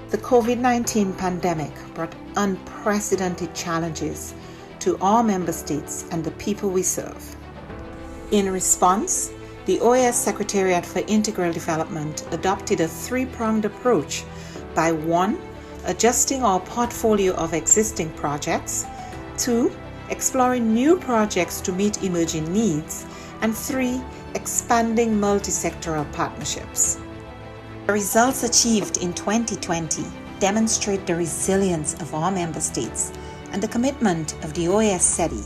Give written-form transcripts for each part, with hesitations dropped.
The COVID-19 pandemic brought unprecedented challenges to our member states and the people we serve. In response, the OAS Secretariat for Integral Development adopted a three-pronged approach by 1. Adjusting our portfolio of existing projects, 2. Exploring new projects to meet emerging needs, and 3. Expanding multi-sectoral partnerships. The results achieved in 2020 demonstrate the resilience of our member states and the commitment of the OAS SETI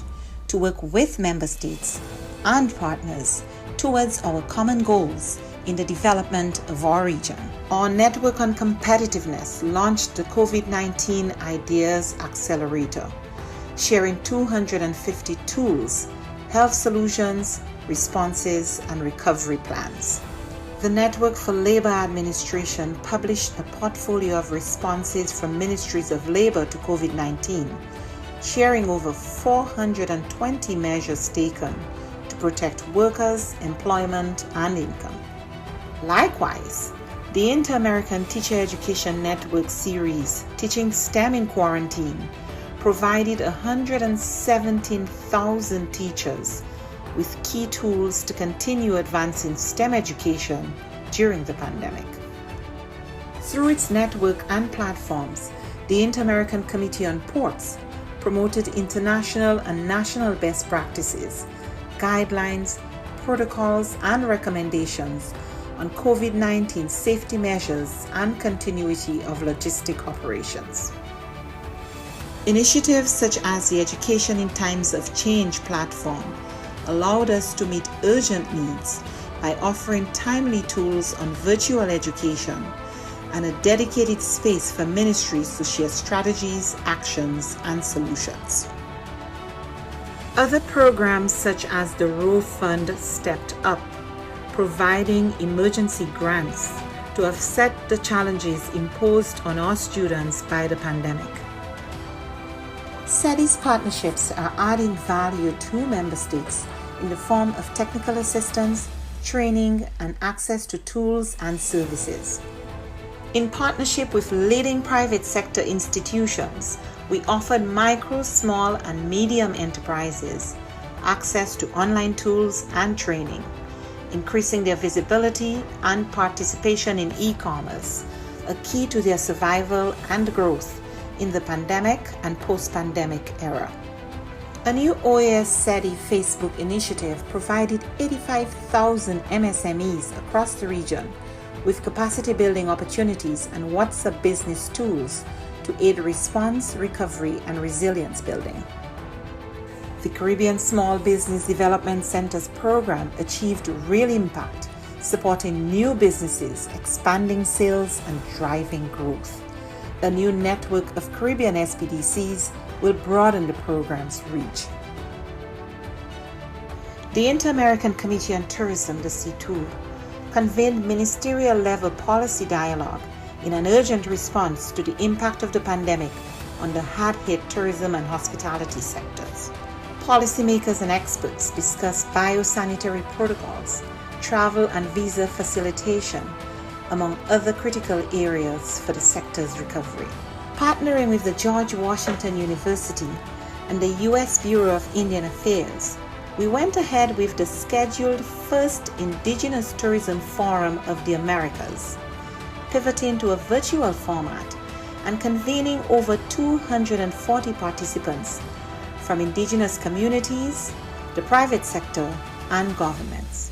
to work with member states and partners towards our common goals in the development of our region. Our Network on Competitiveness launched the COVID-19 Ideas Accelerator, sharing 250 tools, health solutions, responses, and recovery plans. The Network for Labor Administration published a portfolio of responses from ministries of labor to COVID-19, sharing over 420 measures taken to protect workers, employment, and income. Likewise, the Inter-American Teacher Education Network series, Teaching STEM in Quarantine, provided 117,000 teachers with key tools to continue advancing STEM education during the pandemic. Through its network and platforms, the Inter-American Committee on Ports promoted international and national best practices, guidelines, protocols, and recommendations on COVID-19 safety measures and continuity of logistic operations. Initiatives such as the Education in Times of Change platform allowed us to meet urgent needs by offering timely tools on virtual education and a dedicated space for ministries to share strategies, actions, and solutions. Other programs such as the Row Fund stepped up, providing emergency grants to offset the challenges imposed on our students by the pandemic. SETI's partnerships are adding value to member states in the form of technical assistance, training, and access to tools and services. In partnership with leading private sector institutions, we offered micro, small, and medium enterprises access to online tools and training, increasing their visibility and participation in e-commerce, a key to their survival and growth in the pandemic and post-pandemic era. A new OAS SETI Facebook initiative provided 85,000 MSMEs across the region with capacity building opportunities and WhatsApp business tools to aid response, recovery, and resilience building. The Caribbean Small Business Development Centers program achieved real impact, supporting new businesses, expanding sales, and driving growth. A new network of Caribbean SPDCs will broaden the program's reach. The Inter-American Committee on Tourism, the C2, convened ministerial-level policy dialogue in an urgent response to the impact of the pandemic on the hard-hit tourism and hospitality sectors. Policymakers and experts discussed biosanitary protocols, travel and visa facilitation, among other critical areas for the sector's recovery. Partnering with the George Washington University and the U.S. Bureau of Indian Affairs, we went ahead with the scheduled first Indigenous Tourism Forum of the Americas, pivoting to a virtual format and convening over 240 participants from indigenous communities, the private sector, and governments.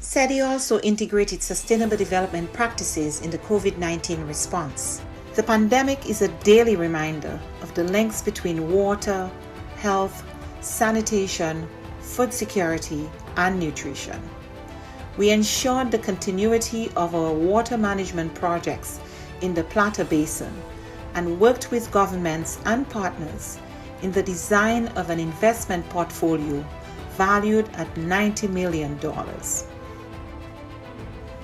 SETI also integrated sustainable development practices in the COVID-19 response. The pandemic is a daily reminder of the links between water, health, sanitation, food security, and nutrition. We ensured the continuity of our water management projects in the Plata Basin and worked with governments and partners in the design of an investment portfolio valued at $90 million.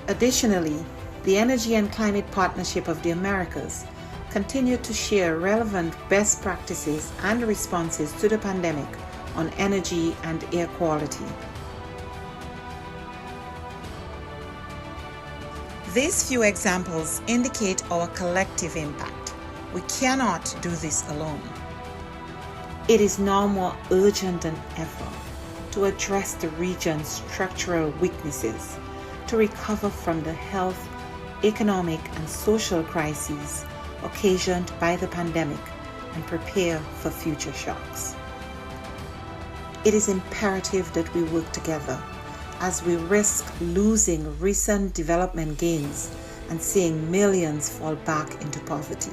Additionally, the Energy and Climate Partnership of the Americas continued to share relevant best practices and responses to the pandemic on energy and air quality. These few examples indicate our collective impact. We cannot do this alone. It is now more urgent than ever to address the region's structural weaknesses, to recover from the health, economic, and social crises occasioned by the pandemic and prepare for future shocks. It is imperative that we work together as we risk losing recent development gains and seeing millions fall back into poverty.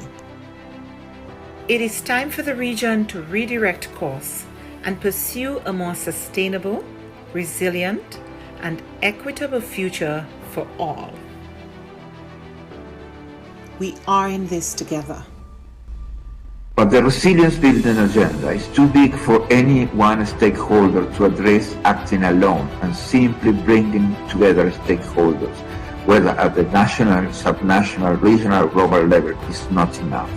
It is time for the region to redirect course and pursue a more sustainable, resilient, and equitable future for all. We are in this together. But the resilience building agenda is too big for any one stakeholder to address acting alone, and simply bringing together stakeholders, whether at the national, subnational, regional, or global level, is not enough.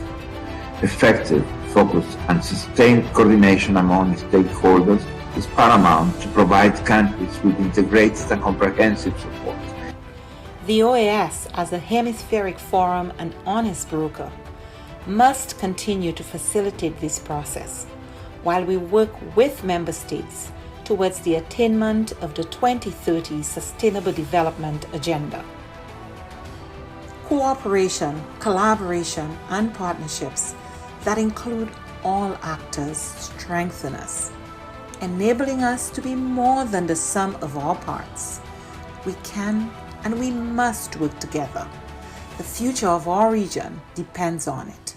Effective, focused, and sustained coordination among stakeholders is paramount to provide countries with integrated and comprehensive support. The OAS, as a hemispheric forum and honest broker, must continue to facilitate this process while we work with member states towards the attainment of the 2030 Sustainable Development Agenda. Cooperation, collaboration, and partnerships that include all actors strengthen us, enabling us to be more than the sum of our parts. We can and we must work together. The future of our region depends on it.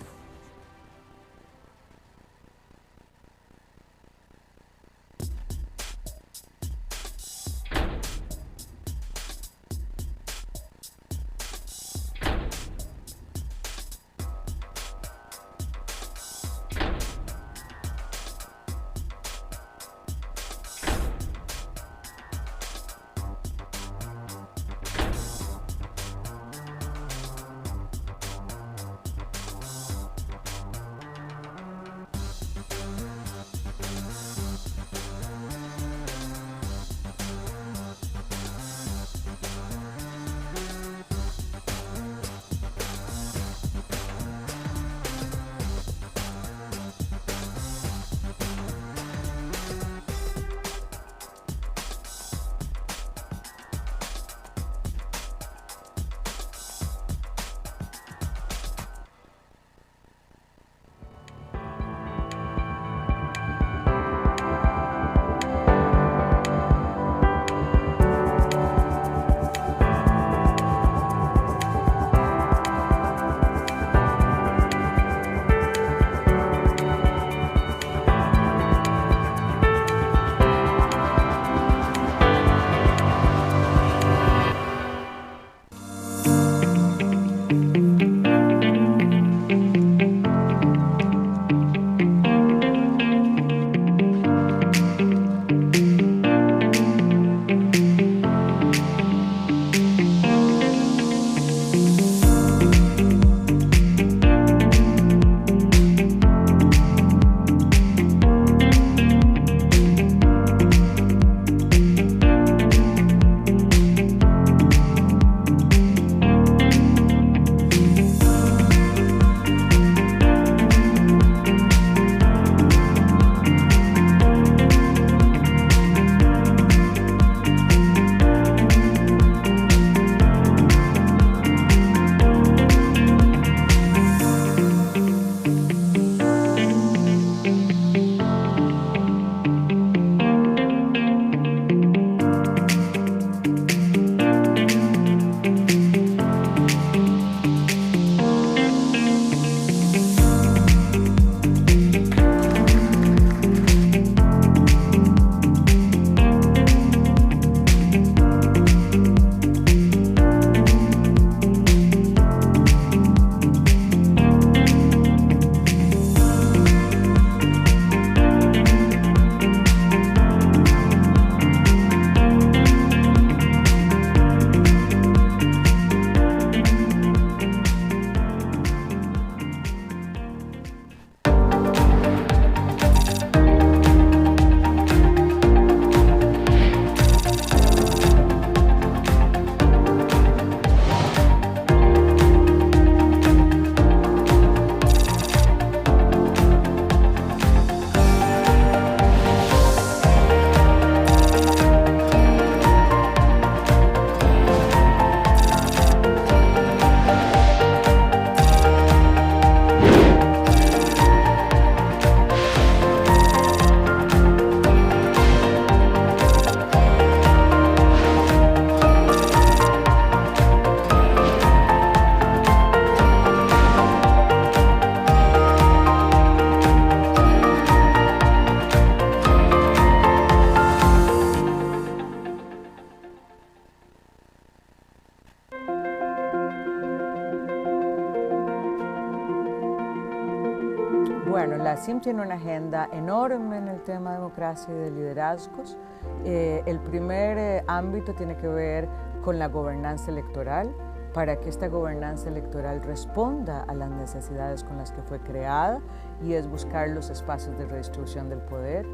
CIM tiene una agenda enorme en el tema de democracia y de liderazgos. El primer ámbito tiene que ver con la gobernanza electoral, para que esta gobernanza electoral responda a las necesidades con las que fue creada, y es buscar los espacios de redistribución del poder.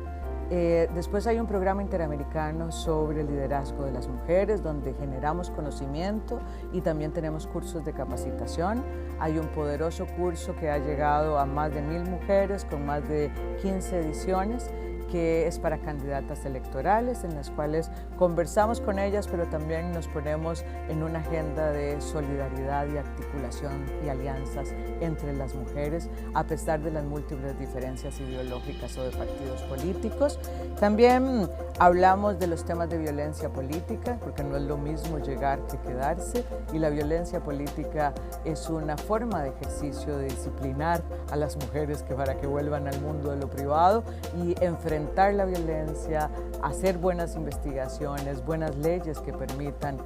Después hay un programa interamericano sobre el liderazgo de las mujeres, donde generamos conocimiento y también tenemos cursos de capacitación. Hay un poderoso curso que ha llegado a más de 1000 mujeres con más de 15 ediciones, que es para candidatas electorales, en las cuales conversamos con ellas, pero también nos ponemos en una agenda de solidaridad y articulación y alianzas entre las mujeres, a pesar de las múltiples diferencias ideológicas o de partidos políticos. También hablamos de los temas de violencia política, porque no es lo mismo llegar que quedarse, y la violencia política es una forma de ejercicio de disciplinar a las mujeres para que vuelvan al mundo de lo privado y enfrentar la violencia, hacer buenas investigaciones, buenas leyes que permitan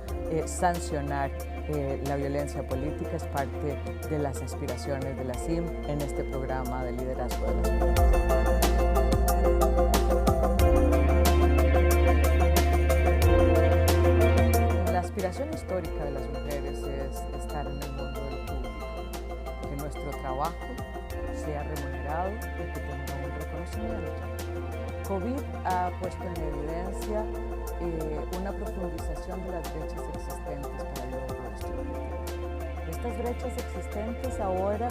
sancionar la violencia política. Es parte de las aspiraciones de la CIM en este programa de liderazgo de las mujeres. La aspiración histórica de las mujeres es estar en el mundo del público, que nuestro trabajo sea remunerado y que tenga un reconocimiento. COVID ha puesto en evidencia una profundización de las brechas existentes para el logro de este objetivo. Estas brechas existentes ahora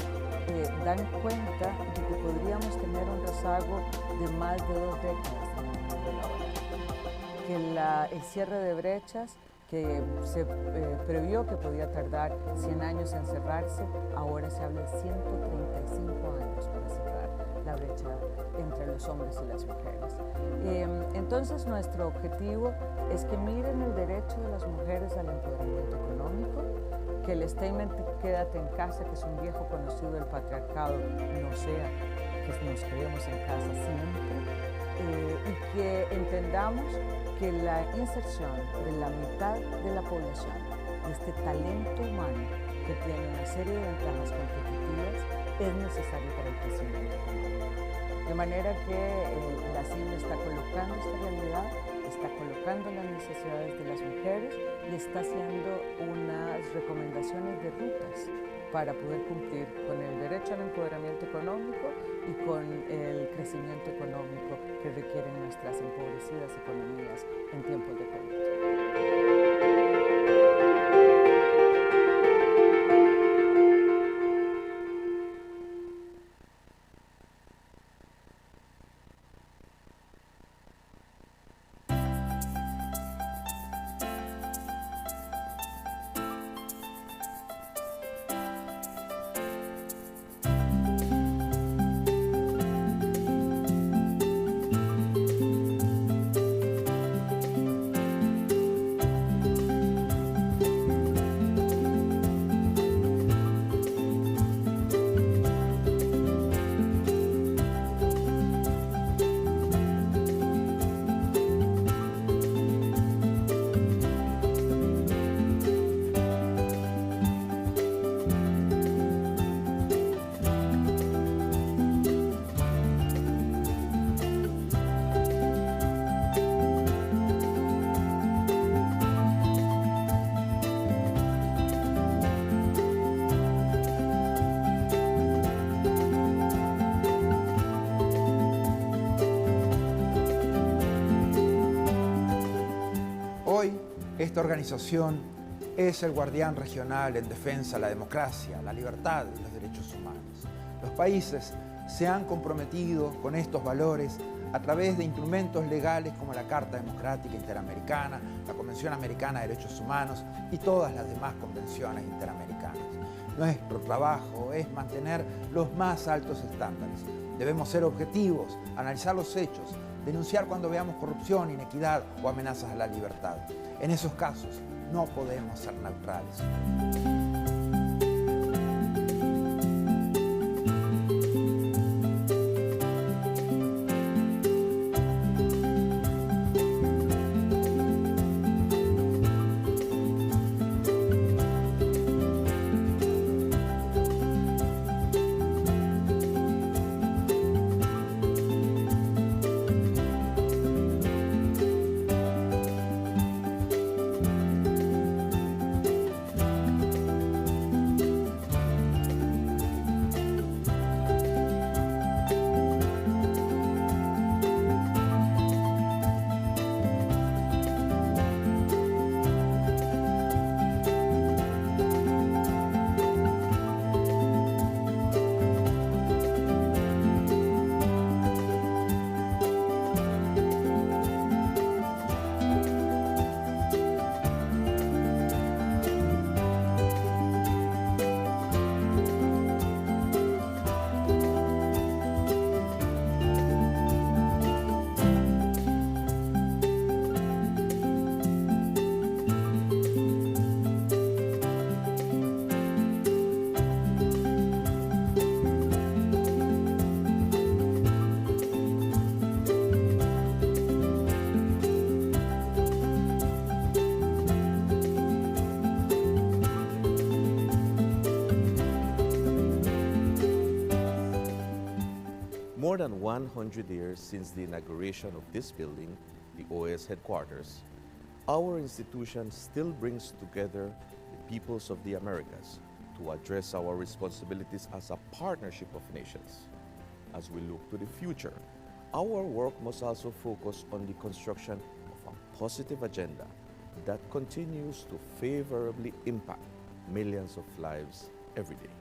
dan cuenta de que podríamos tener un rezago de más de 2 décadas en el mundo laboral. Que el cierre de brechas, que se previó que podía tardar 100 años en cerrarse, ahora se habla de 135 años para cerrar la brecha entre los hombres y las mujeres. Entonces, nuestro objetivo es que miren el derecho de las mujeres al empoderamiento económico, que el statement "quédate en casa", que es un viejo conocido del patriarcado, no sea que nos quedemos en casa siempre, y que entendamos que la inserción de la mitad de la población, de este talento humano que tiene una serie de ventajas competitivas, es necesario para el crecimiento económico. De manera que la CIM está colocando esta realidad, está colocando las necesidades de las mujeres y está haciendo unas recomendaciones de rutas para poder cumplir con el derecho al empoderamiento económico y con el crecimiento económico que requieren nuestras empobrecidas economías en tiempos de COVID. Esta organización es el guardián regional en defensa de la democracia, la libertad y los derechos humanos. Los países se han comprometido con estos valores a través de instrumentos legales como la Carta Democrática Interamericana, la Convención Americana de Derechos Humanos y todas las demás convenciones interamericanas. Nuestro trabajo es mantener los más altos estándares. Debemos ser objetivos, analizar los hechos, denunciar cuando veamos corrupción, inequidad o amenazas a la libertad. En esos casos no podemos ser neutrales. 100 years since the inauguration of this building, the OAS headquarters, our institution still brings together the peoples of the Americas to address our responsibilities as a partnership of nations. As we look to the future, our work must also focus on the construction of a positive agenda that continues to favorably impact millions of lives every day.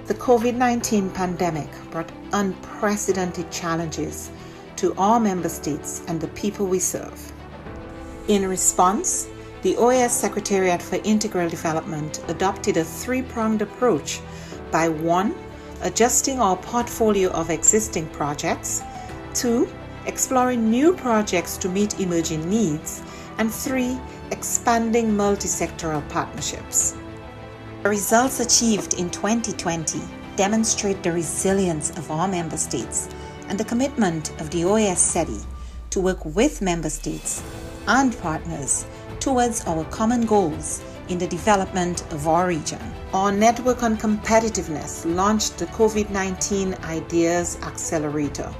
The COVID-19 pandemic brought unprecedented challenges to all member states and the people we serve. In response, the OAS Secretariat for Integral Development adopted a three-pronged approach by 1. Adjusting our portfolio of existing projects, 2. Exploring new projects to meet emerging needs, and 3. Expanding multi-sectoral partnerships. The results achieved in 2020 demonstrate the resilience of our member states and the commitment of the OAS SETI to work with member states and partners towards our common goals in the development of our region. Our Network on Competitiveness launched the COVID-19 Ideas Accelerator,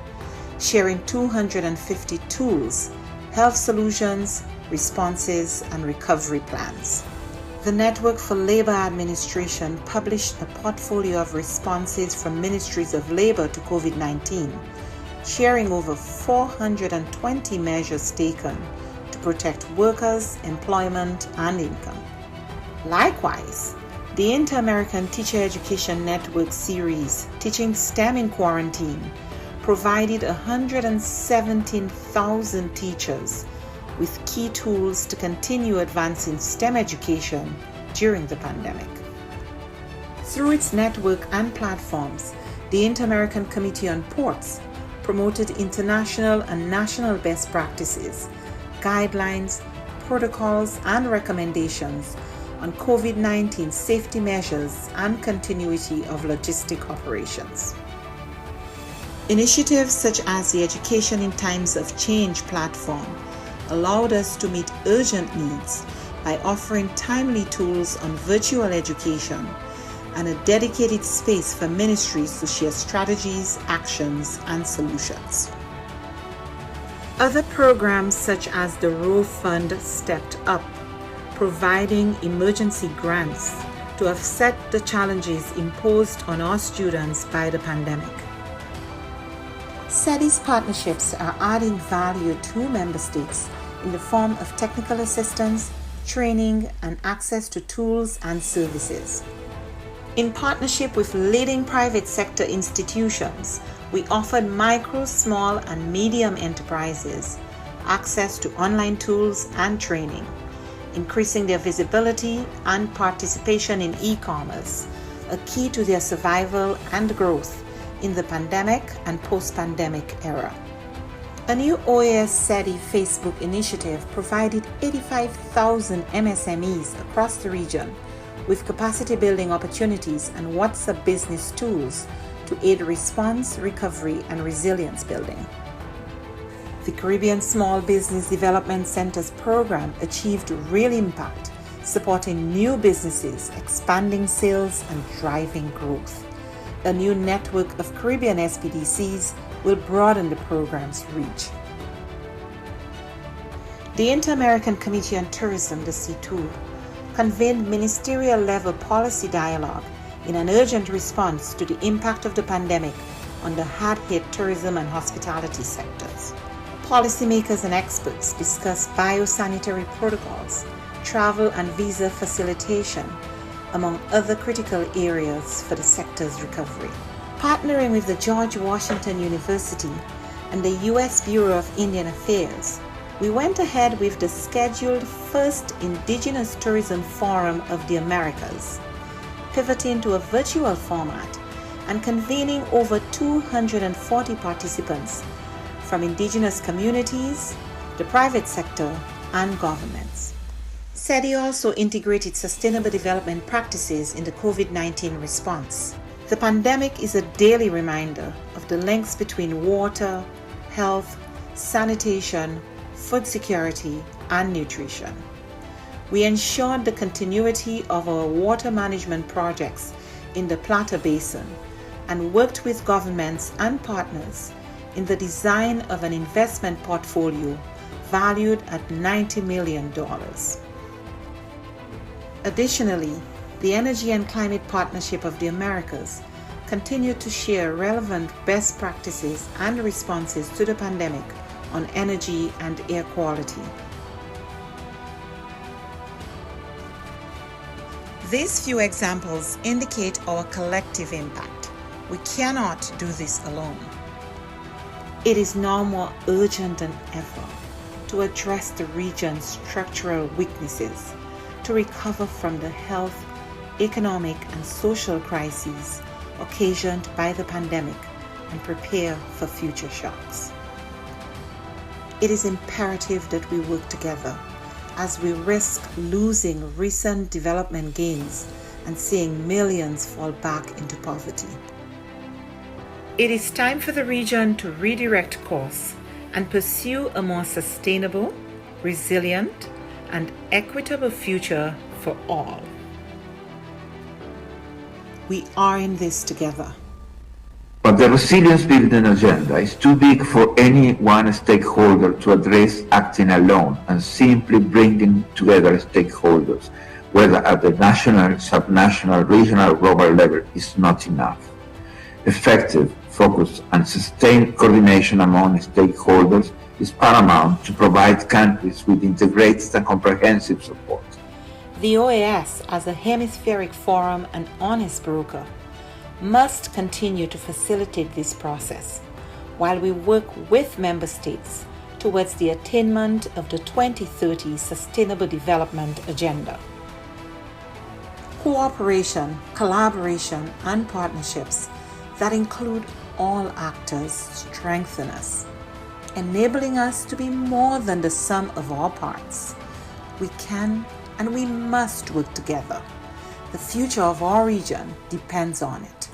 sharing 250 tools, health solutions, responses, and recovery plans. The Network for Labor Administration published a portfolio of responses from ministries of labor to COVID-19, sharing over 420 measures taken to protect workers, employment, and income. Likewise, The Inter-American Teacher Education Network series, Teaching STEM in Quarantine, provided 117,000 teachers with key tools to continue advancing STEM education during the pandemic. Through its network and platforms, the Inter-American Committee on Ports promoted international and national best practices, guidelines, protocols, and recommendations on COVID-19 safety measures and continuity of logistic operations. Initiatives such as the Education in Times of Change platform allowed us to meet urgent needs by offering timely tools on virtual education and a dedicated space for ministries to share strategies, actions, and solutions. Other programs such as the Row Fund stepped up, providing emergency grants to offset the challenges imposed on our students by the pandemic. SETI's partnerships are adding value to member states in the form of technical assistance, training, and access to tools and services. In partnership with leading private sector institutions, we offered micro, small, and medium enterprises access to online tools and training, increasing their visibility and participation in e-commerce, a key to their survival and growth in the pandemic and post-pandemic era. A new OAS SETI Facebook initiative provided 85,000 MSMEs across the region with capacity building opportunities and WhatsApp business tools to aid response, recovery, and resilience building. The Caribbean Small Business Development Centers program achieved real impact, supporting new businesses, expanding sales, and driving growth. A new network of Caribbean SPDCs will broaden the program's reach. The Inter-American Committee on Tourism, the CTOUR, convened ministerial-level policy dialogue in an urgent response to the impact of the pandemic on the hard-hit tourism and hospitality sectors. Policymakers and experts discussed biosanitary protocols, travel and visa facilitation, among other critical areas for the sector's recovery. Partnering with the George Washington University and the U.S. Bureau of Indian Affairs, we went ahead with the scheduled first Indigenous Tourism Forum of the Americas, pivoting to a virtual format and convening over 240 participants from indigenous communities, the private sector, and governments. SETI also integrated sustainable development practices in the COVID-19 response. The pandemic is a daily reminder of the links between water, health, sanitation, food security, and nutrition. We ensured the continuity of our water management projects in the Plata Basin and worked with governments and partners in the design of an investment portfolio valued at $90 million. Additionally, the Energy and Climate Partnership of the Americas continued to share relevant best practices and responses to the pandemic on energy and air quality. These few examples indicate our collective impact. We cannot do this alone. It is now more urgent than ever to address the region's structural weaknesses, to recover from the health, economic, and social crises occasioned by the pandemic and prepare for future shocks. It is imperative that we work together as we risk losing recent development gains and seeing millions fall back into poverty. It is time for the region to redirect course and pursue a more sustainable, resilient, and equitable future for all. We are in this together. But the resilience building agenda is too big for any one stakeholder to address acting alone, and simply bringing together stakeholders, whether at the national, subnational, regional, or global level, is not enough. Effective, focused, and sustained coordination among stakeholders is paramount to provide countries with integrated and comprehensive support. The OAS, as a hemispheric forum and honest broker, must continue to facilitate this process while we work with member states towards the attainment of the 2030 Sustainable Development Agenda. Cooperation, collaboration, and partnerships that include all actors strengthen us, enabling us to be more than the sum of our parts. We can and we must work together. The future of our region depends on it.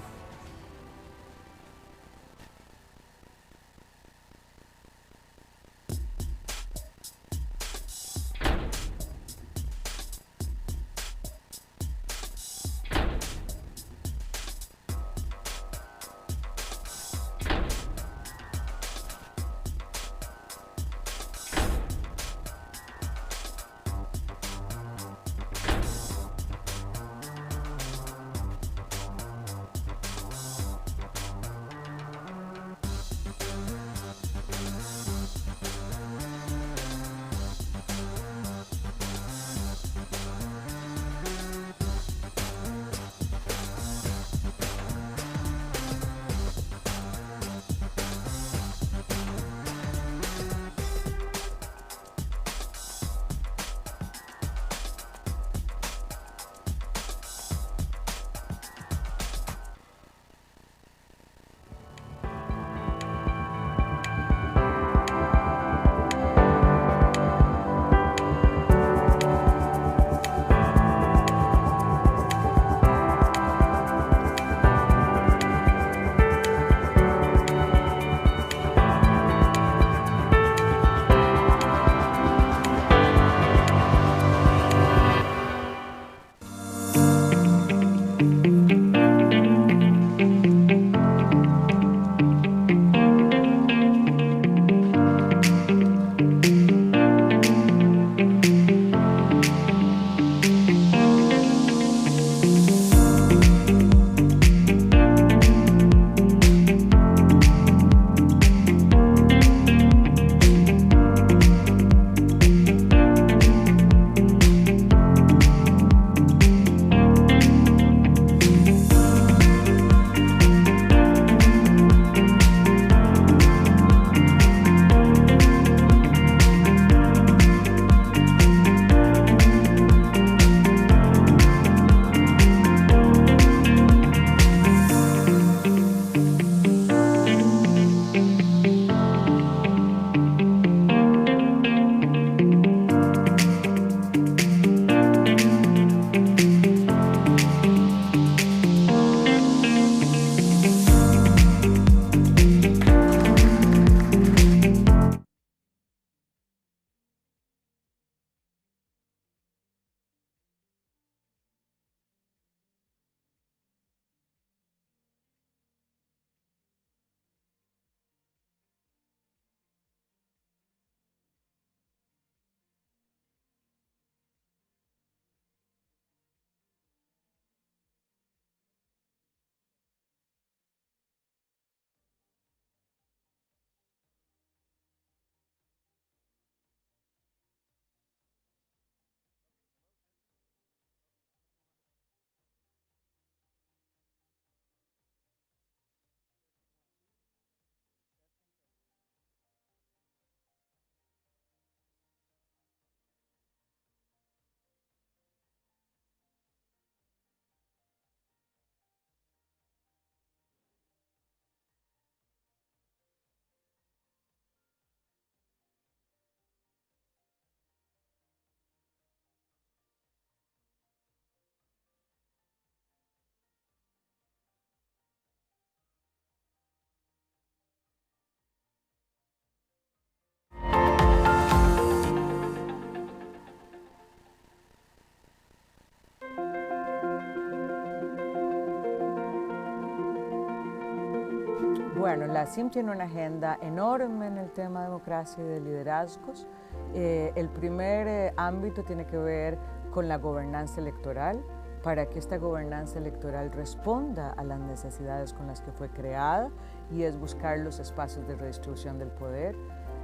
Bueno, la CIM tiene una agenda enorme en el tema de democracia y de liderazgos. El primer ámbito tiene que ver con la gobernanza electoral, para que esta gobernanza electoral responda a las necesidades con las que fue creada, y es buscar los espacios de redistribución del poder.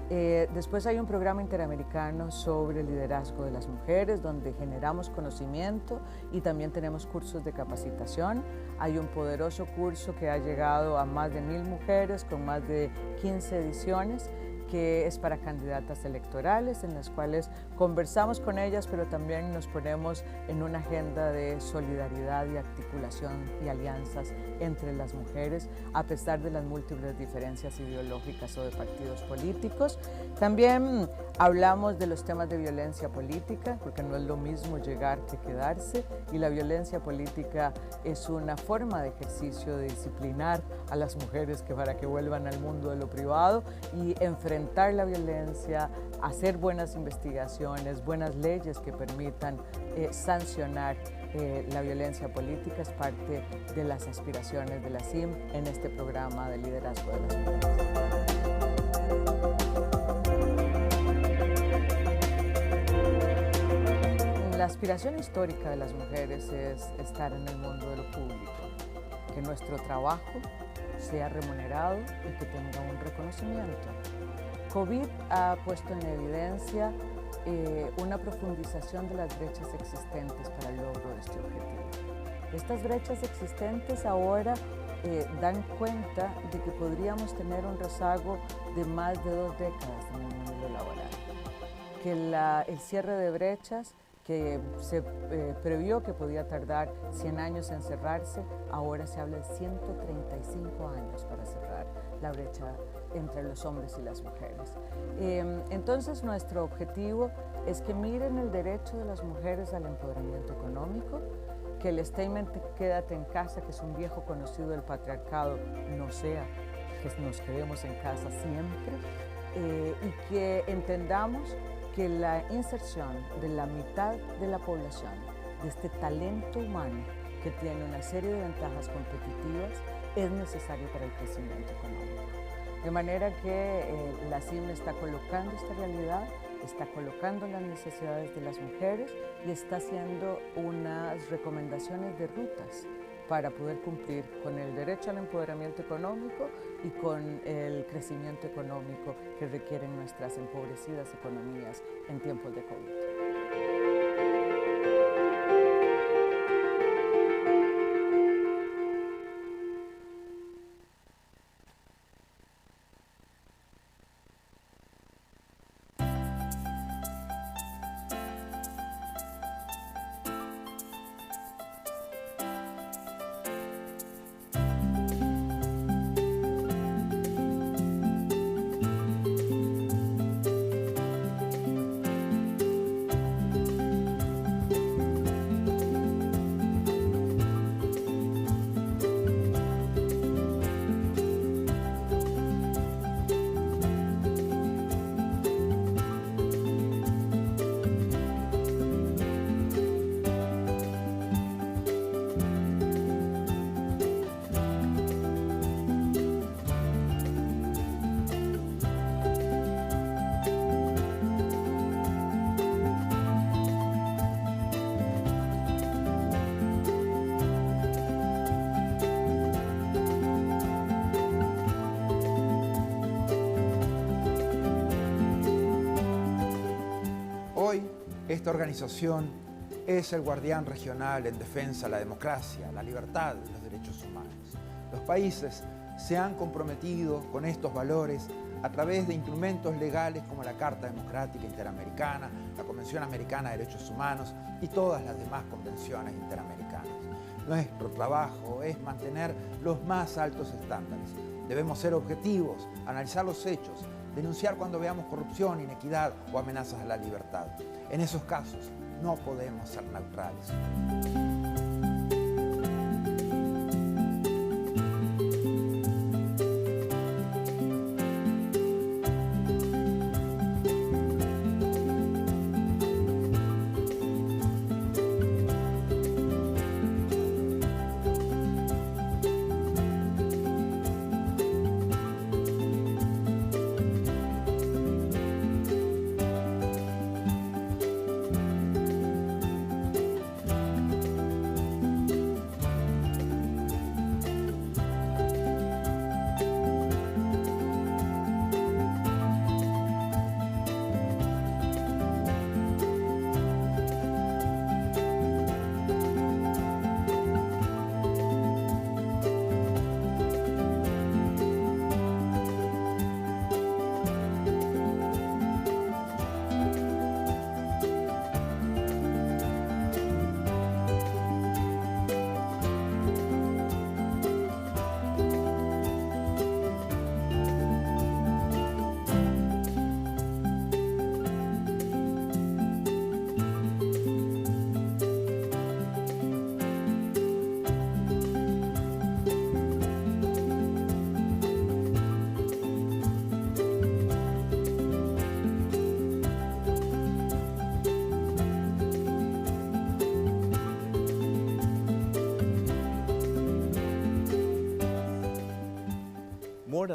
Después hay un programa interamericano sobre liderazgo de las mujeres, donde generamos conocimiento y también tenemos cursos de capacitación. Hay un poderoso curso que ha llegado a más de 1000 mujeres con más de 15 ediciones, que es para candidatas electorales, en las cuales conversamos con ellas, pero también nos ponemos en una agenda de solidaridad y articulación y alianzas entre las mujeres, a pesar de las múltiples diferencias ideológicas o de partidos políticos. También hablamos de los temas de violencia política, porque no es lo mismo llegar que quedarse, y la violencia política es una forma de ejercicio de disciplinar a las mujeres para que vuelvan al mundo de lo privado y enfrentar la violencia, hacer buenas investigaciones, buenas leyes que permitan sancionar la violencia política. Es parte de las aspiraciones de la CIM en este programa de liderazgo de las mujeres. La aspiración histórica de las mujeres es estar en el mundo de lo público, que nuestro trabajo sea remunerado y que tenga un reconocimiento. COVID ha puesto en evidencia una profundización de las brechas existentes para el logro de este objetivo. Estas brechas existentes ahora dan cuenta de que podríamos tener un rezago de más de 2 décadas en el mundo laboral, que el cierre de brechas que se previó que podía tardar 100 años en cerrarse, ahora se habla de 135 años para cerrar la brecha entre los hombres y las mujeres. Entonces, nuestro objetivo es que miren el derecho de las mujeres al empoderamiento económico, que el statement "quédate en casa", que es un viejo conocido del patriarcado, no sea que nos quedemos en casa siempre, y que entendamos que la inserción de la mitad de la población, de este talento humano que tiene una serie de ventajas competitivas, es necesario para el crecimiento económico. De manera que la CIM está colocando esta realidad, está colocando las necesidades de las mujeres y está haciendo unas recomendaciones de rutas para poder cumplir con el derecho al empoderamiento económico y con el crecimiento económico que requieren nuestras empobrecidas economías en tiempos de COVID. Hoy, esta organización es el guardián regional en defensa de la democracia, la libertad y los derechos humanos. Los países se han comprometido con estos valores a través de instrumentos legales como la Carta Democrática Interamericana, la Convención Americana de Derechos Humanos y todas las demás convenciones interamericanas. Nuestro trabajo es mantener los más altos estándares. Debemos ser objetivos, analizar los hechos, denunciar cuando veamos corrupción, inequidad o amenazas a la libertad. En esos casos, no podemos ser neutrales.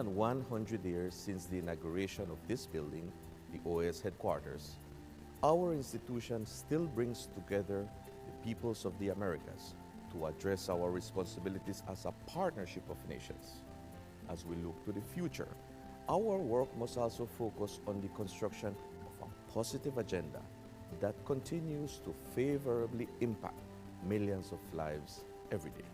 than 100 years since the inauguration of this building, the OAS headquarters, our institution still brings together the peoples of the Americas to address our responsibilities as a partnership of nations. As we look to the future, our work must also focus on the construction of a positive agenda that continues to favorably impact millions of lives every day.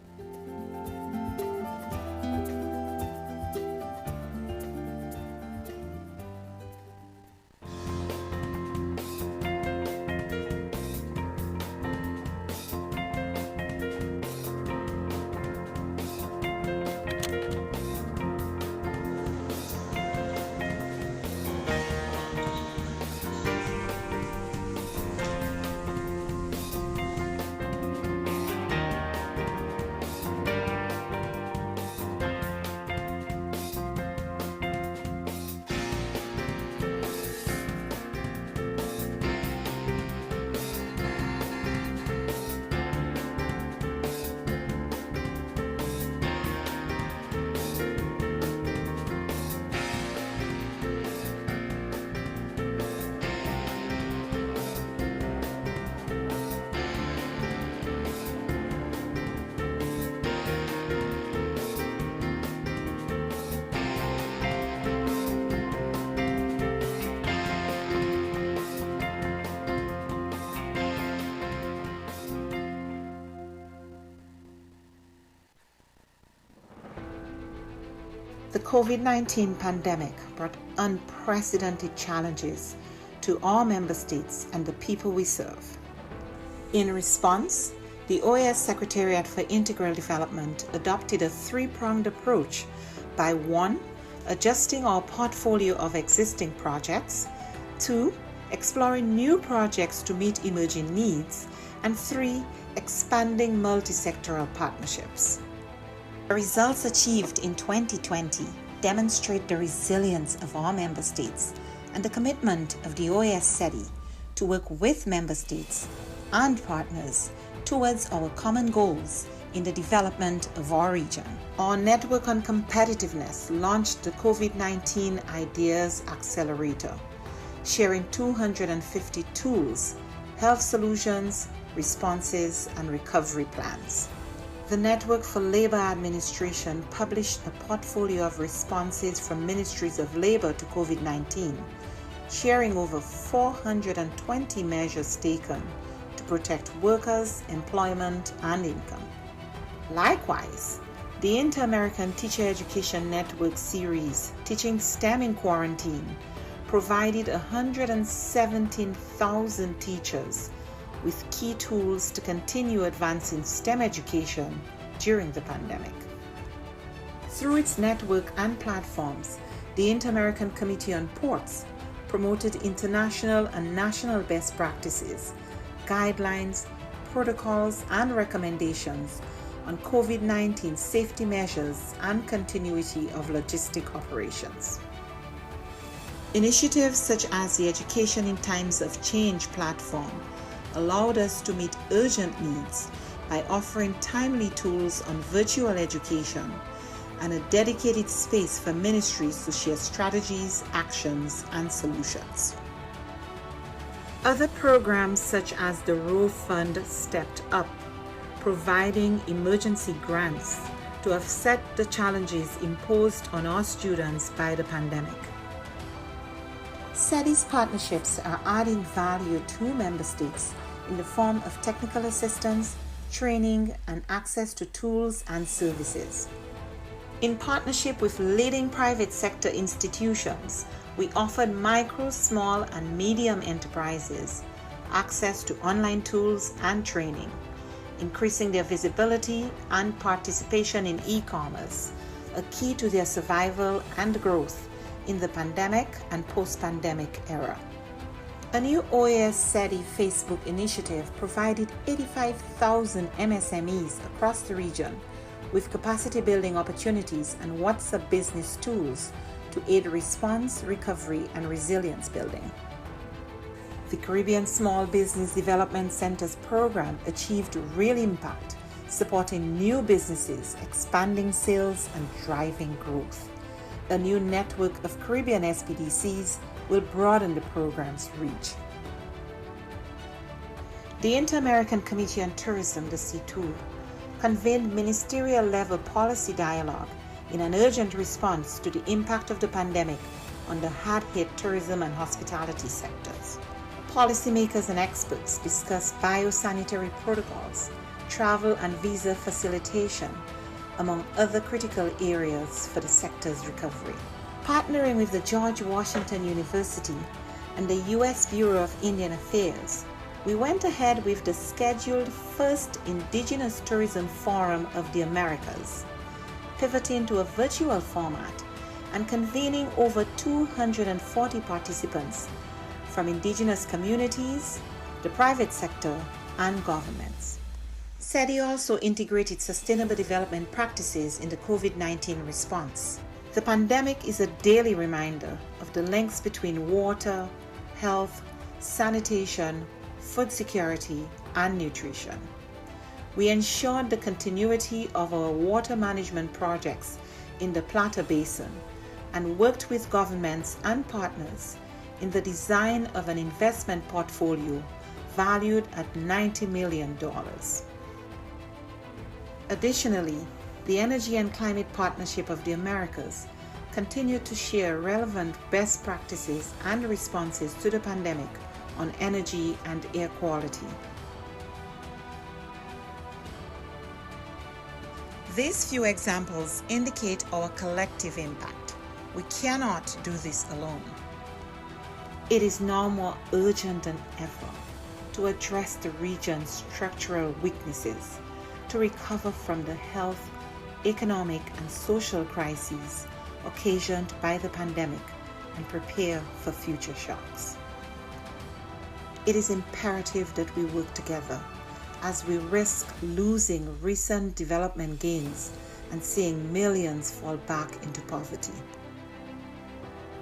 The COVID-19 pandemic brought unprecedented challenges to all member states and the people we serve. In response, the OAS Secretariat for Integral Development adopted a three-pronged approach by 1. Adjusting our portfolio of existing projects, 2. Exploring new projects to meet emerging needs, and 3. Expanding multi-sectoral partnerships. The results achieved in 2020 demonstrate the resilience of our member states and the commitment of the OAS SETI to work with member states and partners towards our common goals in the development of our region. Our Network on Competitiveness launched the COVID-19 Ideas Accelerator, sharing 250 tools, health solutions, responses, and recovery plans. The Network for Labor Administration published a portfolio of responses from ministries of labor to COVID-19, sharing over 420 measures taken to protect workers, employment, and income. Likewise, the Inter-American Teacher Education Network series, Teaching STEM in Quarantine, provided 117,000 teachers with key tools to continue advancing STEM education during the pandemic. Through its network and platforms, the Inter-American Committee on Ports promoted international and national best practices, guidelines, protocols, and recommendations on COVID-19 safety measures and continuity of logistic operations. Initiatives such as the Education in Times of Change platform allowed us to meet urgent needs by offering timely tools on virtual education and a dedicated space for ministries to share strategies, actions, and solutions. Other programs such as the Row Fund stepped up, providing emergency grants to offset the challenges imposed on our students by the pandemic. SETI's partnerships are adding value to member states in the form of technical assistance, training, and access to tools and services. In partnership with leading private sector institutions, we offered micro, small, and medium enterprises access to online tools and training, increasing their visibility and participation in e-commerce, a key to their survival and growth in the pandemic and post-pandemic era. A new OAS SETI Facebook initiative provided 85,000 MSMEs across the region with capacity building opportunities and WhatsApp business tools to aid response, recovery, and resilience building. The Caribbean Small Business Development Center's program achieved real impact, supporting new businesses, expanding sales, and driving growth. A new network of Caribbean SPDCs will broaden the program's reach. The Inter-American Committee on Tourism, the CTOUR, convened ministerial-level policy dialogue in an urgent response to the impact of the pandemic on the hard-hit tourism and hospitality sectors. Policymakers and experts discussed biosanitary protocols, travel and visa facilitation, among other critical areas for the sector's recovery. Partnering with the George Washington University and the U.S. Bureau of Indian Affairs, we went ahead with the scheduled first Indigenous Tourism Forum of the Americas, pivoting to a virtual format and convening over 240 participants from indigenous communities, the private sector, and governments. SETI also integrated sustainable development practices in the COVID-19 response. The pandemic is a daily reminder of the links between water, health, sanitation, food security, and nutrition. We ensured the continuity of our water management projects in the Plata Basin and worked with governments and partners in the design of an investment portfolio valued at $90 million. Additionally, the Energy and Climate Partnership of the Americas continued to share relevant best practices and responses to the pandemic on energy and air quality. These few examples indicate our collective impact. We cannot do this alone. It is now more urgent than ever to address the region's structural weaknesses, to recover from the health, economic, and social crises occasioned by the pandemic and prepare for future shocks. It is imperative that we work together as we risk losing recent development gains and seeing millions fall back into poverty.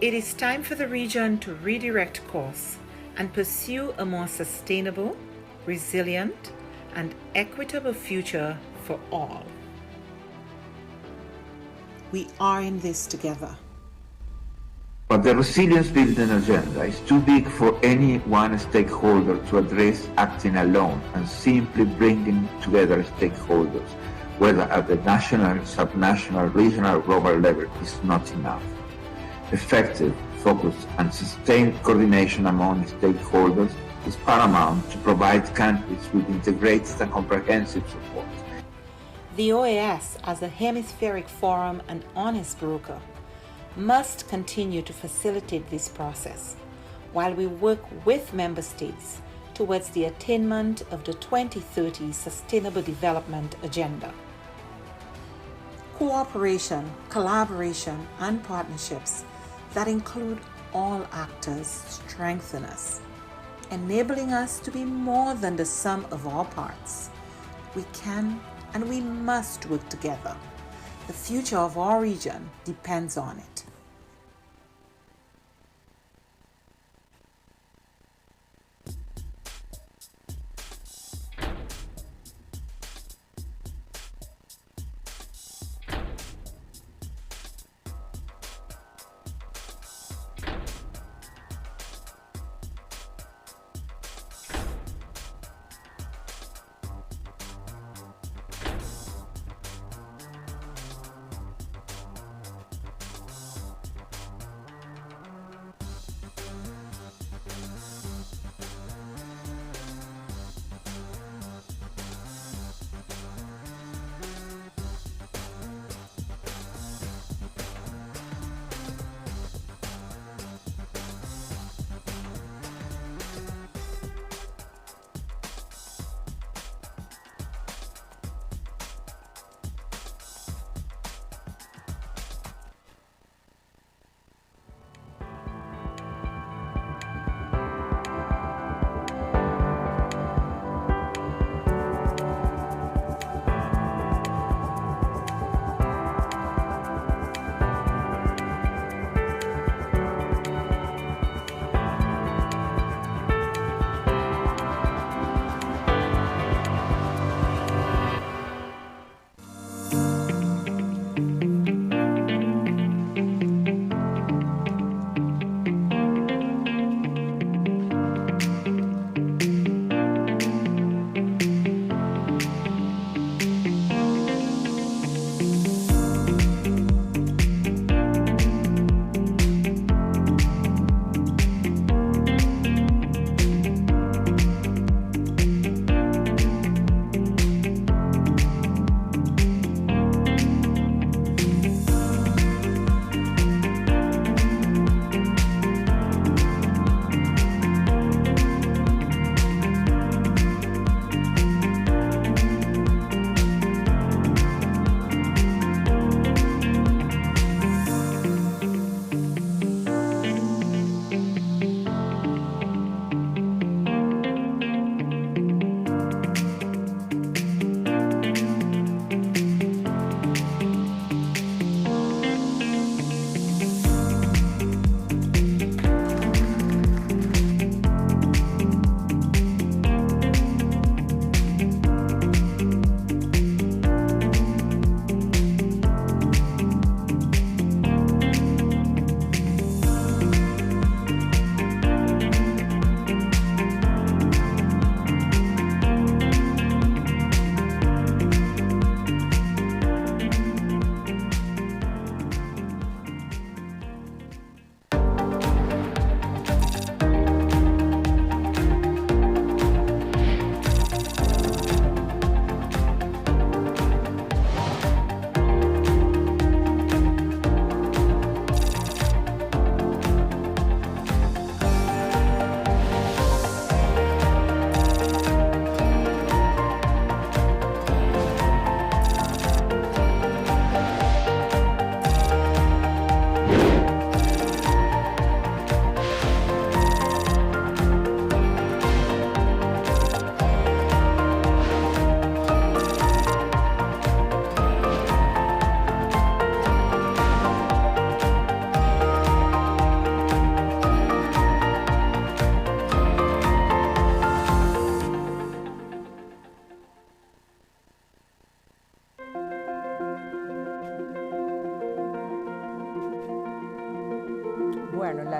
It is time for the region to redirect course and pursue a more sustainable, resilient, and equitable future for all. We are in this together. But the resilience building agenda is too big for any one stakeholder to address acting alone, and simply bringing together stakeholders, whether at the national, subnational, regional, or global level, is not enough. Effective, focused, and sustained coordination among stakeholders is paramount to provide countries with integrated and comprehensive support. The OAS, as a hemispheric forum and honest broker, must continue to facilitate this process while we work with member states towards the attainment of the 2030 Sustainable Development Agenda. Cooperation, collaboration, and partnerships that include all actors strengthen us, enabling us to be more than the sum of our parts. We can and we must work together. The future of our region depends on it.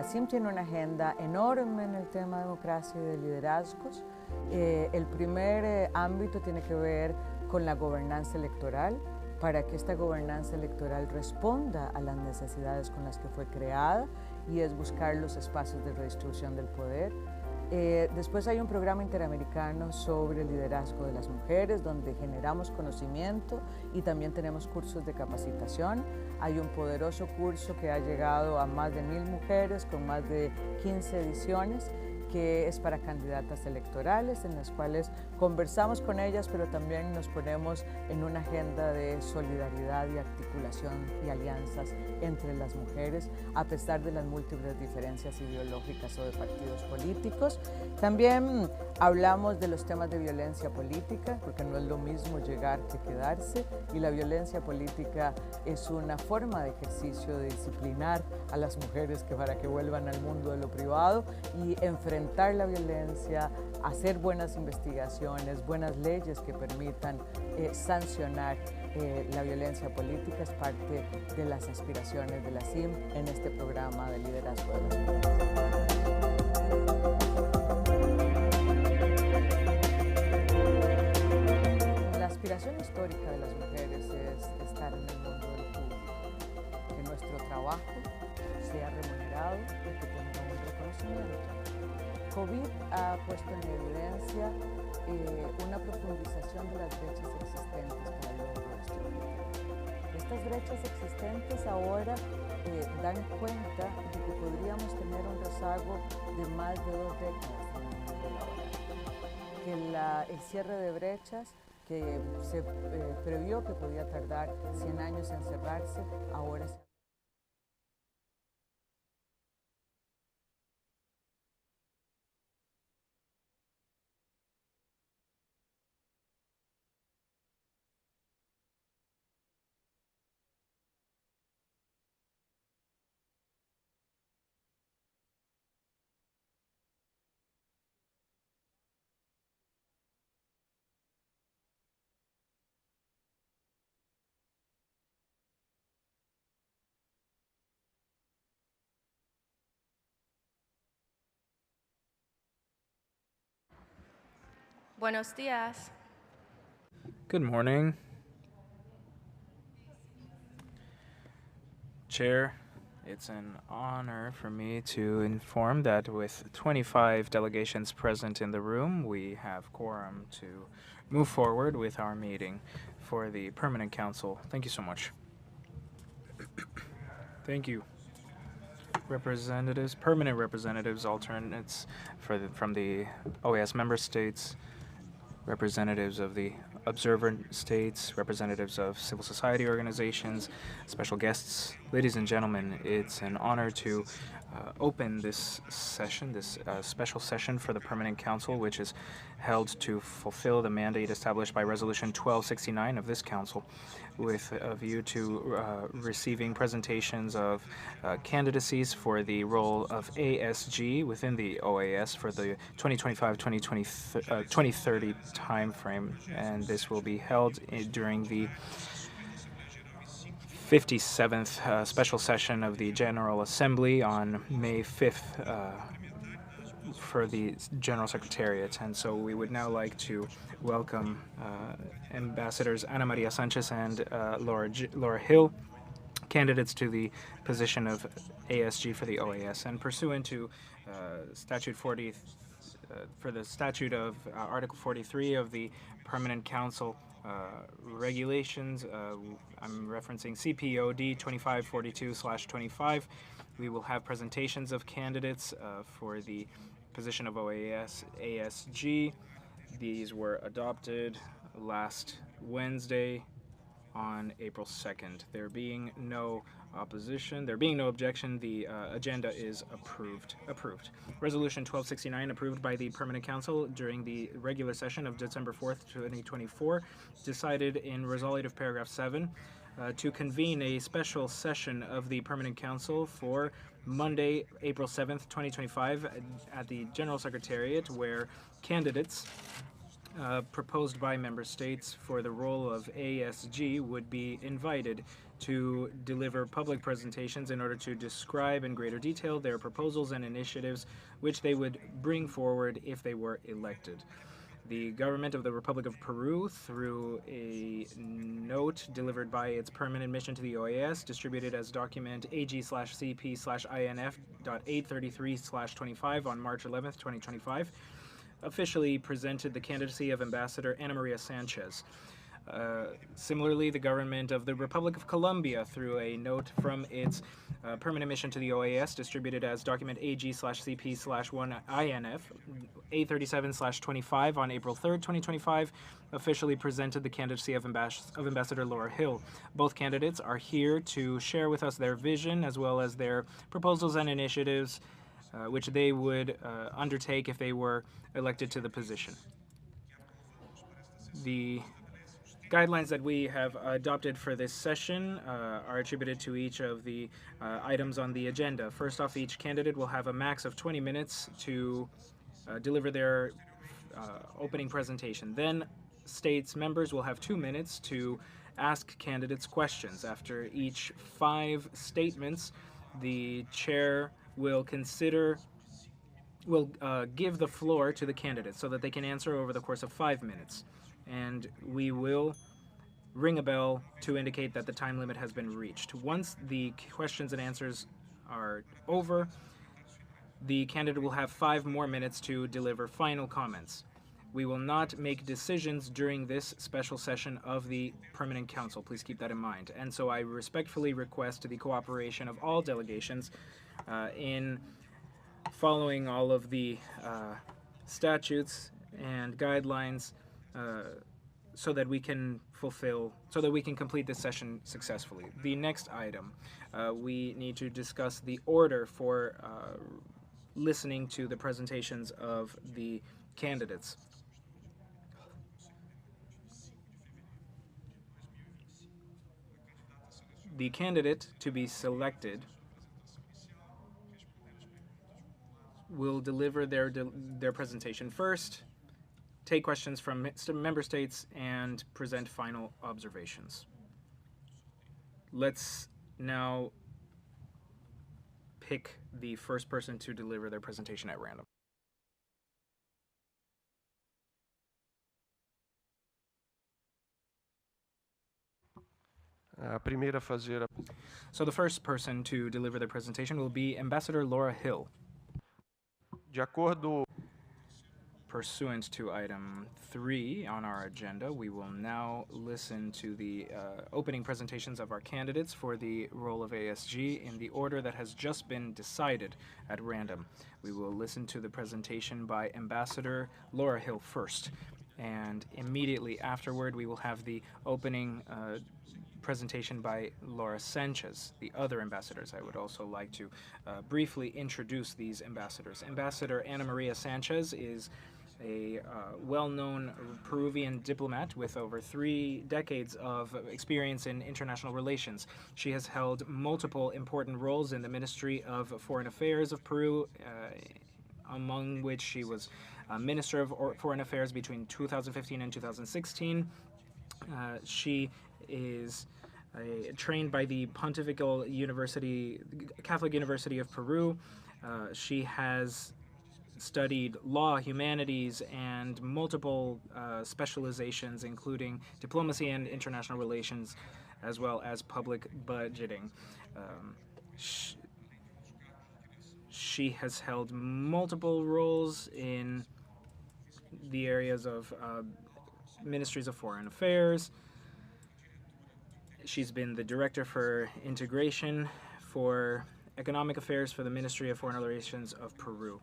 CIM tiene una agenda enorme en el tema de democracia y de liderazgos. El primer ámbito tiene que ver con la gobernanza electoral, para que esta gobernanza electoral responda a las necesidades con las que fue creada, y es buscar los espacios de redistribución del poder. Después hay un programa interamericano sobre el liderazgo de las mujeres, donde generamos conocimiento y también tenemos cursos de capacitación. Hay un poderoso curso que ha llegado a más de 1000 mujeres con más de 15 ediciones, que es para candidatas electorales, en las cuales conversamos con ellas, pero también nos ponemos en una agenda de solidaridad y articulación y alianzas entre las mujeres, a pesar de las múltiples diferencias ideológicas o de partidos políticos. También hablamos de los temas de violencia política, porque no es lo mismo llegar que quedarse, y la violencia política es una forma de ejercicio de disciplinar a las mujeres para que vuelvan al mundo de lo privado y enfrentar la violencia, hacer buenas investigaciones, buenas leyes que permitan sancionar la violencia política. Es parte de las aspiraciones de la CIM en este programa de liderazgo de las mujeres. La aspiración histórica de las mujeres es estar en el mundo del público, que nuestro trabajo sea remunerado y que tenga un reconocimiento. COVID ha puesto en evidencia una profundización de las brechas existentes para el logro de este objetivo. Estas brechas existentes ahora dan cuenta de que podríamos tener un rezago de más de 2 décadas en el mundo laboral, que el cierre de brechas que se previó que podía tardar 100 años en cerrarse, ahora se Buenos días. Good morning. Chair, it's an honor for me to inform that with 25 delegations present in the room, we have quorum to move forward with our meeting for the Permanent Council. Thank you so much. Thank you. Representatives, permanent representatives, alternates from the OAS member states, representatives of the observer states, representatives of civil society organizations, special guests. Ladies and gentlemen, it's an honor to open this session, this special session for the Permanent Council, which is held to fulfill the mandate established by Resolution 1269 of this Council, with a view to receiving presentations of candidacies for the role of ASG within the OAS for the 2025-2030 timeframe, and this will be held during the 57th special session of the General Assembly on May 5th for the General Secretariat. And so we would now like to welcome Ambassadors Ana Maria Sanchez and Laura Hill, candidates to the position of ASG for the OAS. And pursuant to Statute 40, for the statute of Article 43 of the Permanent Council regulations, I'm referencing CPOD 2542/25. We will have presentations of candidates for the position of OAS ASG. These were adopted last Wednesday on April 2nd. There being no opposition, there being no objection, the agenda is approved. Resolution 1269, approved by the Permanent Council during the regular session of December 4th, 2024, decided in Resolutive Paragraph 7 to convene a special session of the Permanent Council for Monday, April 7th, 2025, at the General Secretariat, where candidates proposed by member states for the role of ASG would be invited to deliver public presentations in order to describe in greater detail their proposals and initiatives which they would bring forward if they were elected. The government of the Republic of Peru, through a note delivered by its permanent mission to the OAS, distributed as document AG/CP/INF.833/25 on March 11th, 2025, officially presented the candidacy of Ambassador Ana Maria Sanchez. Similarly, the government of the Republic of Colombia, through a note from its permanent mission to the OAS, distributed as document AG/CP/1INF 837/25 on April 3rd, 2025, officially presented the candidacy of Ambassador Laura Hill. Both candidates are here to share with us their vision as well as their proposals and initiatives which they would undertake if they were elected to the position. The guidelines that we have adopted for this session are attributed to each of the items on the agenda. First off, each candidate will have a max of 20 minutes to deliver their opening presentation. Then states members will have 2 minutes to ask candidates questions. After each 5 statements, the chair will give the floor to the candidates so that they can answer over the course of 5 minutes. And we will ring a bell to indicate that the time limit has been reached. Once the questions and answers are over, the candidate will have 5 more minutes to deliver final comments. We will not make decisions during this special session of the Permanent Council. Please keep that in mind. And so I respectfully request the cooperation of all delegations in following all of the statutes and guidelines so that we can complete this session successfully. The next item, we need to discuss the order for listening to the presentations of the candidates. The candidate to be selected will deliver their presentation first, take questions from member states, and present final observations. Let's now pick the first person to deliver their presentation at random. So the first person to deliver their presentation will be Ambassador Laura Hill. Pursuant to item 3 on our agenda, we will now listen to the opening presentations of our candidates for the role of ASG in the order that has just been decided at random. We will listen to the presentation by Ambassador Laura Hill first, and immediately afterward we will have the opening presentation by Laura Sanchez, the other ambassadors. I would also like to briefly introduce these ambassadors. Ambassador Ana Maria Sanchez is a well-known Peruvian diplomat with over 3 decades of experience in international relations. She has held multiple important roles in the Ministry of Foreign Affairs of Peru, among which she was Minister of Foreign Affairs between 2015 and 2016. She is trained by the Pontifical University, Catholic University of Peru. She has studied law, humanities, and multiple specializations, including diplomacy and international relations, as well as public budgeting. She has held multiple roles in the areas of ministries of foreign affairs. She's been the director for integration for economic affairs for the Ministry of Foreign Relations of Peru.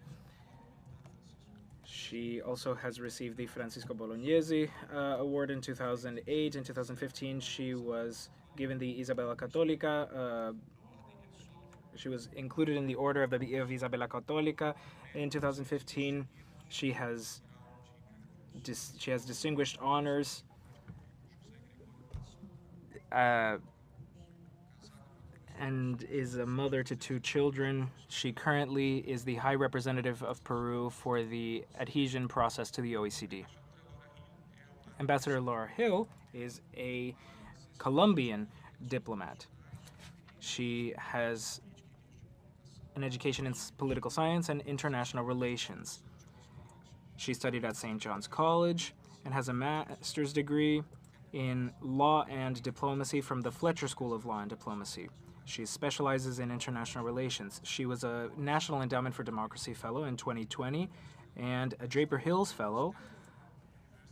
She also has received the Francisco Bolognesi Award in 2008. In 2015, she was given the Isabella Católica. She was included in the Order of Isabella Católica. In 2015, she has distinguished honors and is a mother to 2 children. She currently is the High Representative of Peru for the adhesion process to the OECD. Ambassador Laura Hill is a Colombian diplomat. She has an education in political science and international relations. She studied at St. John's College and has a master's degree in law and diplomacy from the Fletcher School of Law and Diplomacy. She specializes in international relations. She was a National Endowment for Democracy Fellow in 2020 and a Draper Hills Fellow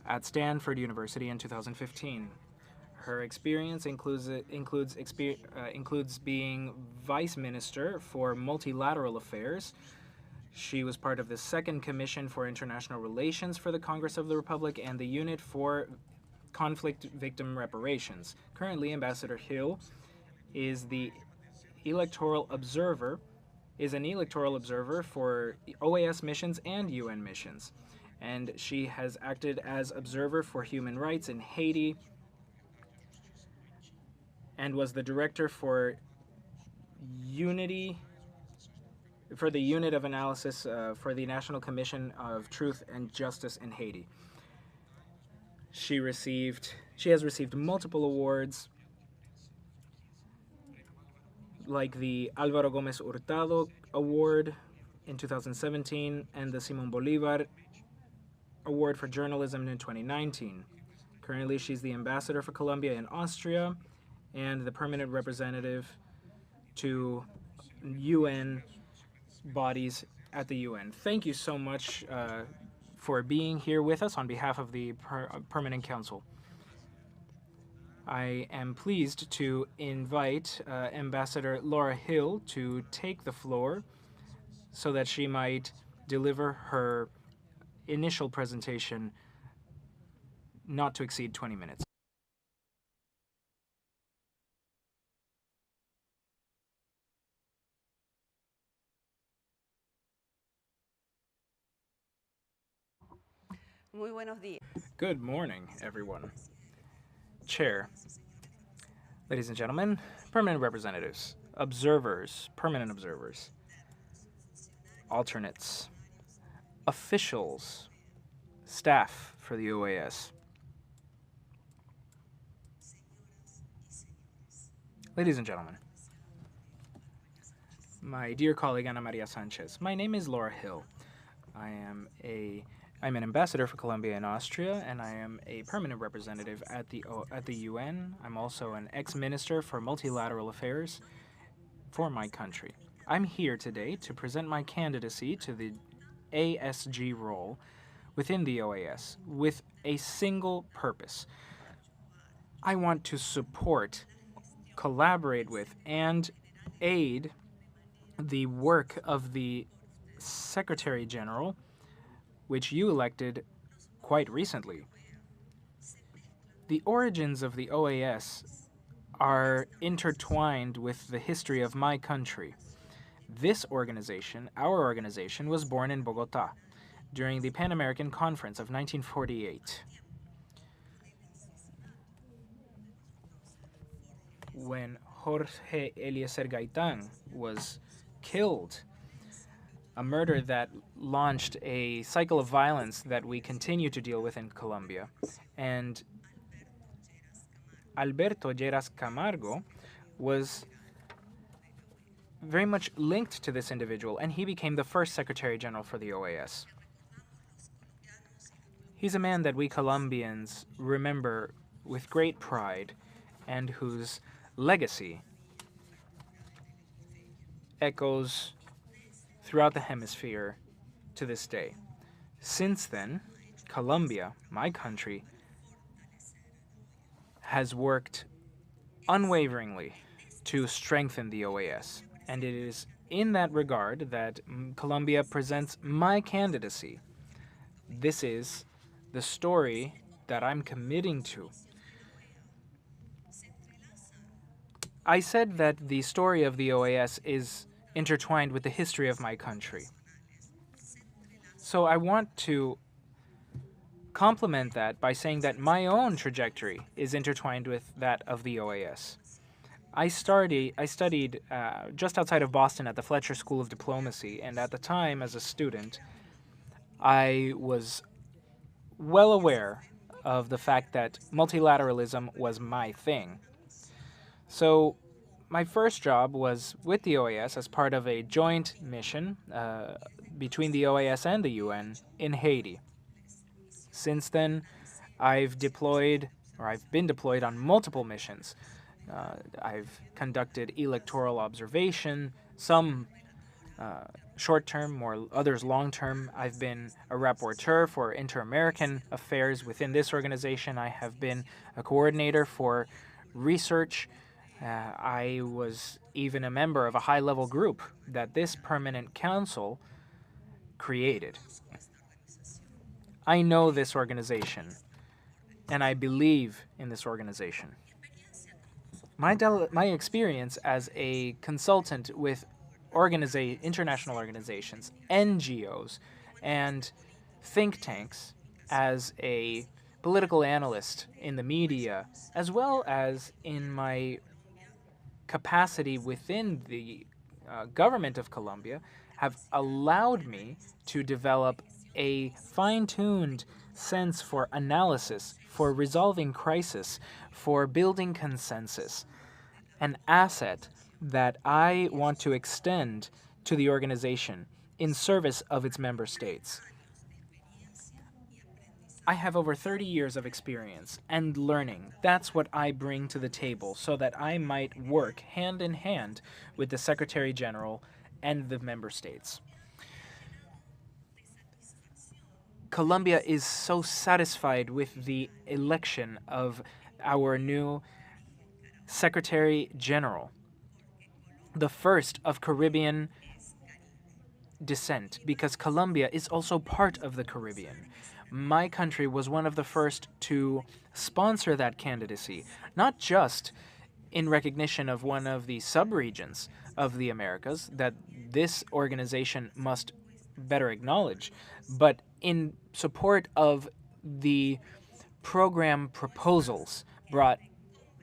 at Stanford University in 2015. Her experience includes being Vice Minister for Multilateral Affairs. She was part of the Second Commission for International Relations for the Congress of the Republic and the Unit for Conflict Victim Reparations. Currently, Ambassador Hill is an electoral observer for OAS missions and UN missions. And she has acted as observer for human rights in Haiti and was the director for the Unit of Analysis for the National Commission of Truth and Justice in Haiti. She has received multiple awards, like the Álvaro Gómez Hurtado Award in 2017 and the Simón Bolívar Award for Journalism in 2019. Currently, she's the ambassador for Colombia in Austria and the permanent representative to UN bodies at the UN. Thank you so much for being here with us on behalf of the Permanent Council. I am pleased to invite Ambassador Laura Hill to take the floor so that she might deliver her initial presentation, not to exceed 20 minutes. Muy buenos días. Good morning, everyone. Chair, ladies and gentlemen, permanent representatives, observers, permanent observers, alternates, officials, staff for the OAS. Ladies and gentlemen, my dear colleague Ana Maria Sanchez, my name is Laura Hill. I'm an ambassador for Colombia and Austria, and I am a permanent representative at the UN. I'm also an ex-minister for multilateral affairs for my country. I'm here today to present my candidacy to the ASG role within the OAS with a single purpose. I want to support, collaborate with, and aid the work of the Secretary General, which you elected quite recently. The origins of the OAS are intertwined with the history of my country. This organization, our organization, was born in Bogotá during the Pan American Conference of 1948. When Jorge Eliezer Gaitán was killed, a murder that launched a cycle of violence that we continue to deal with in Colombia. And Alberto Lleras Camargo was very much linked to this individual, and he became the first Secretary General for the OAS. He's a man that we Colombians remember with great pride and whose legacy echoes throughout the hemisphere to this day. Since then, Colombia, my country, has worked unwaveringly to strengthen the OAS, and it is in that regard that Colombia presents my candidacy. This is the story that I'm committing to. I said that the story of the OAS is intertwined with the history of my country. So I want to complement that by saying that my own trajectory is intertwined with that of the OAS. I studied just outside of Boston at the Fletcher School of Diplomacy, and at the time, as a student, I was well aware of the fact that multilateralism was my thing. So my first job was with the OAS as part of a joint mission between the OAS and the UN in Haiti. Since then, I've been deployed on multiple missions. I've conducted electoral observation, some short term, more others long term. I've been a rapporteur for inter American affairs within this organization. I have been a coordinator for research. I was even a member of a high level group that this permanent council created. I know this organization, and I believe in this organization. My experience as a consultant with international organizations, NGOs, and think tanks, as a political analyst in the media, as well as in my capacity within the government of Colombia, have allowed me to develop a fine-tuned sense for analysis, for resolving crisis, for building consensus, an asset that I want to extend to the organization in service of its member states. I have over 30 years of experience and learning. That's what I bring to the table so that I might work hand in hand with the Secretary General and the member states. Colombia is so satisfied with the election of our new Secretary General, the first of Caribbean descent, because Colombia is also part of the Caribbean. My country was one of the first to sponsor that candidacy, not just in recognition of one of the subregions of the Americas that this organization must better acknowledge, but in support of the program proposals brought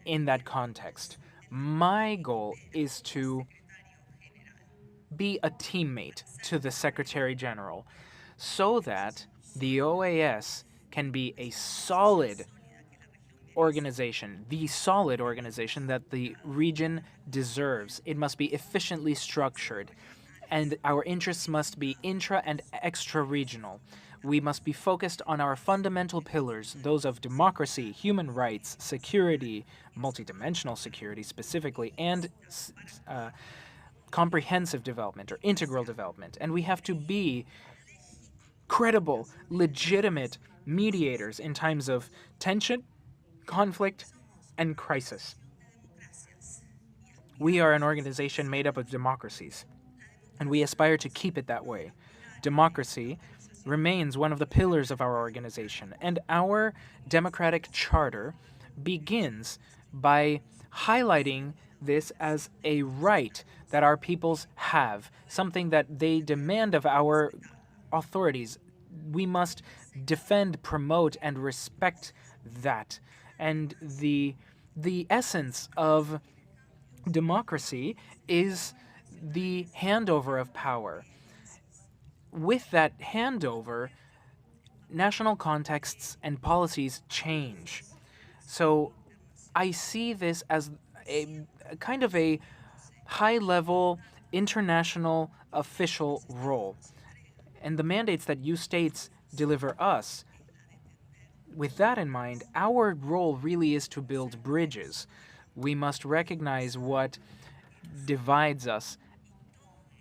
in that context. My goal is to be a teammate to the Secretary General so that the OAS can be a solid organization, the solid organization that the region deserves. It must be efficiently structured, and our interests must be intra and extra-regional. We must be focused on our fundamental pillars, those of democracy, human rights, security, multidimensional security specifically, and comprehensive development or integral development. And we have to be credible, legitimate mediators in times of tension, conflict, and crisis. We are an organization made up of democracies, and we aspire to keep it that way. Democracy remains one of the pillars of our organization, and our democratic charter begins by highlighting this as a right that our peoples have, something that they demand of our authorities. We must defend, promote, and respect that. And the essence of democracy is the handover of power. With that handover, national contexts and policies change. So I see this as a kind of a high-level international official role. And the mandates that you states deliver us, with that in mind, our role really is to build bridges. We must recognize what divides us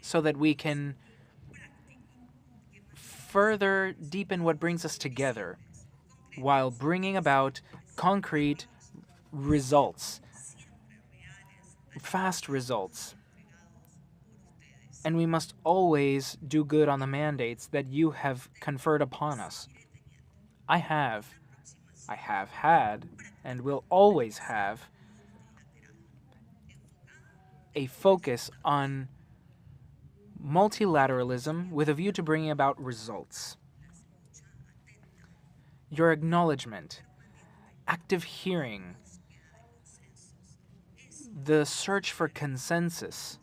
so that we can further deepen what brings us together while bringing about concrete results, fast results. And we must always do good on the mandates that you have conferred upon us. I have had, and will always have, a focus on multilateralism with a view to bringing about results. Your acknowledgement, active hearing, the search for consensus,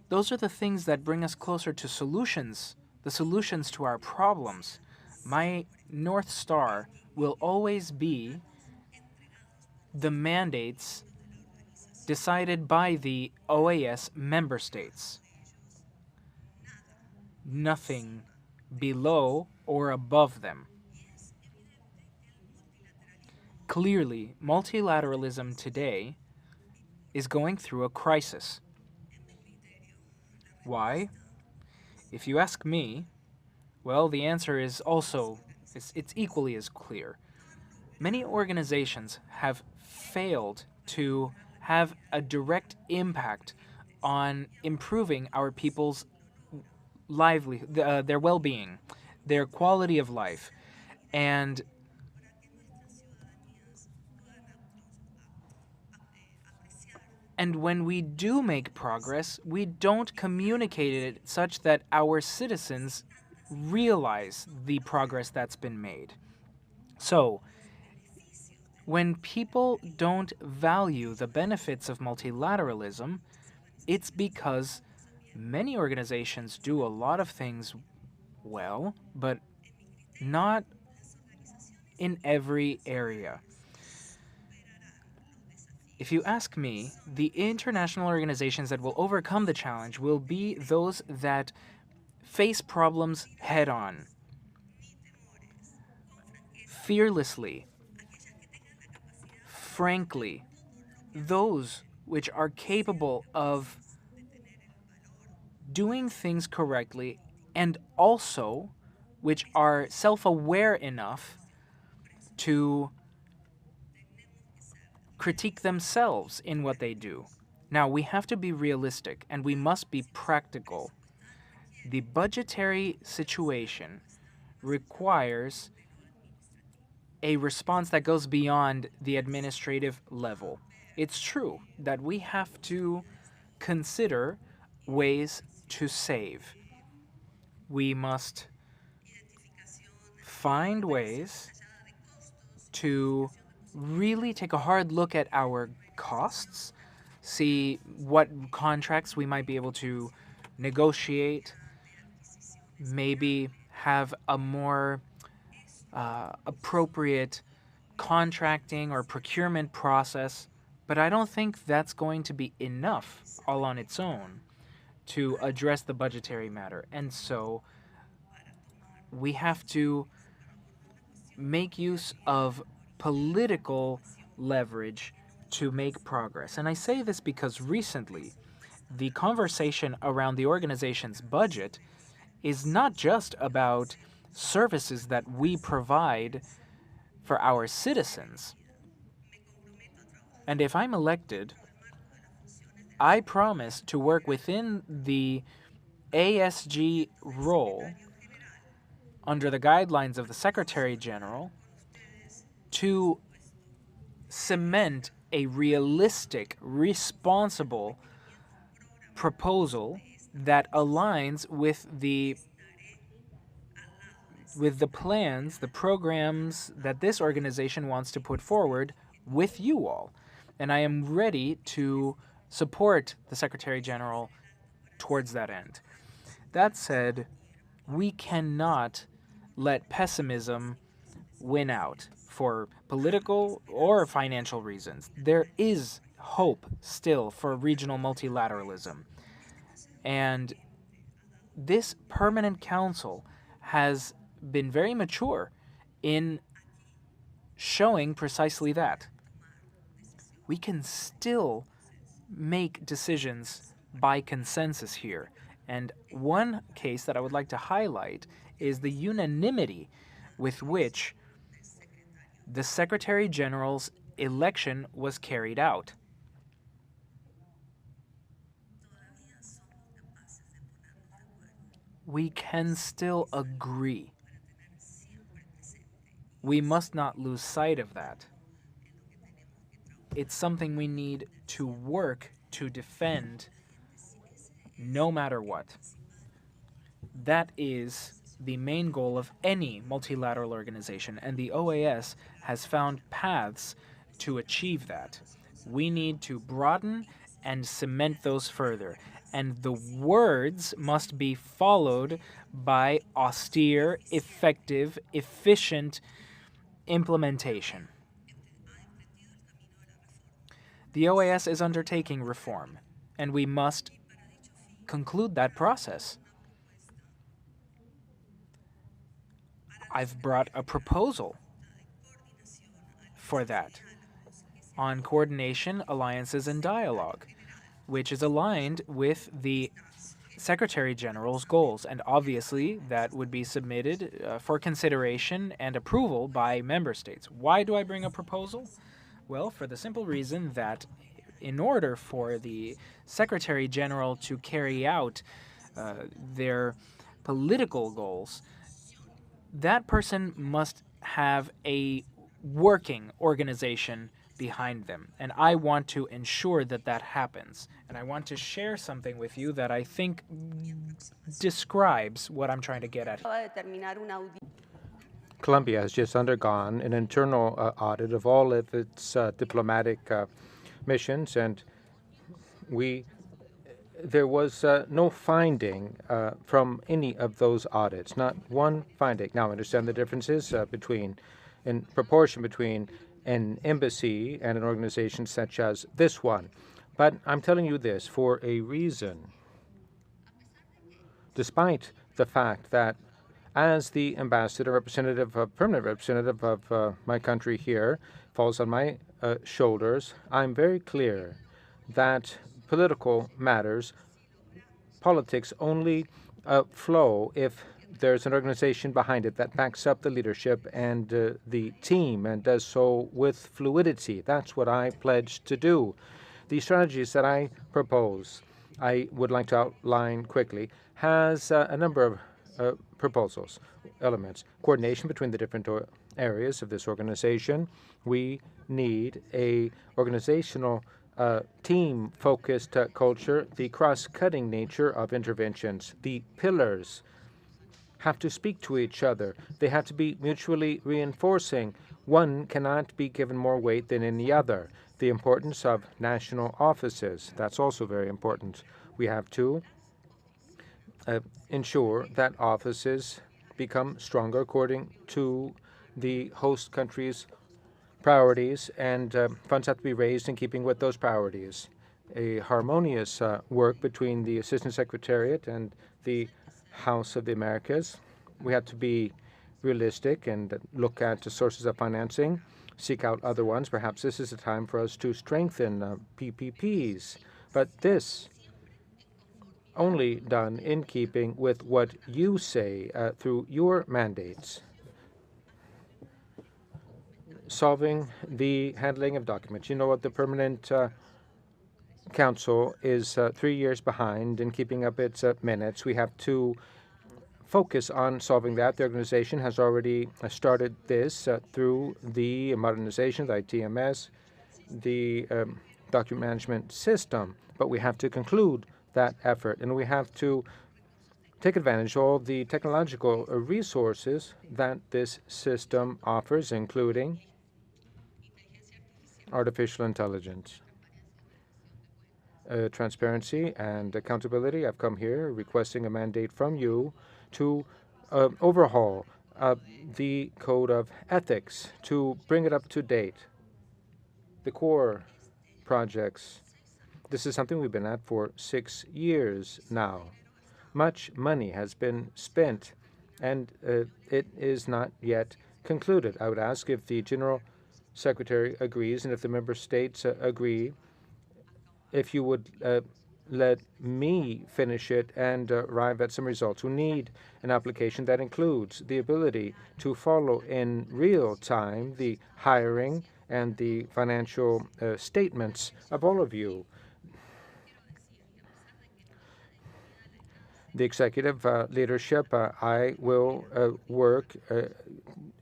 those are the things that bring us closer to solutions, the solutions to our problems. My North Star will always be the mandates decided by the OAS member states. Nothing below or above them. Clearly, multilateralism today is going through a crisis. Why? If you ask me, well, the answer is also, it's equally as clear. Many organizations have failed to have a direct impact on improving our people's their well-being, their quality of life, and when we do make progress, we don't communicate it such that our citizens realize the progress that's been made. So, when people don't value the benefits of multilateralism, it's because many organizations do a lot of things well, but not in every area. If you ask me, the international organizations that will overcome the challenge will be those that face problems head on, fearlessly, frankly, those which are capable of doing things correctly and also which are self-aware enough to critique themselves in what they do. Now, we have to be realistic and we must be practical. The budgetary situation requires a response that goes beyond the administrative level. It's true that we have to consider ways to save. We must find ways to really take a hard look at our costs, see what contracts we might be able to negotiate, maybe have a more appropriate contracting or procurement process, but I don't think that's going to be enough all on its own to address the budgetary matter. And so we have to make use of political leverage to make progress. And I say this because recently the conversation around the organization's budget is not just about services that we provide for our citizens. And if I'm elected, I promise to work within the ASG role under the guidelines of the Secretary General to cement a realistic, responsible proposal that aligns with the plans, the programs that this organization wants to put forward with you all. And I am ready to support the Secretary General towards that end. That said, we cannot let pessimism win out for political or financial reasons. There is hope still for regional multilateralism. And this permanent council has been very mature in showing precisely that. We can still make decisions by consensus here. And one case that I would like to highlight is the unanimity with which the Secretary General's election was carried out. We can still agree. We must not lose sight of that. It's something we need to work to defend no matter what. That is the main goal of any multilateral organization, and the OAS has found paths to achieve that. We need to broaden and cement those further, and the words must be followed by austere, effective, efficient implementation. The OAS is undertaking reform, and we must conclude that process. I've brought a proposal for that on coordination, alliances, and dialogue, which is aligned with the Secretary General's goals, and obviously that would be submitted for consideration and approval by member states. Why do I bring a proposal? Well, for the simple reason that in order for the Secretary General to carry out their political goals, that person must have a working organization behind them. And I want to ensure that that happens. And I want to share something with you that I think describes what I'm trying to get at. Colombia has just undergone an internal audit of all of its diplomatic missions, and there was no finding from any of those audits, not one finding. Now, I understand the differences in proportion between an embassy and an organization such as this one. But I'm telling you this for a reason. Despite the fact that as the ambassador, permanent representative of my country here, falls on my shoulders, I'm very clear that political matters, politics only flow if there's an organization behind it that backs up the leadership and the team and does so with fluidity. That's what I pledge to do. The strategies that I propose, I would like to outline quickly, has a number of proposals, elements. Coordination between the different areas of this organization. We need a organizational team-focused culture, the cross-cutting nature of interventions. The pillars have to speak to each other. They have to be mutually reinforcing. One cannot be given more weight than any other. The importance of national offices, that's also very important. We have to ensure that offices become stronger according to the host country's priorities, and funds have to be raised in keeping with those priorities. A harmonious work between the Assistant Secretariat and the House of the Americas. We have to be realistic and look at the sources of financing, seek out other ones. Perhaps this is a time for us to strengthen PPPs, but this only done in keeping with what you say through your mandates. Solving the handling of documents. You know what? The Permanent Council is 3 years behind in keeping up its minutes. We have to focus on solving that. The organization has already started this through the modernization of the ITMS, the document management system, but we have to conclude that effort, and we have to take advantage of all the technological resources that this system offers, including artificial intelligence. Transparency and accountability. I've come here requesting a mandate from you to overhaul the code of ethics, to bring it up to date. The core projects. This is something we've been at for 6 years now. Much money has been spent, and it is not yet concluded. I would ask if the General Secretary agrees, and if the member states agree, if you would let me finish it and arrive at some results. We need an application that includes the ability to follow in real time the hiring and the financial statements of all of you. The executive leadership, I will work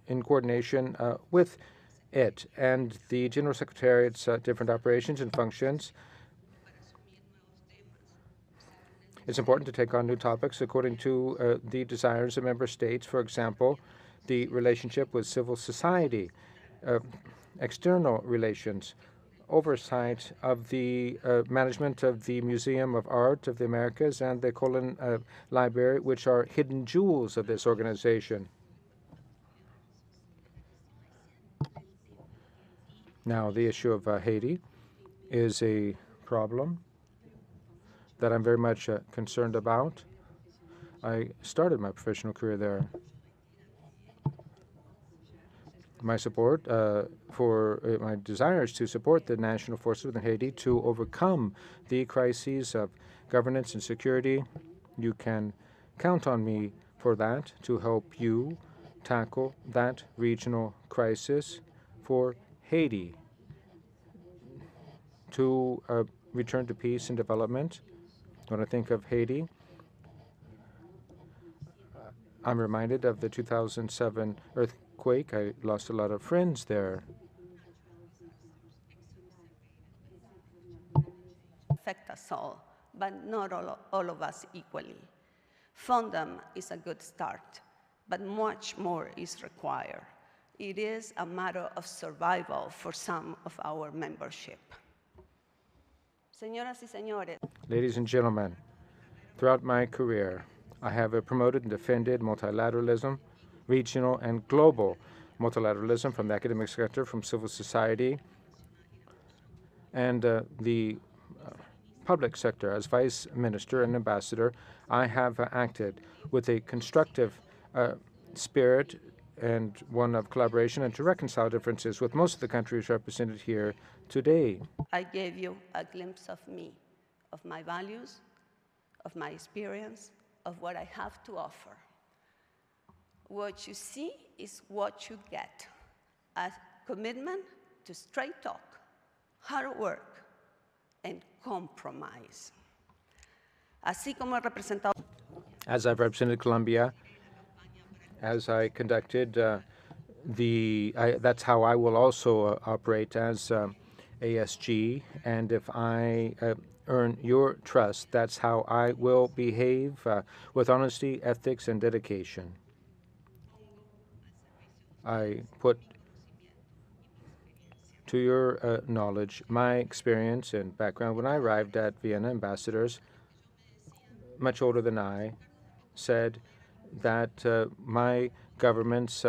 in coordination with it and the General Secretariat's different operations and functions. It's important to take on new topics according to the desires of member states. For example, the relationship with civil society, external relations, oversight of the management of the Museum of Art of the Americas and the Colon Library, which are hidden jewels of this organization. Now, the issue of Haiti. is a problem that I'm very much concerned about. I started my professional career there. My support my desires to support the national forces within Haiti to overcome the crises of governance and security. You can count on me for that, to help you tackle that regional crisis for Haiti to return to peace and development. When I think of Haiti, I'm reminded of the 2007 earthquake. I lost a lot of friends there. Affect us all, but not all of us equally. Fundam is a good start, but much more is required. It is a matter of survival for some of our membership. Señoras y señores, Ladies and gentlemen, throughout my career, I have promoted and defended multilateralism, regional and global multilateralism from the academic sector, from civil society, and the public sector. As vice minister and ambassador, I have acted with a constructive spirit and one of collaboration and to reconcile differences with most of the countries represented here today. I gave you a glimpse of me, of my values, of my experience, of what I have to offer. What you see is what you get. A commitment to straight talk, hard work, and compromise. Así como he representado. As I've represented Colombia, as I conducted that's how I will also operate as ASG, and if I earn your trust, that's how I will behave with honesty, ethics, and dedication. I put to your knowledge my experience and background. When I arrived at Vienna, ambassadors, much older than I, said that my government's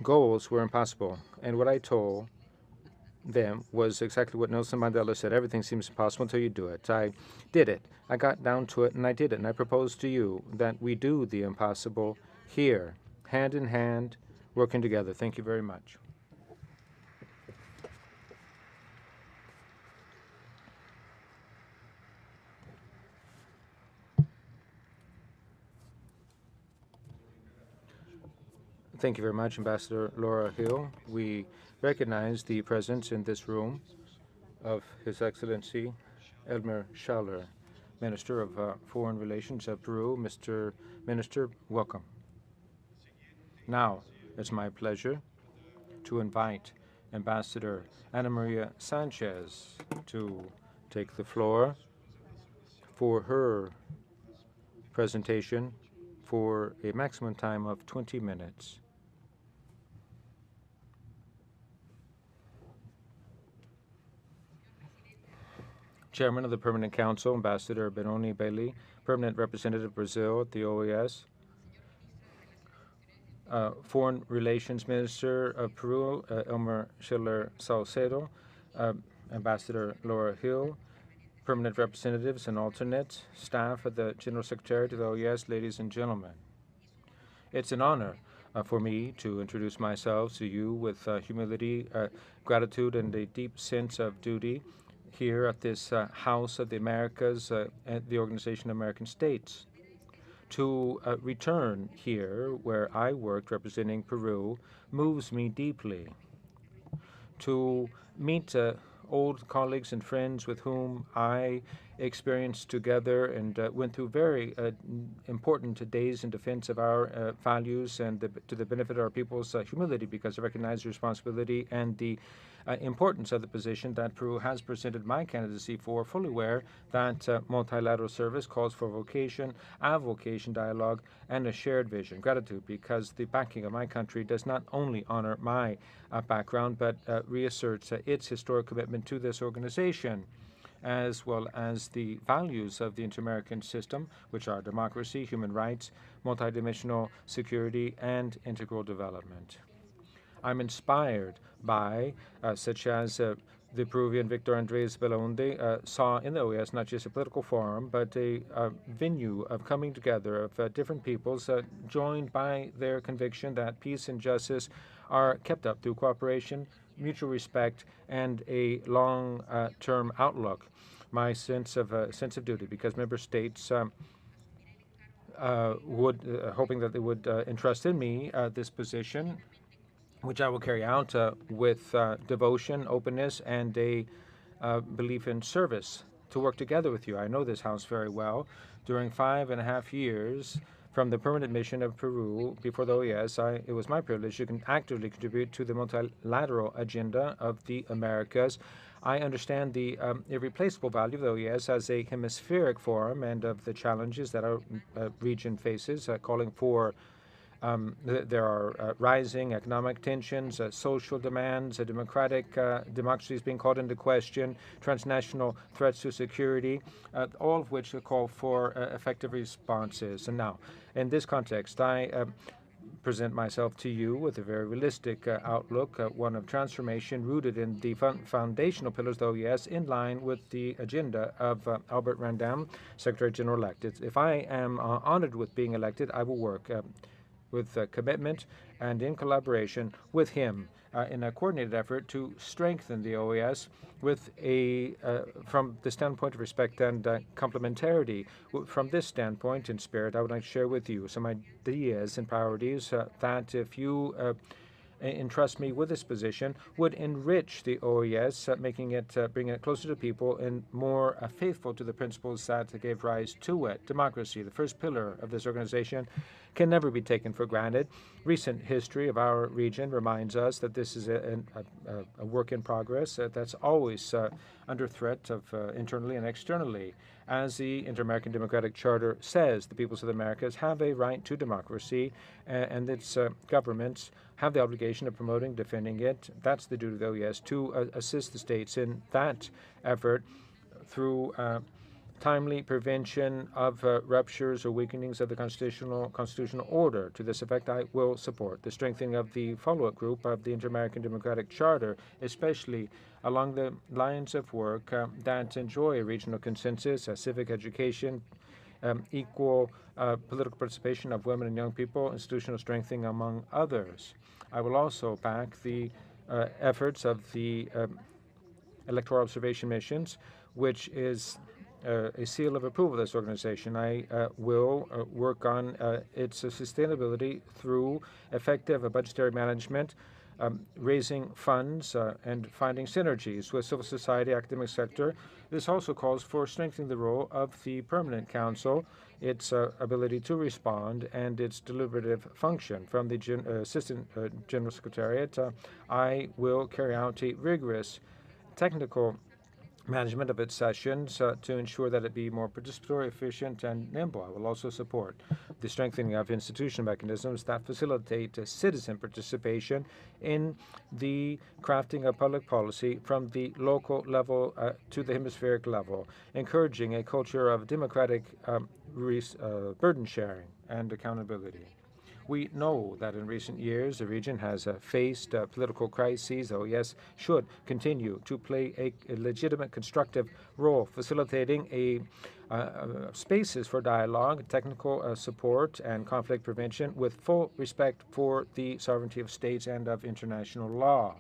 goals were impossible. And what I told them was exactly what Nelson Mandela said: everything seems impossible until you do it. I did it. I got down to it and I did it. And I propose to you that we do the impossible here, hand in hand, working together. Thank you very much. Thank you very much, Ambassador Laura Hill. We recognize the presence in this room of His Excellency Elmer Schaller, Minister of Foreign Relations of Peru. Mr. Minister, welcome. Now, it's my pleasure to invite Ambassador Ana Maria Sanchez to take the floor for her presentation for a maximum time of 20 minutes. Chairman of the Permanent Council, Ambassador Benoni Bailey, Permanent Representative of Brazil at the OAS, Foreign Relations Minister of Peru, Elmer Schiller Salcedo, Ambassador Laura Hill, permanent representatives and alternates, staff of the General Secretariat of the OAS, ladies and gentlemen. It's an honor for me to introduce myself to you with humility, gratitude, and a deep sense of duty here at this House of the Americas at the Organization of American States. To return here, where I worked representing Peru, moves me deeply. To meet old colleagues and friends with whom I experienced together and went through very important days in defense of our values and to the benefit of our people's humility, because I recognize the responsibility and the importance of the position that Peru has presented my candidacy for, fully aware that multilateral service calls for vocation, avocation, dialogue, and a shared vision. Gratitude, because the backing of my country does not only honor my background, but reasserts its historic commitment to this organization, as well as the values of the inter-American system, which are democracy, human rights, multidimensional security, and integral development. I'm inspired by such as the Peruvian Victor Andrés Belaunde saw in the OAS not just a political forum, but a venue of coming together of different peoples joined by their conviction that peace and justice are kept up through cooperation, mutual respect, and a long-term outlook. My sense of duty, because member states hoping that they would entrust in me this position, which I will carry out with devotion, openness, and a belief in service to work together with you. I know this House very well. During 5.5 years from the permanent mission of Peru before the OAS, it was my privilege to actively contribute to the multilateral agenda of the Americas. I understand the irreplaceable value of the OAS as a hemispheric forum and of the challenges that our region faces, calling for there are rising economic tensions, social demands, democracies being called into question, transnational threats to security, all of which call for effective responses. And now, in this context, I present myself to you with a very realistic outlook, one of transformation rooted in the foundational pillars of the OAS, in line with the agenda of Albert Randam, Secretary General-elect. If I am honored with being elected, I will work with commitment and in collaboration with him in a coordinated effort to strengthen the OAS with from the standpoint of respect and complementarity. From this standpoint, in spirit, I would like to share with you some ideas and priorities that, if you entrust me with this position, would enrich the OAS, bringing it closer to people and more faithful to the principles that gave rise to it. Democracy, the first pillar of this organization, can never be taken for granted. Recent history of our region reminds us that this is a work in progress that's always under threat of internally and externally. As the Inter-American Democratic Charter says, the peoples of the Americas have a right to democracy, and its governments have the obligation of promoting, defending it. That's the duty of the OAS, to assist the states in that effort through timely prevention of ruptures or weakenings of the constitutional order. To this effect, I will support the strengthening of the follow-up group of the Inter-American Democratic Charter, especially along the lines of work that enjoy a regional consensus, civic education, equal political participation of women and young people, institutional strengthening, among others. I will also back the efforts of the electoral observation missions, which is a seal of approval of this organization. I will work on its sustainability through effective budgetary management, raising funds and finding synergies with civil society, academic sector. This also calls for strengthening the role of the Permanent Council, its ability to respond, and its deliberative function. From the Assistant General Secretariat, I will carry out a rigorous technical management of its sessions to ensure that it be more participatory, efficient, and nimble. I will also support the strengthening of institutional mechanisms that facilitate citizen participation in the crafting of public policy from the local level to the hemispheric level, encouraging a culture of democratic burden sharing and accountability. We know that in recent years, the region has faced political crises. OAS should continue to play a legitimate, constructive role, facilitating spaces for dialogue, technical support, and conflict prevention with full respect for the sovereignty of states and of international law.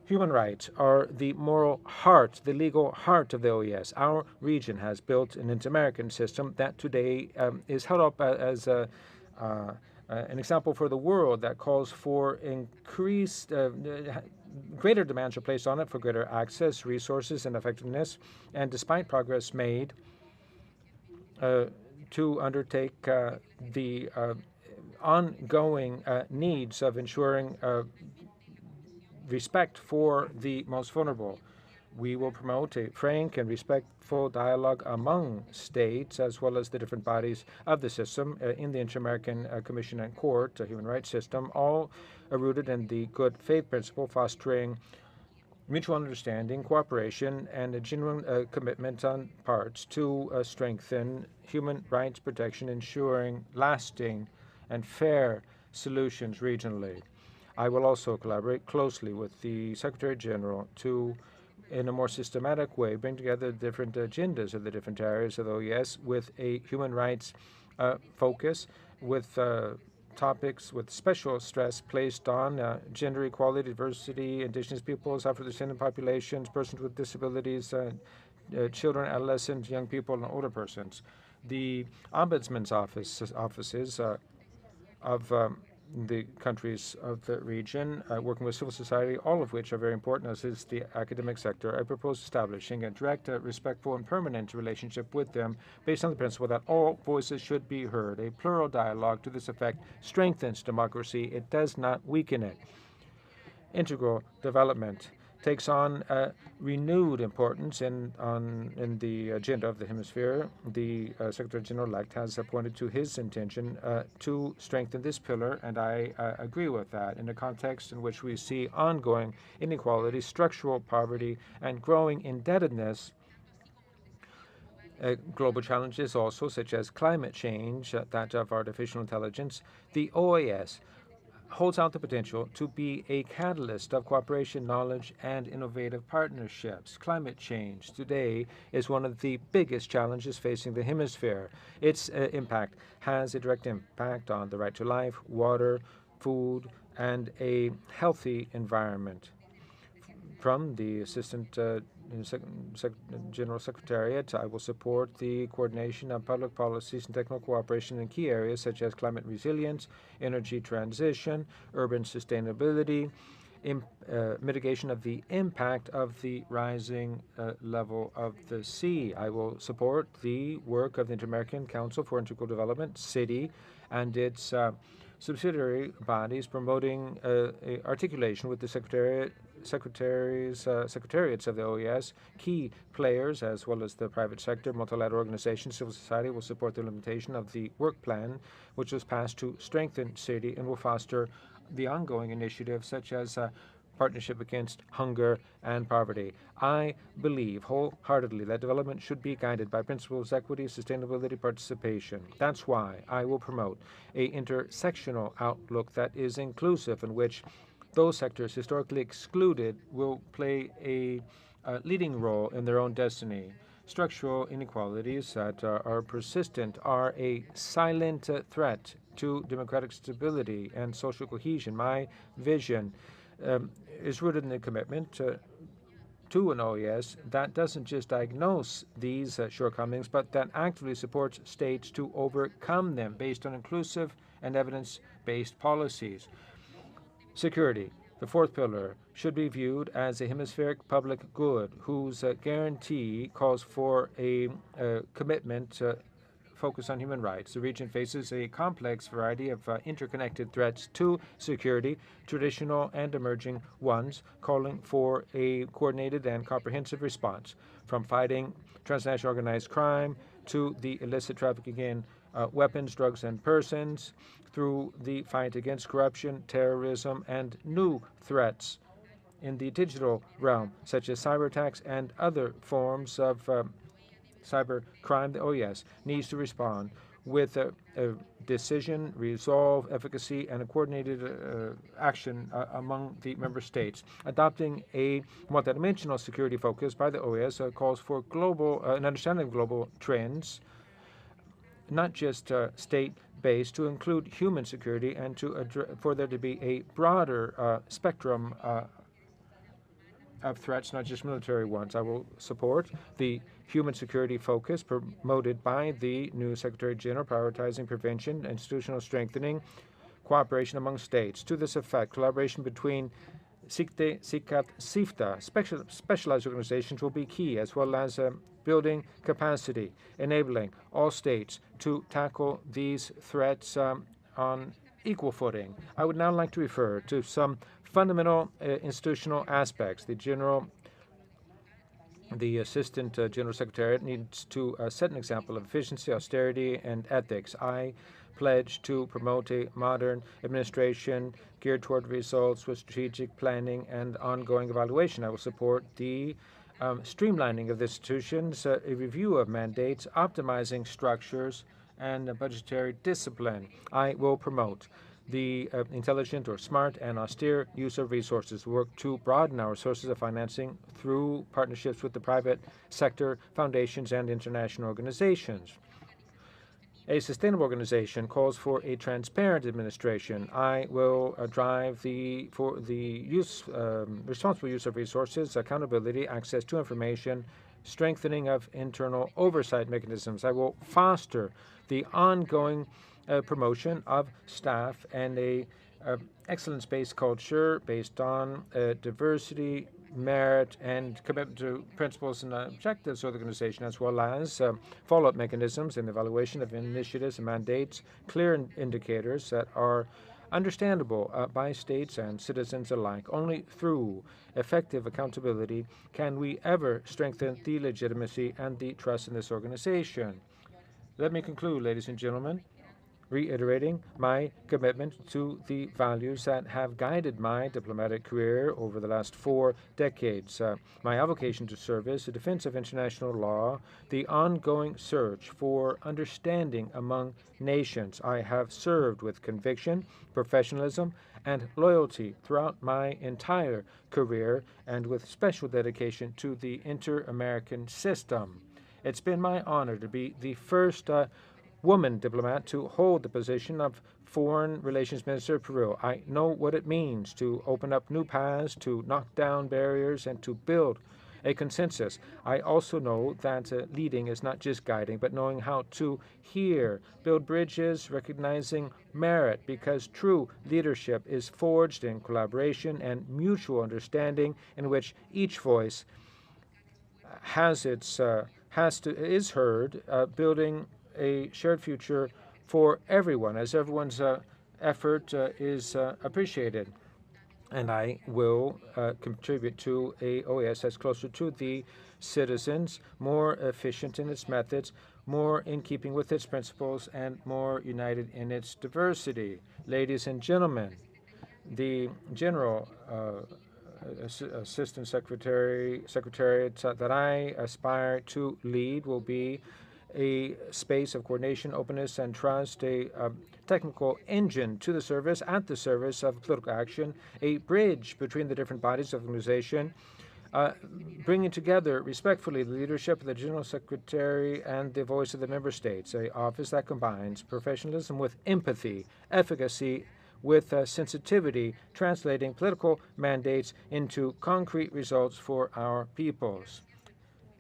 Human rights are the moral heart, the legal heart of the OAS. Our region has built an inter-American system that today is held up as an example for the world that calls for increased, greater demands are placed on it for greater access, resources, and effectiveness. And despite progress made to undertake the ongoing needs of ensuring respect for the most vulnerable, we will promote a frank and respectful dialogue among states as well as the different bodies of the system in the Inter-American Commission and Court, human rights system, all rooted in the good faith principle, fostering mutual understanding, cooperation, and a genuine commitment on parts to strengthen human rights protection, ensuring lasting and fair solutions regionally. I will also collaborate closely with the Secretary General to, in a more systematic way, bring together the different agendas of the different areas of the OAS with a human rights focus, with topics with special stress placed on gender equality, diversity, indigenous peoples, Afro-descendant populations, persons with disabilities, children, adolescents, young people, and older persons. The Ombudsman's offices of the countries of the region, working with civil society, all of which are very important, as is the academic sector. I propose establishing a direct, respectful, and permanent relationship with them based on the principle that all voices should be heard. A plural dialogue to this effect strengthens democracy. It does not weaken it. Integral development takes on renewed importance in the agenda of the hemisphere. The Secretary General-elect has pointed to his intention to strengthen this pillar, and I agree with that in a context in which we see ongoing inequality, structural poverty, and growing indebtedness. Global challenges also, such as climate change, that of artificial intelligence. The OAS holds out the potential to be a catalyst of cooperation, knowledge, and innovative partnerships. Climate change today is one of the biggest challenges facing the hemisphere. Its impact has a direct impact on the right to life, water, food, and a healthy environment. From the Assistant General Secretariat, I will support the coordination of public policies and technical cooperation in key areas such as climate resilience, energy transition, urban sustainability, mitigation of the impact of the rising level of the sea. I will support the work of the Inter-American Council for Integral Development, CITI, and its subsidiary bodies promoting articulation with the secretariats of the OAS. Key players, as well as the private sector, multilateral organizations, civil society, will support the implementation of the work plan, which was passed to strengthen CITI and will foster the ongoing initiatives such as partnership against hunger and poverty. I believe wholeheartedly that development should be guided by principles of equity, sustainability, participation. That's why I will promote an intersectional outlook that is inclusive, in which those sectors historically excluded will play a leading role in their own destiny. Structural inequalities that are persistent are a silent threat to democratic stability and social cohesion. My vision is rooted in the commitment to an OAS that doesn't just diagnose these shortcomings, but that actively supports states to overcome them based on inclusive and evidence-based policies. Security, the fourth pillar, should be viewed as a hemispheric public good whose guarantee calls for a commitment focus on human rights. The region faces a complex variety of interconnected threats to security, traditional and emerging ones, calling for a coordinated and comprehensive response, from fighting transnational organized crime to the illicit trafficking in weapons, drugs, and persons, through the fight against corruption, terrorism, and new threats in the digital realm, such as cyber attacks and other forms of cyber crime. The OAS needs to respond with a decision, resolve, efficacy, and a coordinated action among the member states. Adopting a multidimensional security focus by the OAS calls for an understanding of global trends, not just state-based, to include human security and for there to be a broader spectrum of threats, not just military ones. I will support the human security focus promoted by the new Secretary General, prioritizing prevention, institutional strengthening, cooperation among states. To this effect, collaboration between SICTE, SICAT, SIFTA, specialized organizations will be key, as well as building capacity, enabling all states to tackle these threats on equal footing. I would now like to refer to some fundamental institutional aspects. The Assistant General Secretariat needs to set an example of efficiency, austerity, and ethics. I pledge to promote a modern administration geared toward results with strategic planning and ongoing evaluation. I will support the streamlining of the institutions, a review of mandates, optimizing structures, and budgetary discipline. I will promote the intelligent or smart and austere use of resources, work to broaden our sources of financing through partnerships with the private sector, foundations, and international organizations. A sustainable organization calls for a transparent administration. I will drive for the responsible use of resources, accountability, access to information, strengthening of internal oversight mechanisms. I will foster the ongoing promotion of staff and a excellence-based culture based on diversity, merit, and commitment to principles and objectives of the organization, as well as follow-up mechanisms and evaluation of initiatives and mandates, clear indicators that are understandable by states and citizens alike. Only through effective accountability can we ever strengthen the legitimacy and the trust in this organization. Let me conclude, ladies and gentlemen, reiterating my commitment to the values that have guided my diplomatic career over the last 4 decades. My avocation to service, the defense of international law, the ongoing search for understanding among nations. I have served with conviction, professionalism, and loyalty throughout my entire career, and with special dedication to the inter-American system. It's been my honor to be the first woman diplomat to hold the position of Foreign Relations Minister of Peru. I know what it means to open up new paths, to knock down barriers, and to build a consensus. I also know that leading is not just guiding, but knowing how to hear, build bridges, recognizing merit, because true leadership is forged in collaboration and mutual understanding in which each voice is heard, building a shared future for everyone, as everyone's effort is appreciated. And I will contribute to a OAS that's closer to the citizens, more efficient in its methods, more in keeping with its principles, and more united in its diversity. Ladies and gentlemen, the General Assistant Secretariat that I aspire to lead will be a space of coordination, openness, and trust, a technical engine to the service, at the service of political action, a bridge between the different bodies of the organization, bringing together respectfully the leadership of the General Secretary and the voice of the member states, an office that combines professionalism with empathy, efficacy with sensitivity, translating political mandates into concrete results for our peoples.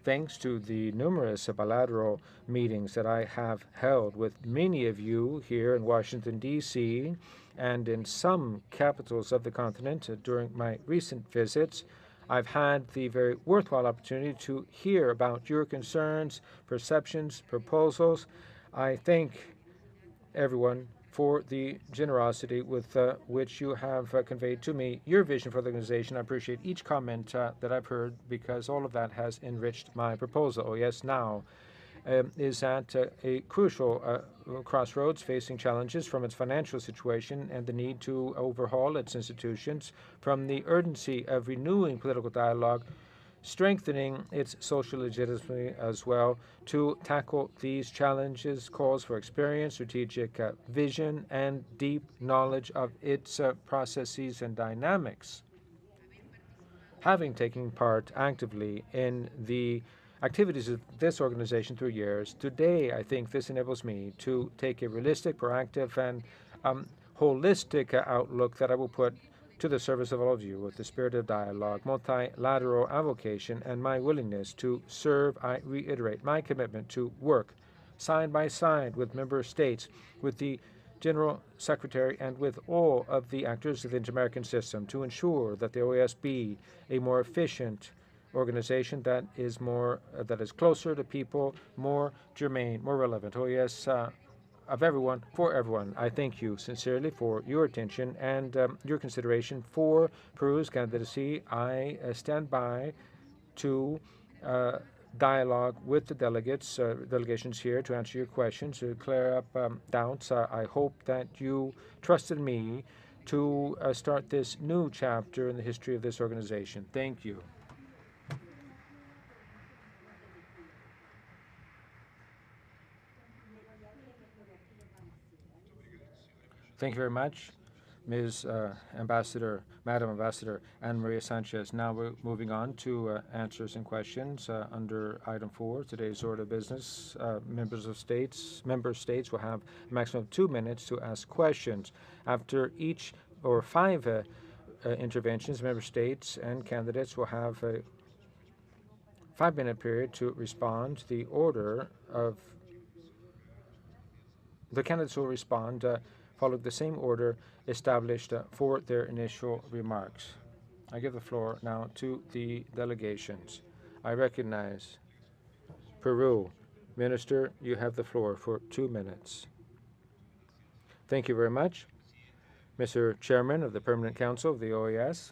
Thanks to the numerous bilateral meetings that I have held with many of you here in Washington, D.C., and in some capitals of the continent during my recent visits, I've had the very worthwhile opportunity to hear about your concerns, perceptions, proposals. I thank everyone for the generosity with which you have conveyed to me your vision for the organization. I appreciate each comment that I've heard, because all of that has enriched my proposal. OAS now is at a crucial crossroads, facing challenges from its financial situation and the need to overhaul its institutions, from the urgency of renewing political dialogue, strengthening its social legitimacy as well. To tackle these challenges calls for experience, strategic vision, and deep knowledge of its processes and dynamics. Having taken part actively in the activities of this organization through years, today I think this enables me to take a realistic, proactive, and holistic outlook that I will put to the service of all of you with the spirit of dialogue, multilateral avocation, and my willingness to serve. I reiterate my commitment to work side by side with member states, with the General Secretary, and with all of the actors of the inter-American system to ensure that the OAS be a more efficient organization that is closer to people, more germane, more relevant. OAS of everyone, for everyone. I thank you sincerely for your attention and your consideration for Peru's candidacy. I stand by to dialogue with the delegations here to answer your questions, to clear up doubts. I hope that you trusted me to start this new chapter in the history of this organization. Thank you. Thank you very much, Ms. Madam Ambassador Ana Maria Sanchez. Now we're moving on to answers and questions under item 4, today's order of business. Member states will have a maximum of 2 minutes to ask questions. After each or 5 interventions, member states and candidates will have a 5-minute period to respond. The candidates will respond following the same order established for their initial remarks. I give the floor now to the delegations. I recognize Peru. Minister, you have the floor for 2 minutes. Thank you very much, Mr. Chairman of the Permanent Council of the OAS,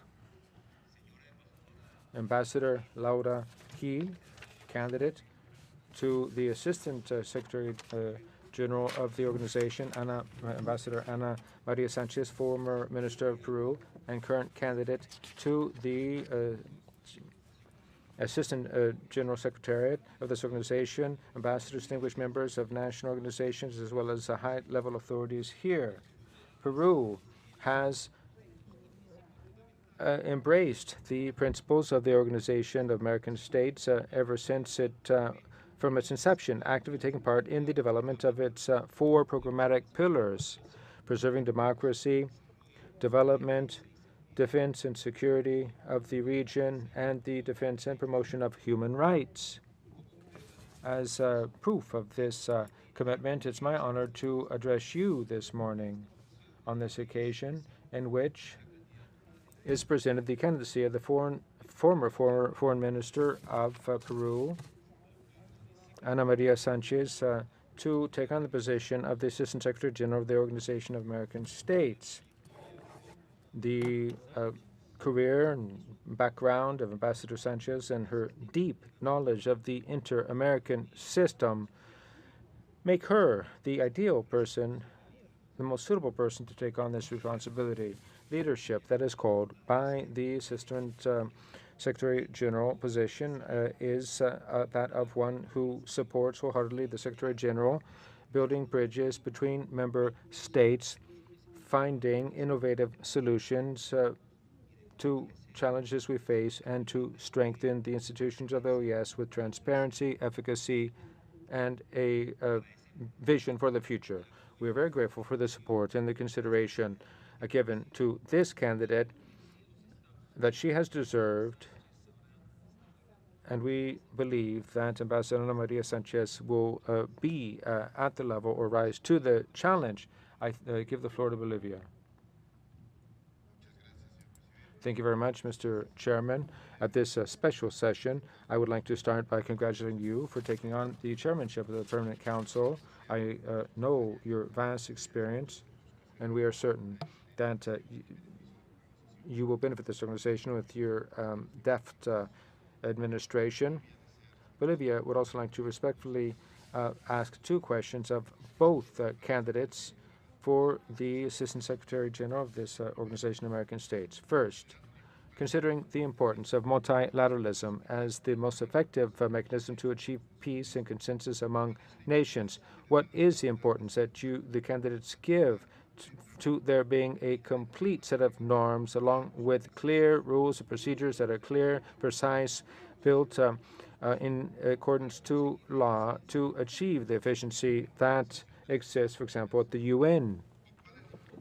Ambassador Laura He, candidate to the Assistant Secretary General of the organization, Ambassador Ana Maria Sanchez, former Minister of Peru and current candidate to the Assistant General Secretariat of this organization, ambassadors, distinguished members of national organizations, as well as high-level authorities here. Peru has embraced the principles of the Organization of American States ever since from its inception, actively taking part in the development of its 4 programmatic pillars: preserving democracy, development, defense and security of the region, and the defense and promotion of human rights. As proof of this commitment, it's my honor to address you this morning on this occasion, in which is presented the candidacy of the former Foreign Minister of Peru, Ana Maria Sanchez, to take on the position of the Assistant Secretary General of the Organization of American States. The career and background of Ambassador Sanchez and her deep knowledge of the inter-American system make her the ideal person, the most suitable person to take on this responsibility. Leadership that is called by the Assistant Secretary General position is that of one who supports wholeheartedly the Secretary General, building bridges between member states, finding innovative solutions to challenges we face, and to strengthen the institutions of the OAS with transparency, efficacy, and a vision for the future. We are very grateful for the support and the consideration given to this candidate that she has deserved, and we believe that Ambassador Ana Maria Sanchez will be at the level or rise to the challenge. I give the floor to Bolivia. Thank you very much, Mr. Chairman. At this special session, I would like to start by congratulating you for taking on the chairmanship of the Permanent Council. I know your vast experience, and we are certain that you will benefit this organization with your deft administration. Bolivia would also like to respectfully ask 2 questions of both candidates for the Assistant Secretary General of this Organization of American States. First, considering the importance of multilateralism as the most effective mechanism to achieve peace and consensus among nations, what is the importance that the candidates give to there being a complete set of norms along with clear rules and procedures that are clear, precise, built in accordance to law to achieve the efficiency that exists, for example, at the UN?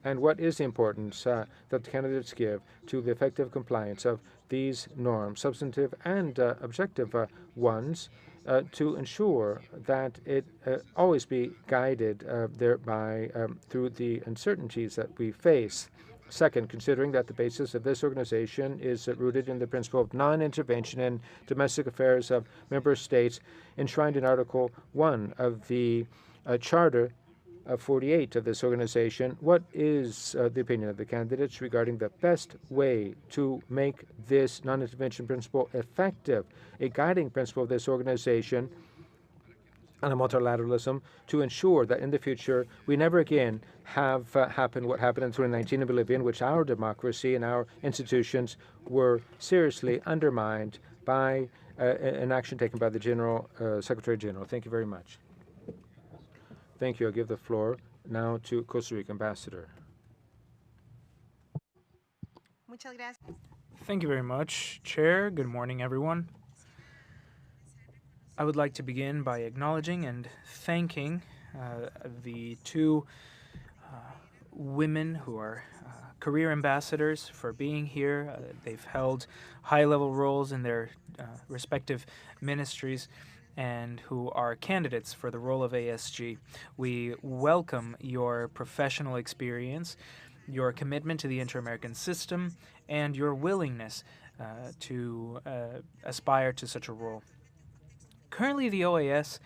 And what is the importance that the candidates give to the effective compliance of these norms, substantive and objective ones, to ensure that it always be guided thereby through the uncertainties that we face? Second, considering that the basis of this organization is rooted in the principle of non-intervention in domestic affairs of member states, enshrined in Article 1 of the Charter 48 of this organization, what is the opinion of the candidates regarding the best way to make this non-intervention principle effective, a guiding principle of this organization on multilateralism, to ensure that in the future we never again have happen what happened in 2019 in Bolivia, in which our democracy and our institutions were seriously undermined by an action taken by the Secretary General. Thank you very much. Thank you. I'll give the floor now to Costa Rica Ambassador. Thank you very much, Chair. Good morning, everyone. I would like to begin by acknowledging and thanking the two women who are career ambassadors for being here. They've held high-level roles in their respective ministries and who are candidates for the role of ASG. We welcome your professional experience, your commitment to the inter-American system, and your willingness to aspire to such a role. Currently, the OAS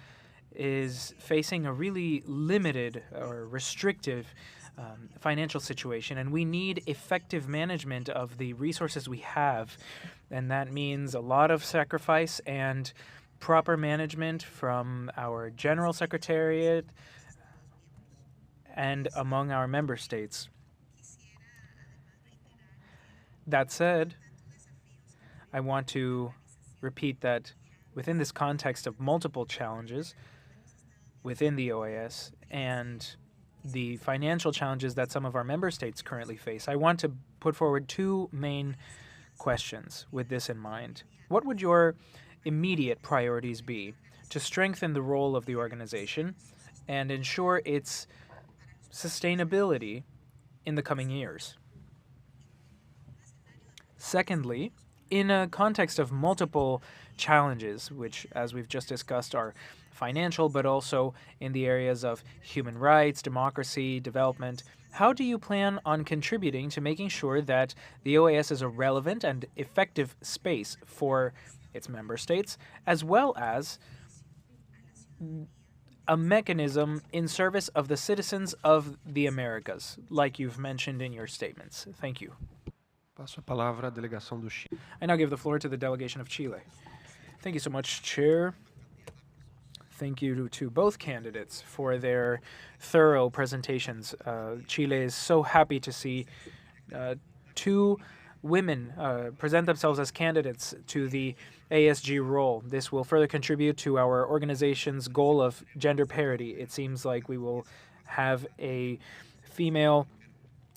is facing a really limited or restrictive financial situation, and we need effective management of the resources we have. And that means a lot of sacrifice and proper management from our General Secretariat and among our member states. That said, I want to repeat that within this context of multiple challenges within the OAS and the financial challenges that some of our member states currently face, I want to put forward two main questions with this in mind. What would your immediate priorities be to strengthen the role of the organization and ensure its sustainability in the coming years? Secondly, in a context of multiple challenges, which, as we've just discussed, are financial, but also in the areas of human rights, democracy, development, how do you plan on contributing to making sure that the OAS is a relevant and effective space for its member states, as well as a mechanism in service of the citizens of the Americas, like you've mentioned in your statements? Thank you. Passo a palavra à delegação do Chile. I now give the floor to the delegation of Chile. Thank you so much, Chair. Thank you to both candidates for their thorough presentations. Chile is so happy to see two women present themselves as candidates to the ASG role. This will further contribute to our organization's goal of gender parity. It seems like we will have a female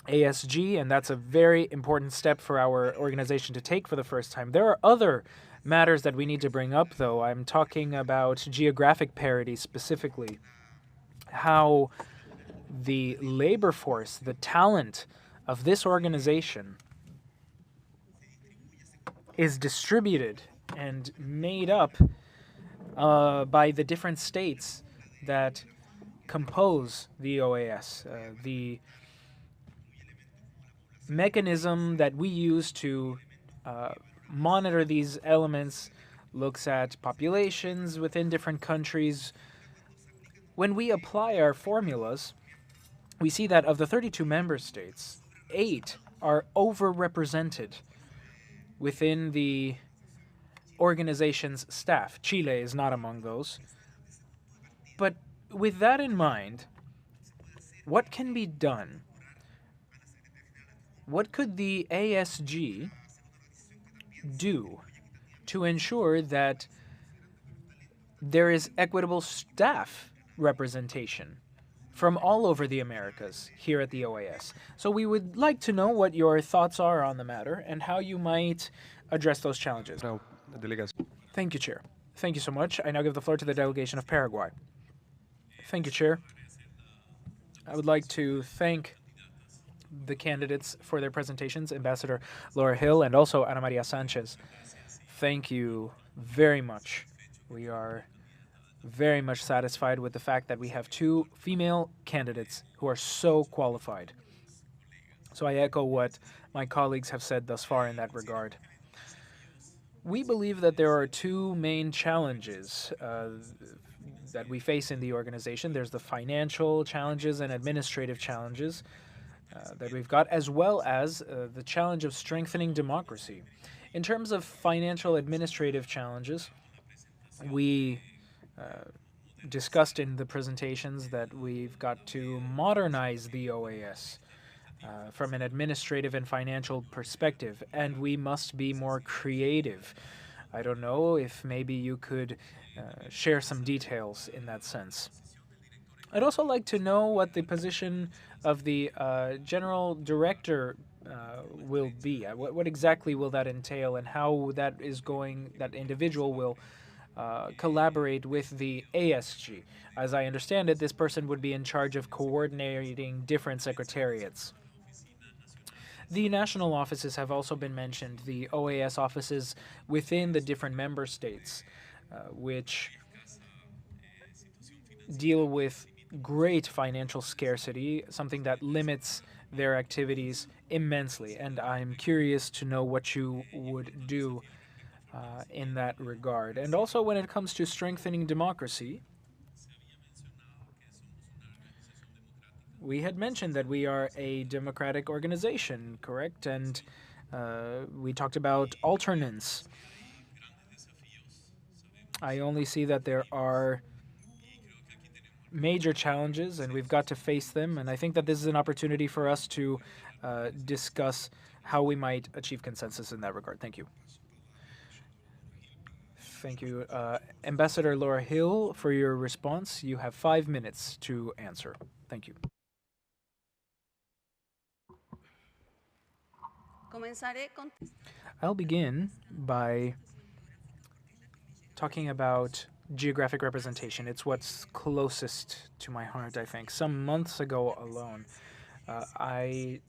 ASG, and that's a very important step for our organization to take for the first time. There are other matters that we need to bring up, though. I'm talking about geographic parity specifically. How the labor force, the talent of this organization is distributed and made up by the different states that compose the OAS. The mechanism that we use to monitor these elements looks at populations within different countries. When we apply our formulas, we see that of the 32 member states, 8 are overrepresented within the organization's staff. Chile is not among those. But with that in mind, what can be done? What could the ASG do to ensure that there is equitable staff representation from all over the Americas here at the OAS? So we would like to know what your thoughts are on the matter and how you might address those challenges. Thank you, Chair. Thank you so much. I now give the floor to the delegation of Paraguay. Thank you, Chair. I would like to thank the candidates for their presentations, Ambassador Laura Hill and also Ana Maria Sanchez. Thank you very much. We are very much satisfied with the fact that we have two female candidates who are so qualified. So I echo what my colleagues have said thus far in that regard. We believe that there are two main challenges that we face in the organization. There's the financial challenges and administrative challenges that we've got, as well as the challenge of strengthening democracy. In terms of financial administrative challenges, we discussed in the presentations that we've got to modernize the OAS from an administrative and financial perspective, and we must be more creative. I don't know if maybe you could share some details in that sense. I'd also like to know what the position of the general director will be? What exactly will that entail, and how that individual will collaborate with the ASG? As I understand it, this person would be in charge of coordinating different secretariats. The national offices have also been mentioned, the OAS offices within the different member states, which deal with great financial scarcity, something that limits their activities immensely. And I'm curious to know what you would do in that regard. And also, when it comes to strengthening democracy, we had mentioned that we are a democratic organization, correct? And we talked about alternance. I only see that there are major challenges, and we've got to face them. And I think that this is an opportunity for us to discuss how we might achieve consensus in that regard. Thank you. Thank you. Ambassador Laura Hill, for your response. You have 5 minutes to answer. Thank you. I'll begin by talking about geographic representation. It's what's closest to my heart, I think. Some months ago alone, I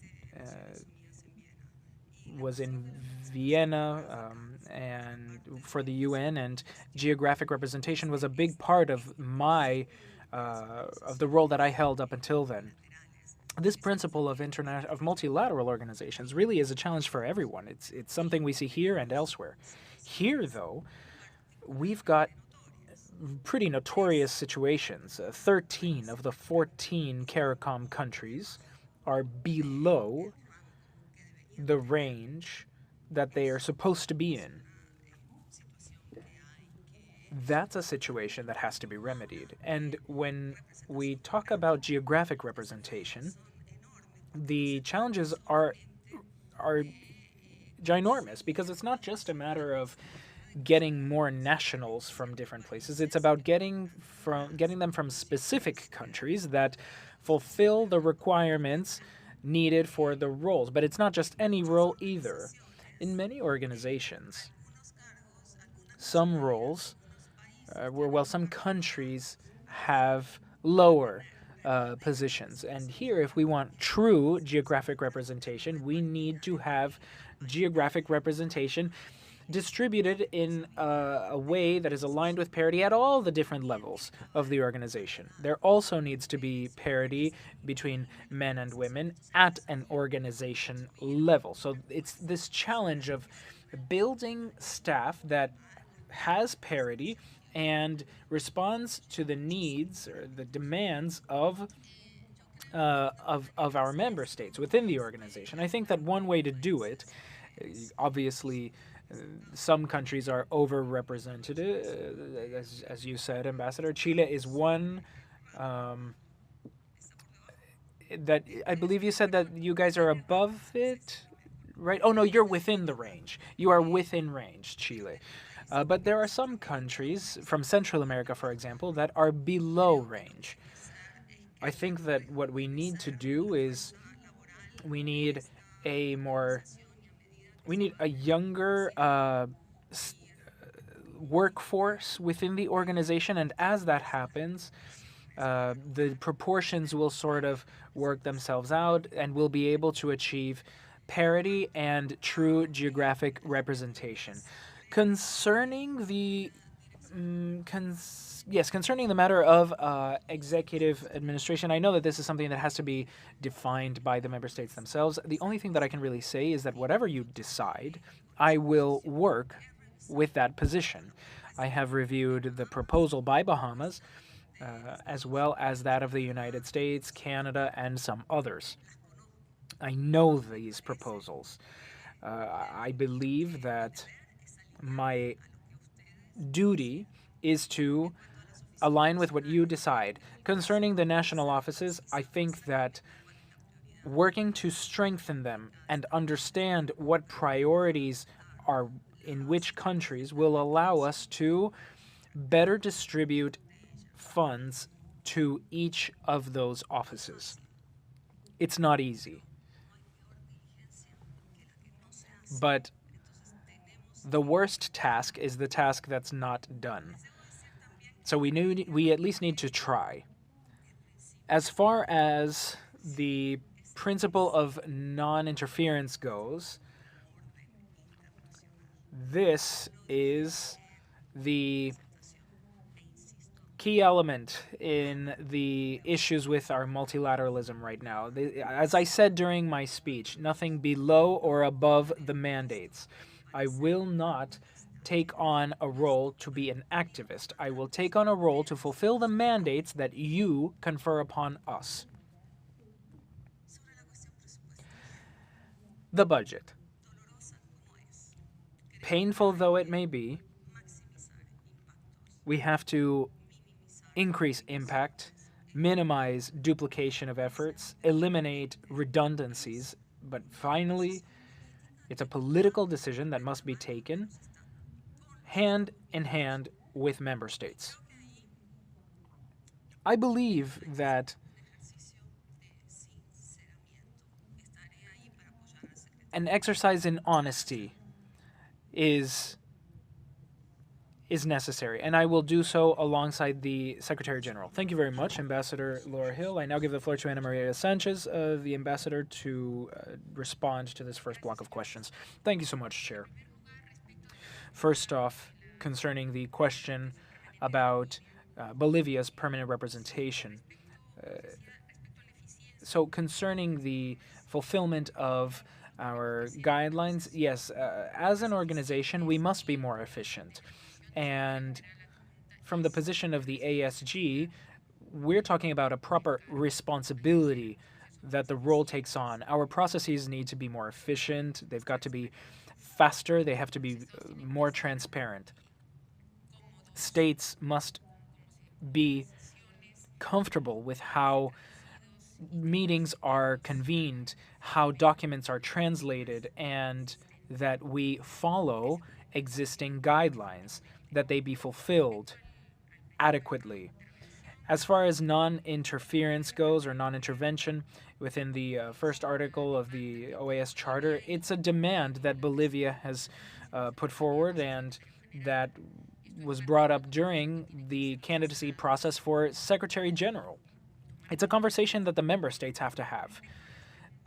was in Vienna and for the UN, and geographic representation was a big part of the role that I held up until then. This principle of multilateral organizations really is a challenge for everyone. It's something we see here and elsewhere. Here, though, we've got pretty notorious situations. 13 of the 14 CARICOM countries are below the range that they are supposed to be in. That's a situation that has to be remedied. And when we talk about geographic representation, the challenges are ginormous, because it's not just a matter of getting more nationals from different places. It's about getting them from specific countries that fulfill the requirements needed for the roles. But it's not just any role either. In many organizations, some roles, some countries have lower positions. And here, if we want true geographic representation, we need to have geographic representation distributed in a way that is aligned with parity at all the different levels of the organization. There also needs to be parity between men and women at an organization level. So it's this challenge of building staff that has parity and responds to the needs or the demands of our member states within the organization. I think that one way to do it, obviously, some countries are overrepresented, as you said, Ambassador. Chile is one that I believe you said that you guys are above it, right? Oh, no, you're within the range. You are within range, Chile. But there are some countries, from Central America, for example, that are below range. I think that what we need to do is we need a younger workforce within the organization, and as that happens, the proportions will sort of work themselves out, and we'll be able to achieve parity and true geographic representation. Concerning the concerning the matter of executive administration, I know that this is something that has to be defined by the member states themselves. The only thing that I can really say is that whatever you decide, I will work with that position. I have reviewed the proposal by Bahamas, as well as that of the United States, Canada, and some others. I know these proposals. I believe that my duty is to align with what you decide. Concerning the national offices, I think that working to strengthen them and understand what priorities are in which countries will allow us to better distribute funds to each of those offices. It's not easy. But the worst task is the task that's not done. So we at least need to try. As far as the principle of non-interference goes, this is the key element in the issues with our multilateralism right now. As I said during my speech, nothing below or above the mandates. I will not take on a role to be an activist. I will take on a role to fulfill the mandates that you confer upon us. The budget. Painful though it may be, we have to increase impact, minimize duplication of efforts, eliminate redundancies, but finally, it's a political decision that must be taken hand in hand with member states. I believe that an exercise in honesty is necessary, and I will do so alongside the Secretary General. Thank you very much, Ambassador Laura Hill. I now give the floor to Ana Maria Sanchez, the Ambassador, to respond to this first block of questions. Thank you so much, Chair. First off, concerning the question about Bolivia's permanent representation. So concerning the fulfillment of our guidelines, yes, as an organization, we must be more efficient. And from the position of the ASG, we're talking about a proper responsibility that the role takes on. Our processes need to be more efficient. They've got to be faster. They have to be more transparent. States must be comfortable with how meetings are convened, how documents are translated, and that we follow existing guidelines, that they be fulfilled adequately. As far as non-interference goes, or non-intervention, within the first article of the OAS Charter, it's a demand that Bolivia has put forward and that was brought up during the candidacy process for Secretary General. It's a conversation that the member states have to have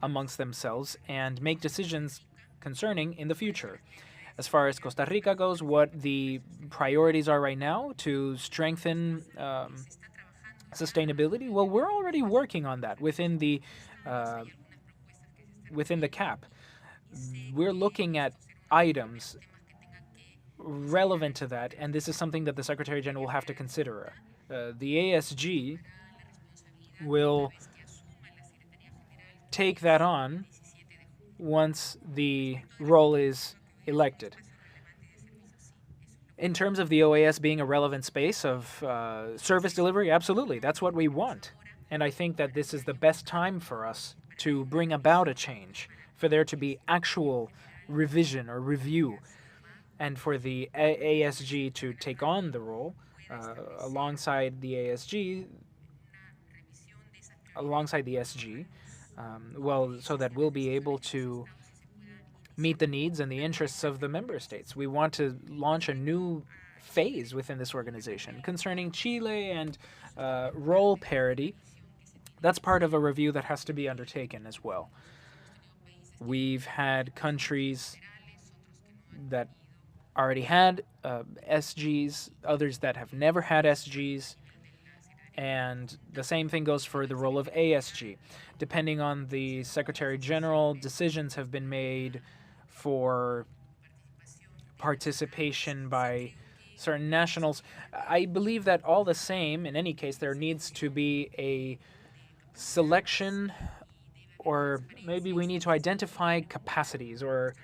amongst themselves and make decisions concerning in the future. As far as Costa Rica goes, what the priorities are right now to strengthen sustainability, well, we're already working on that within the CAP. We're looking at items relevant to that, and this is something that the Secretary General will have to consider. The ASG will take that on once the role is elected. In terms of the OAS being a relevant space of service delivery, absolutely, that's what we want. And I think that this is the best time for us to bring about a change, for there to be actual revision or review, and for the ASG to take on the role alongside the ASG, alongside the SG, well, so that we'll be able to meet the needs and the interests of the member states. We want to launch a new phase within this organization. Concerning Chile and role parity, that's part of a review that has to be undertaken as well. We've had countries that already had SGs, others that have never had SGs, and the same thing goes for the role of ASG. Depending on the Secretary General, decisions have been made for participation by certain nationals. I believe that all the same, in any case, there needs to be a selection, or maybe we need to identify capacities or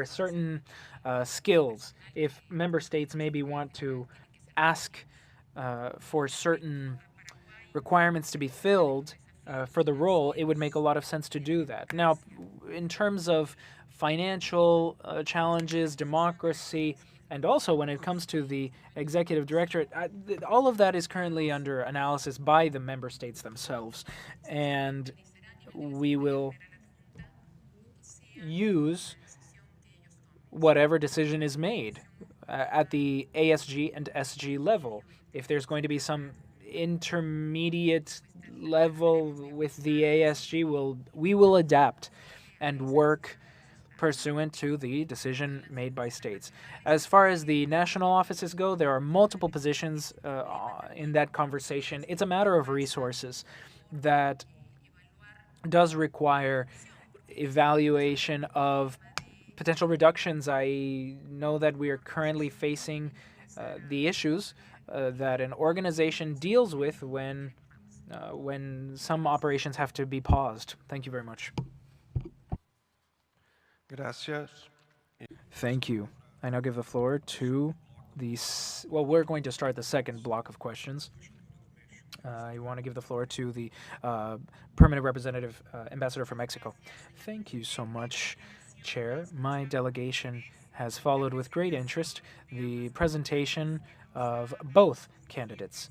certain skills. If member states maybe want to ask for certain requirements to be filled for the role, it would make a lot of sense to do that. Now, in terms of financial challenges, democracy, and also when it comes to the executive directorate, all of that is currently under analysis by the member states themselves. And we will use whatever decision is made at the ASG and SG level. If there's going to be some intermediate level with the ASG, we will adapt and work pursuant to the decision made by states. As far as the national offices go, there are multiple positions in that conversation. It's a matter of resources that does require evaluation of potential reductions. I know that we are currently facing the issues that an organization deals with when some operations have to be paused. Thank you very much. Gracias. Thank you. I now give the floor to well, we're going to start the second block of questions. I want to give the floor to the permanent representative ambassador for Mexico. Thank you so much, Chair. My delegation has followed with great interest the presentation of both candidates.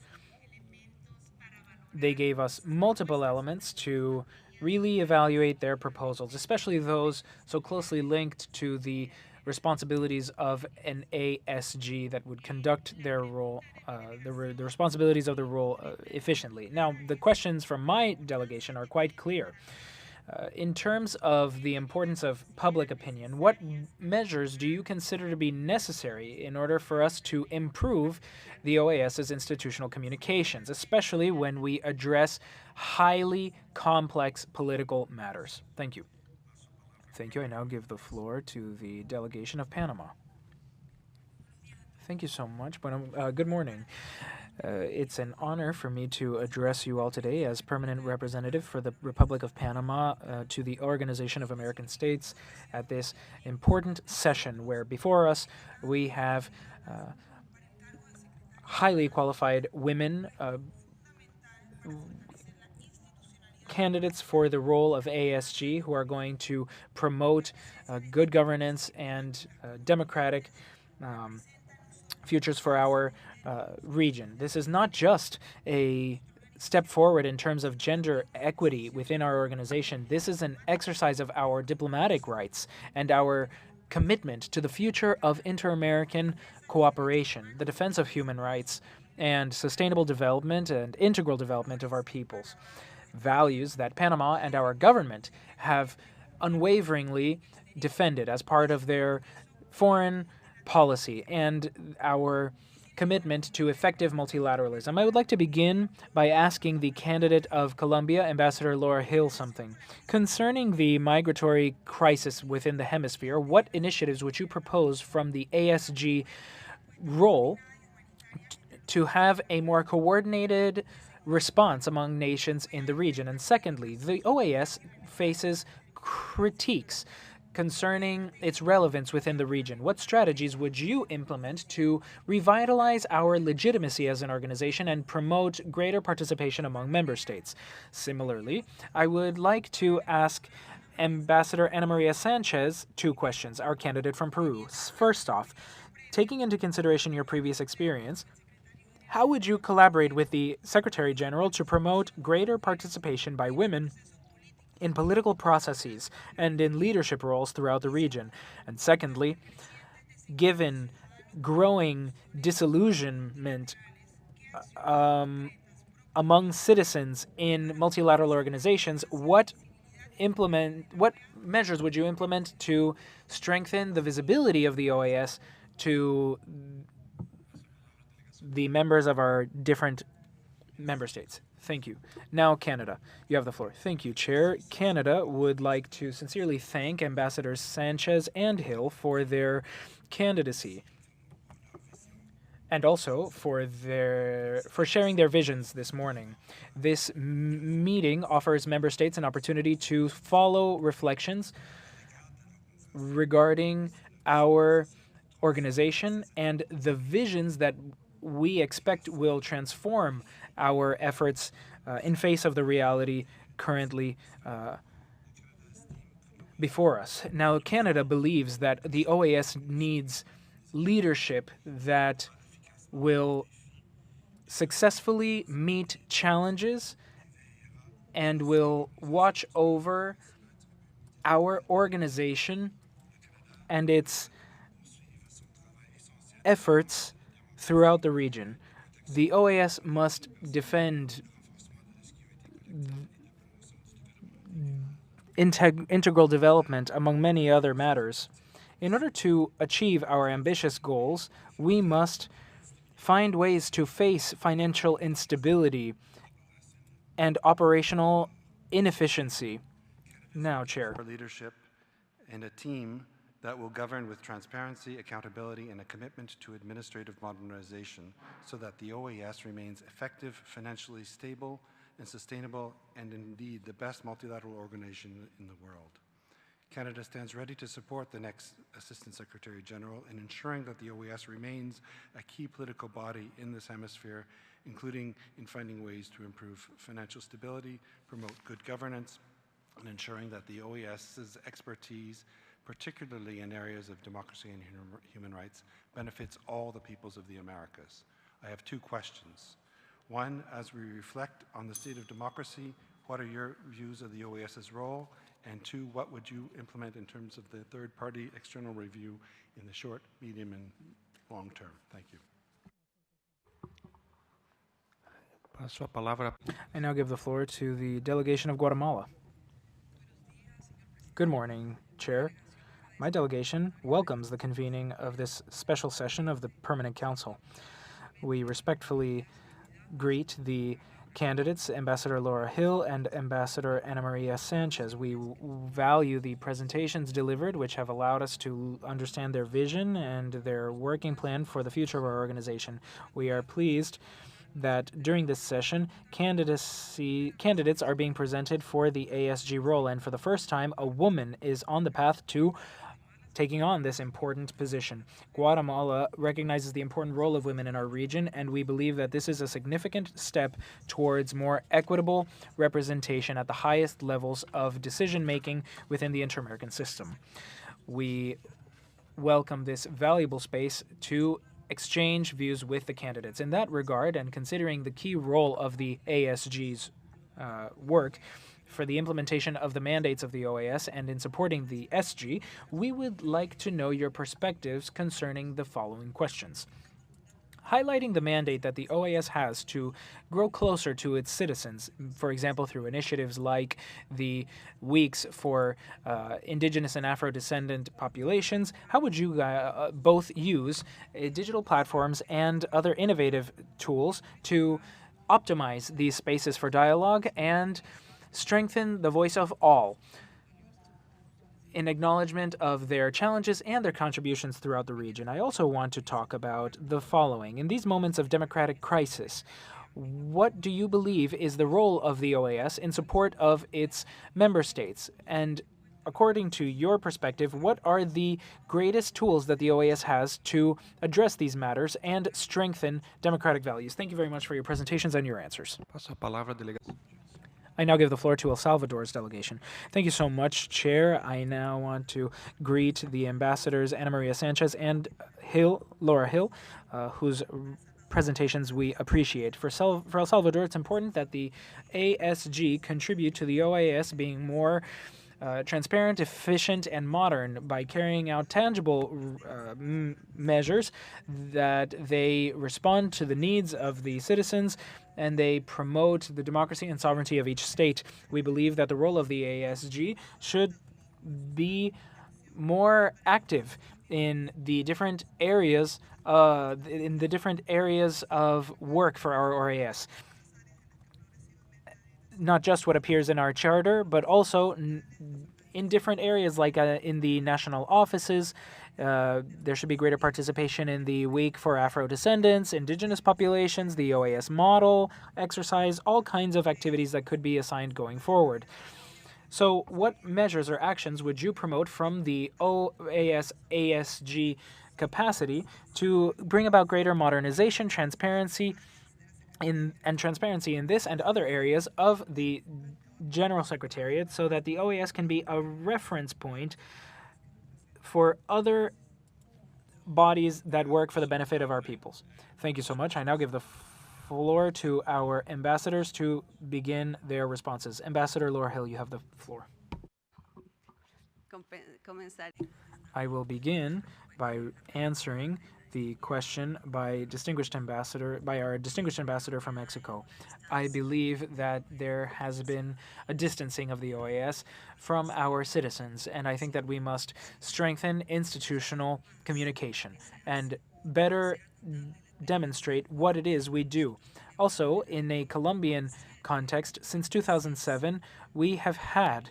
They gave us multiple elements to really evaluate their proposals, especially those so closely linked to the responsibilities of an ASG that would conduct their role, the responsibilities of the role efficiently. Now, the questions from my delegation are quite clear. In terms of the importance of public opinion, what measures do you consider to be necessary in order for us to improve the OAS's institutional communications, especially when we address highly complex political matters? Thank you. Thank you. I now give the floor to the delegation of Panama. Thank you so much. Good morning. It's an honor for me to address you all today as permanent representative for the Republic of Panama to the Organization of American States at this important session where before us we have highly qualified women candidates for the role of ASG who are going to promote good governance and democratic futures for our region. This is not just a step forward in terms of gender equity within our organization. This is an exercise of our diplomatic rights and our commitment to the future of inter-American cooperation, the defense of human rights, and sustainable development and integral development of our peoples. Values that Panama and our government have unwaveringly defended as part of their foreign policy and our commitment to effective multilateralism. I would like to begin by asking the candidate of Colombia, Ambassador Laura Hill, something. Concerning the migratory crisis within the hemisphere, what initiatives would you propose from the ASG role to have a more coordinated response among nations in the region? And secondly, the OAS faces critiques concerning its relevance within the region. What strategies would you implement to revitalize our legitimacy as an organization and promote greater participation among member states? Similarly, I would like to ask Ambassador Ana Maria Sanchez 2 questions, our candidate from Peru. First off, taking into consideration your previous experience, how would you collaborate with the Secretary General to promote greater participation by women in political processes and in leadership roles throughout the region? And secondly, given growing disillusionment among citizens in multilateral organizations, what measures would you implement to strengthen the visibility of the OAS to the members of our different member states? Thank you. Now, Canada, you have the floor. Thank you, Chair. Canada would like to sincerely thank Ambassadors Sanchez and Hill for their candidacy and also for sharing their visions this morning. This meeting offers member states an opportunity to follow reflections regarding our organization and the visions that we expect will transform our efforts in face of the reality currently before us. Now, Canada believes that the OAS needs leadership that will successfully meet challenges and will watch over our organization and its efforts throughout the region. The OAS must defend integral development among many other matters. In order to achieve our ambitious goals, we must find ways to face financial instability and operational inefficiency. Now, Chair. For leadership and a team that will govern with transparency, accountability, and a commitment to administrative modernization so that the OAS remains effective, financially stable, and sustainable, and indeed the best multilateral organization in the world. Canada stands ready to support the next Assistant Secretary General in ensuring that the OAS remains a key political body in this hemisphere, including in finding ways to improve financial stability, promote good governance, and ensuring that the OAS's expertise, particularly in areas of democracy and human rights, benefits all the peoples of the Americas. I have two questions. One, as we reflect on the state of democracy, what are your views of the OAS's role? And two, what would you implement in terms of the third-party external review in the short, medium, and long term? Thank you. I now give the floor to the delegation of Guatemala. Good morning, Chair. My delegation welcomes the convening of this special session of the Permanent Council. We respectfully greet the candidates, Ambassador Laura Hill and Ambassador Ana Maria Sanchez. We value the presentations delivered, which have allowed us to understand their vision and their working plan for the future of our organization. We are pleased that during this session, candidates are being presented for the ASG role, and for the first time, a woman is on the path to taking on this important position. Guatemala recognizes the important role of women in our region, and we believe that this is a significant step towards more equitable representation at the highest levels of decision-making within the inter-American system. We welcome this valuable space to exchange views with the candidates. In that regard, and considering the key role of the ASG's work for the implementation of the mandates of the OAS and in supporting the SG, we would like to know your perspectives concerning the following questions. Highlighting the mandate that the OAS has to grow closer to its citizens, for example, through initiatives like the weeks for indigenous and Afro-descendant populations, how would you both use digital platforms and other innovative tools to optimize these spaces for dialogue and strengthen the voice of all in acknowledgement of their challenges and their contributions throughout the region? I also want to talk about the following. In these moments of democratic crisis, what do you believe is the role of the OAS in support of its member states? And according to your perspective, what are the greatest tools that the OAS has to address these matters and strengthen democratic values? Thank you very much for your presentations and your answers. I now give the floor to El Salvador's delegation. Thank you so much, Chair. I now want to greet the ambassadors Ana Maria Sanchez and Laura Hill, whose presentations we appreciate. For El Salvador, it's important that the ASG contribute to the OAS being more transparent, efficient, and modern by carrying out tangible measures that they respond to the needs of the citizens and they promote the democracy and sovereignty of each state. We of that the role of the ASG should be more active in the different areas of work for our OAS. Not just what appears in our charter, but also in different areas like in the national offices. There should be greater participation in the Week for Afro-Descendants, indigenous populations, the OAS model, exercise, all kinds of activities that could be assigned going forward. So what measures or actions would you promote from the OAS ASG capacity to bring about greater modernization, transparency in this and other areas of the General Secretariat so that the OAS can be a reference point for other bodies that work for the benefit of our peoples? Thank you so much. I now give the floor to our ambassadors to begin their responses. Ambassador Laura Hill, you have the floor. I will begin by answering the question by our distinguished ambassador from Mexico. I believe that there has been a distancing of the OAS from our citizens, and I think that we must strengthen institutional communication and better demonstrate what it is we do. Also, in a Colombian context, since 2007, we have had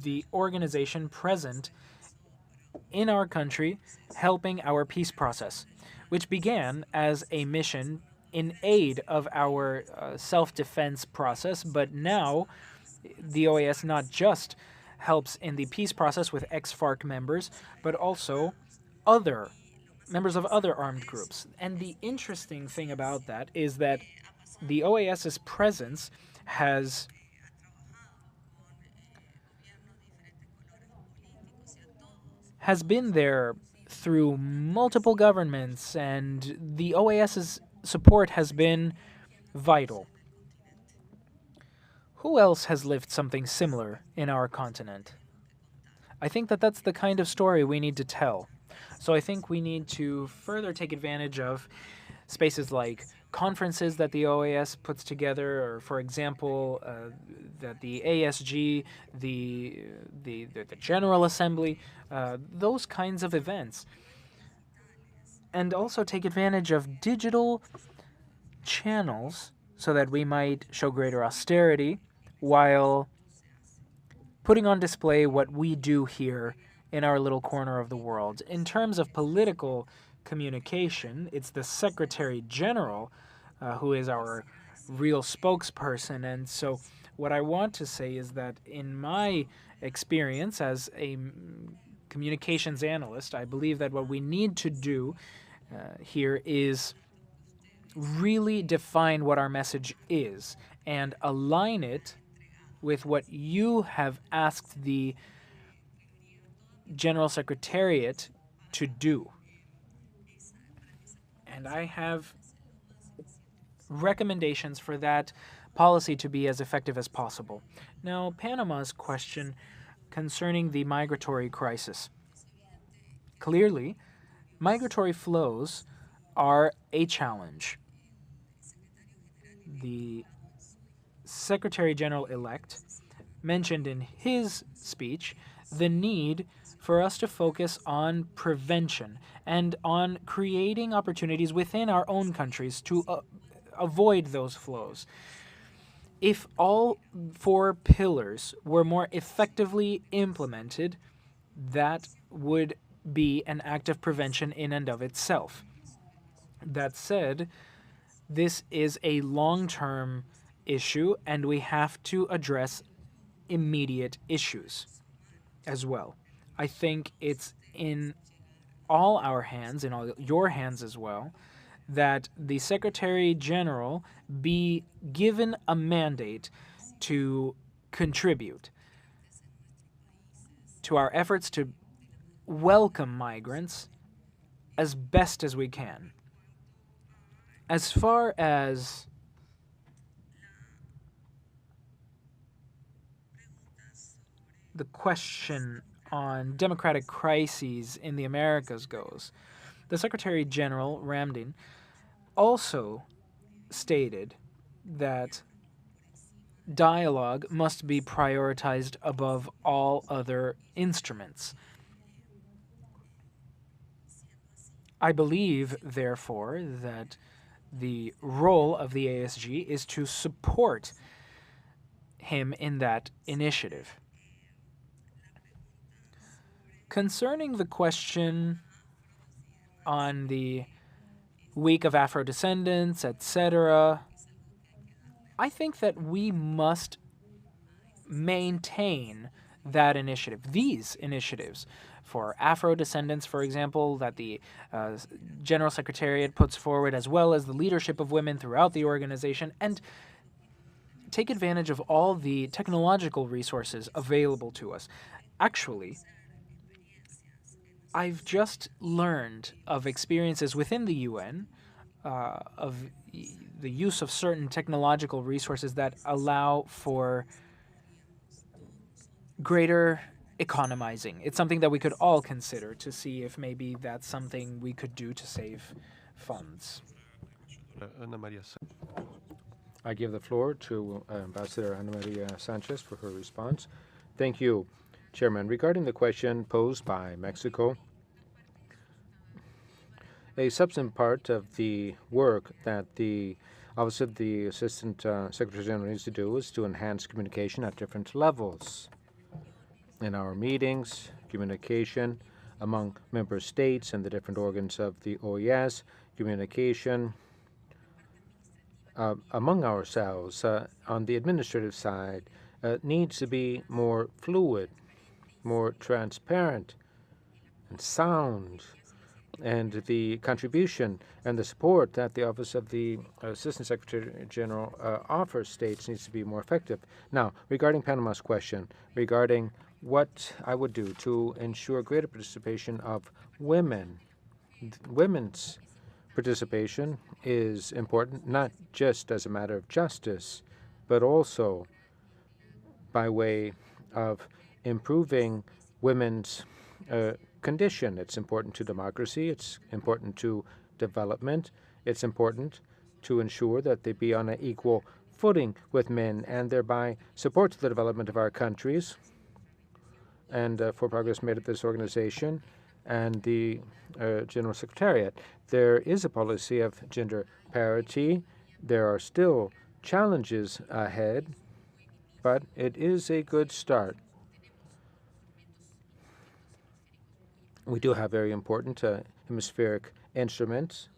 the organization present in our country helping our peace process, which began as a mission in aid of our self-defense process, but now the OAS not just helps in the peace process with ex-FARC members, but also other members of other armed groups. And the interesting thing about that is that the OAS's presence has been there through multiple governments, and the OAS's support has been vital. Who else has lived something similar in our continent? I think that that's the kind of story we need to tell. So I think we need to further take advantage of spaces like conferences that the OAS puts together, or for example, that the ASG, the General Assembly, those kinds of events. And also take advantage of digital channels so that we might show greater austerity while putting on display what we do here in our little corner of the world. In terms of political communication, it's the Secretary General who is our real spokesperson. And so what I want to say is that in my experience as a communications analyst, I believe that what we need to do here is really define what our message is and align it with what you have asked the General Secretariat to do. And I have recommendations for that policy to be as effective as possible. Now, Panama's question concerning the migratory crisis. Clearly, migratory flows are a challenge. The Secretary General-elect mentioned in his speech the need for us to focus on prevention and on creating opportunities within our own countries to avoid those flows. If all 4 pillars were more effectively implemented, that would be an act of prevention in and of itself. That said, this is a long-term issue, and we have to address immediate issues as well. I think it's in all our hands, in all your hands as well, that the Secretary General be given a mandate to contribute to our efforts to welcome migrants as best as we can. As far as the question on democratic crises in the Americas goes, the Secretary General, Ramdin, also stated that dialogue must be prioritized above all other instruments. I believe, therefore, that the role of the ASG is to support him in that initiative. Concerning the question on the Week of Afro-Descendants, etc., I think that we must maintain that initiative, these initiatives, for Afro-Descendants, for example, that the General Secretariat puts forward, as well as the leadership of women throughout the organization, and take advantage of all the technological resources available to us. Actually, I've just learned of experiences within the UN of the use of certain technological resources that allow for greater economizing. It's something that we could all consider to see if maybe that's something we could do to save funds. I give the floor to Ambassador Ana Maria Sanchez for her response. Thank you, Chairman. Regarding the question posed by Mexico, a substantive part of the work that the Office of the Assistant Secretary General needs to do is to enhance communication at different levels. In our meetings, communication among member states and the different organs of the OAS, communication among ourselves on the administrative side needs to be more fluid, more transparent, and sound. And the contribution and the support that the Office of the Assistant Secretary General offers states needs to be more effective. Now, regarding Panama's question, regarding what I would do to ensure greater participation of women, women's participation is important, not just as a matter of justice, but also by way of improving women's condition. It's important to democracy, it's important to development, it's important to ensure that they be on an equal footing with men and thereby support the development of our countries and for progress made at this organization and the General Secretariat. There is a policy of gender parity. There are still challenges ahead, but it is a good start. We do have very important hemispheric instruments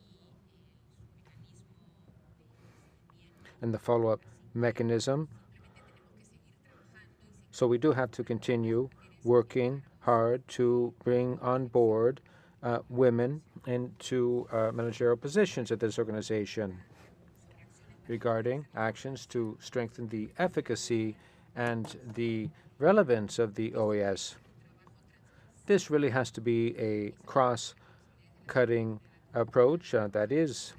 and the follow-up mechanism. So we do have to continue working hard to bring on board women into managerial positions at this organization regarding actions to strengthen the efficacy and the relevance of the OAS. This really has to be a cross-cutting approach. That is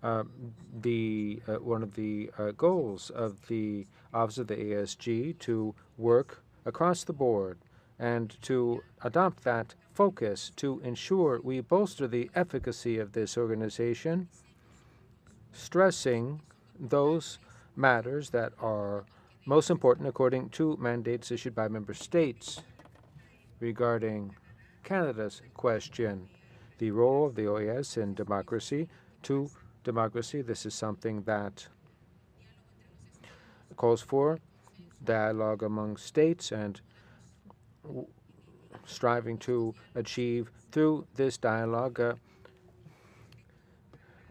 one of the goals of the Office of the ASG, to work across the board and to adopt that focus to ensure we bolster the efficacy of this organization, stressing those matters that are most important according to mandates issued by member states. Regarding Canada's question, the role of the OAS in democracy, to democracy, this is something that calls for dialogue among states and striving to achieve through this dialogue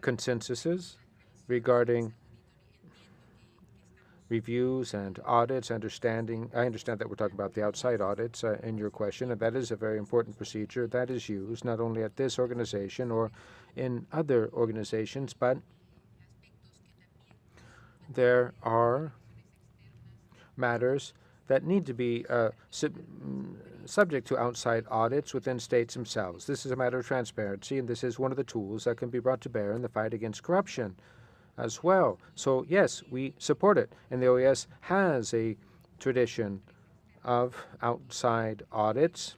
consensuses regarding reviews and audits. I understand that we're talking about the outside audits in your question, and that is a very important procedure that is used not only at this organization or in other organizations, but there are matters that need to be subject to outside audits within states themselves. This is a matter of transparency, and this is one of the tools that can be brought to bear in the fight against corruption as well. So yes, we support it, and the OAS has a tradition of outside audits.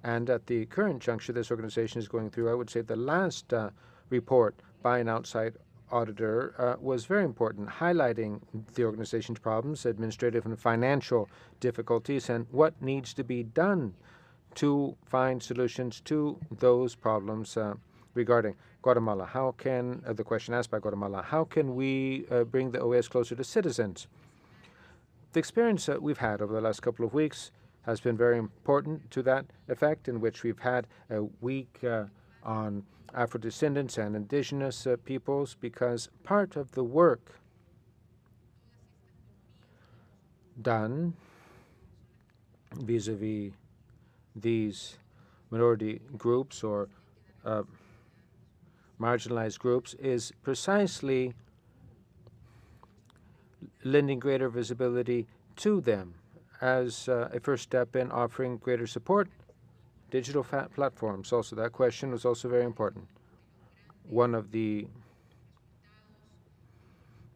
And at the current juncture this organization is going through, I would say the last report by an outside auditor was very important, highlighting the organization's problems, administrative and financial difficulties, and what needs to be done to find solutions to those problems regarding Guatemala. How can, the question asked by Guatemala, how can we bring the OAS closer to citizens? The experience that we've had over the last couple of weeks has been very important to that effect, in which we've had a week on Afro-descendants and indigenous peoples, because part of the work done vis-a-vis these minority groups or marginalized groups is precisely lending greater visibility to them as a first step in offering greater support. Digital platforms, also that question was also very important. One of the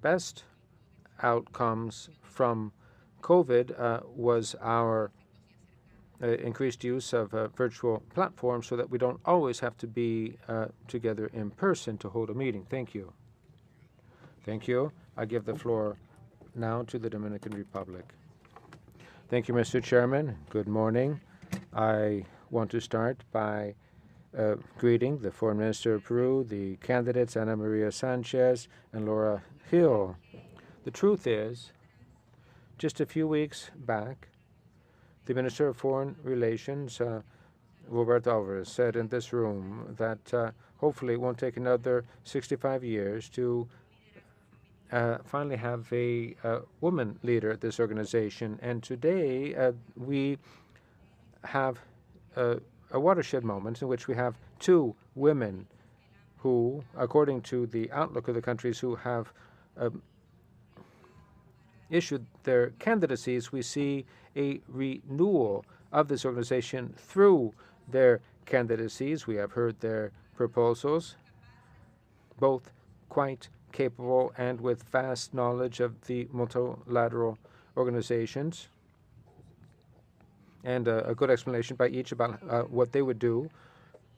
best outcomes from COVID was our increased use of virtual platforms so that we don't always have to be together in person to hold a meeting. Thank you. Thank you. I give the floor now to the Dominican Republic. Thank you, Mr. Chairman. Good morning. I want to start by greeting the Foreign Minister of Peru, the candidates Ana Maria Sanchez and Laura Hill. The truth is, just a few weeks back, the Minister of Foreign Relations, Roberto Alvarez, said in this room that hopefully it won't take another 65 years to finally have a woman leader at this organization. And today we have a watershed moment in which we have two women who, according to the outlook of the countries who have issued their candidacies, we see a renewal of this organization through their candidacies. We have heard their proposals, both quite capable and with vast knowledge of the multilateral organizations, and a good explanation by each about what they would do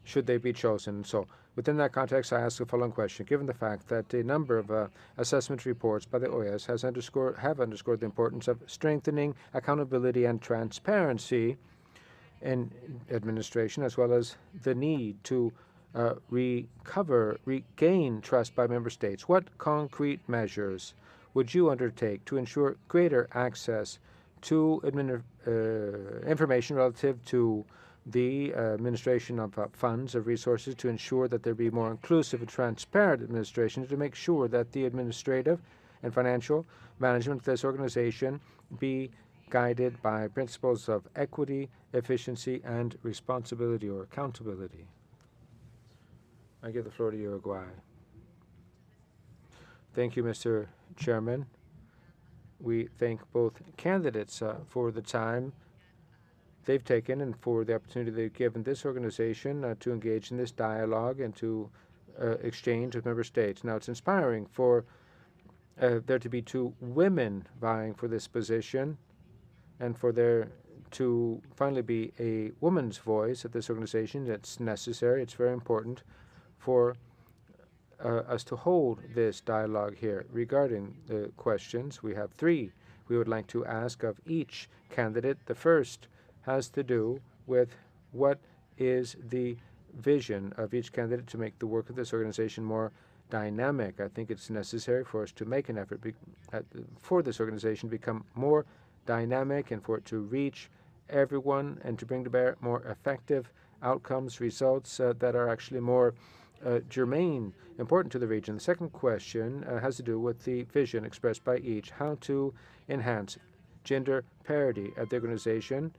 should they be chosen. So within that context, I ask the following question. Given the fact that a number of assessment reports by the OAS have underscored the importance of strengthening accountability and transparency in administration, as well as the need to regain trust by member states, what concrete measures would you undertake to ensure greater access to information relative to the administration of funds, of resources, to ensure that there be more inclusive and transparent administration, to make sure that the administrative and financial management of this organization be guided by principles of equity, efficiency, and responsibility or accountability? I give the floor to Uruguay. Thank you, Mr. Chairman. We thank both candidates for the time they've taken and for the opportunity they've given this organization to engage in this dialogue and to exchange with member states. Now, it's inspiring for there to be two women vying for this position and for there to finally be a woman's voice at this organization. It's necessary. It's very important for us to hold this dialogue here. Regarding the questions, we have three we would like to ask of each candidate. The first has to do with what is the vision of each candidate to make the work of this organization more dynamic. I think it's necessary for us to make an effort for this organization to become more dynamic and for it to reach everyone and to bring to bear more effective outcomes, results that are actually more germane, important to the region. The second question has to do with the vision expressed by each, how to enhance gender parity at the organization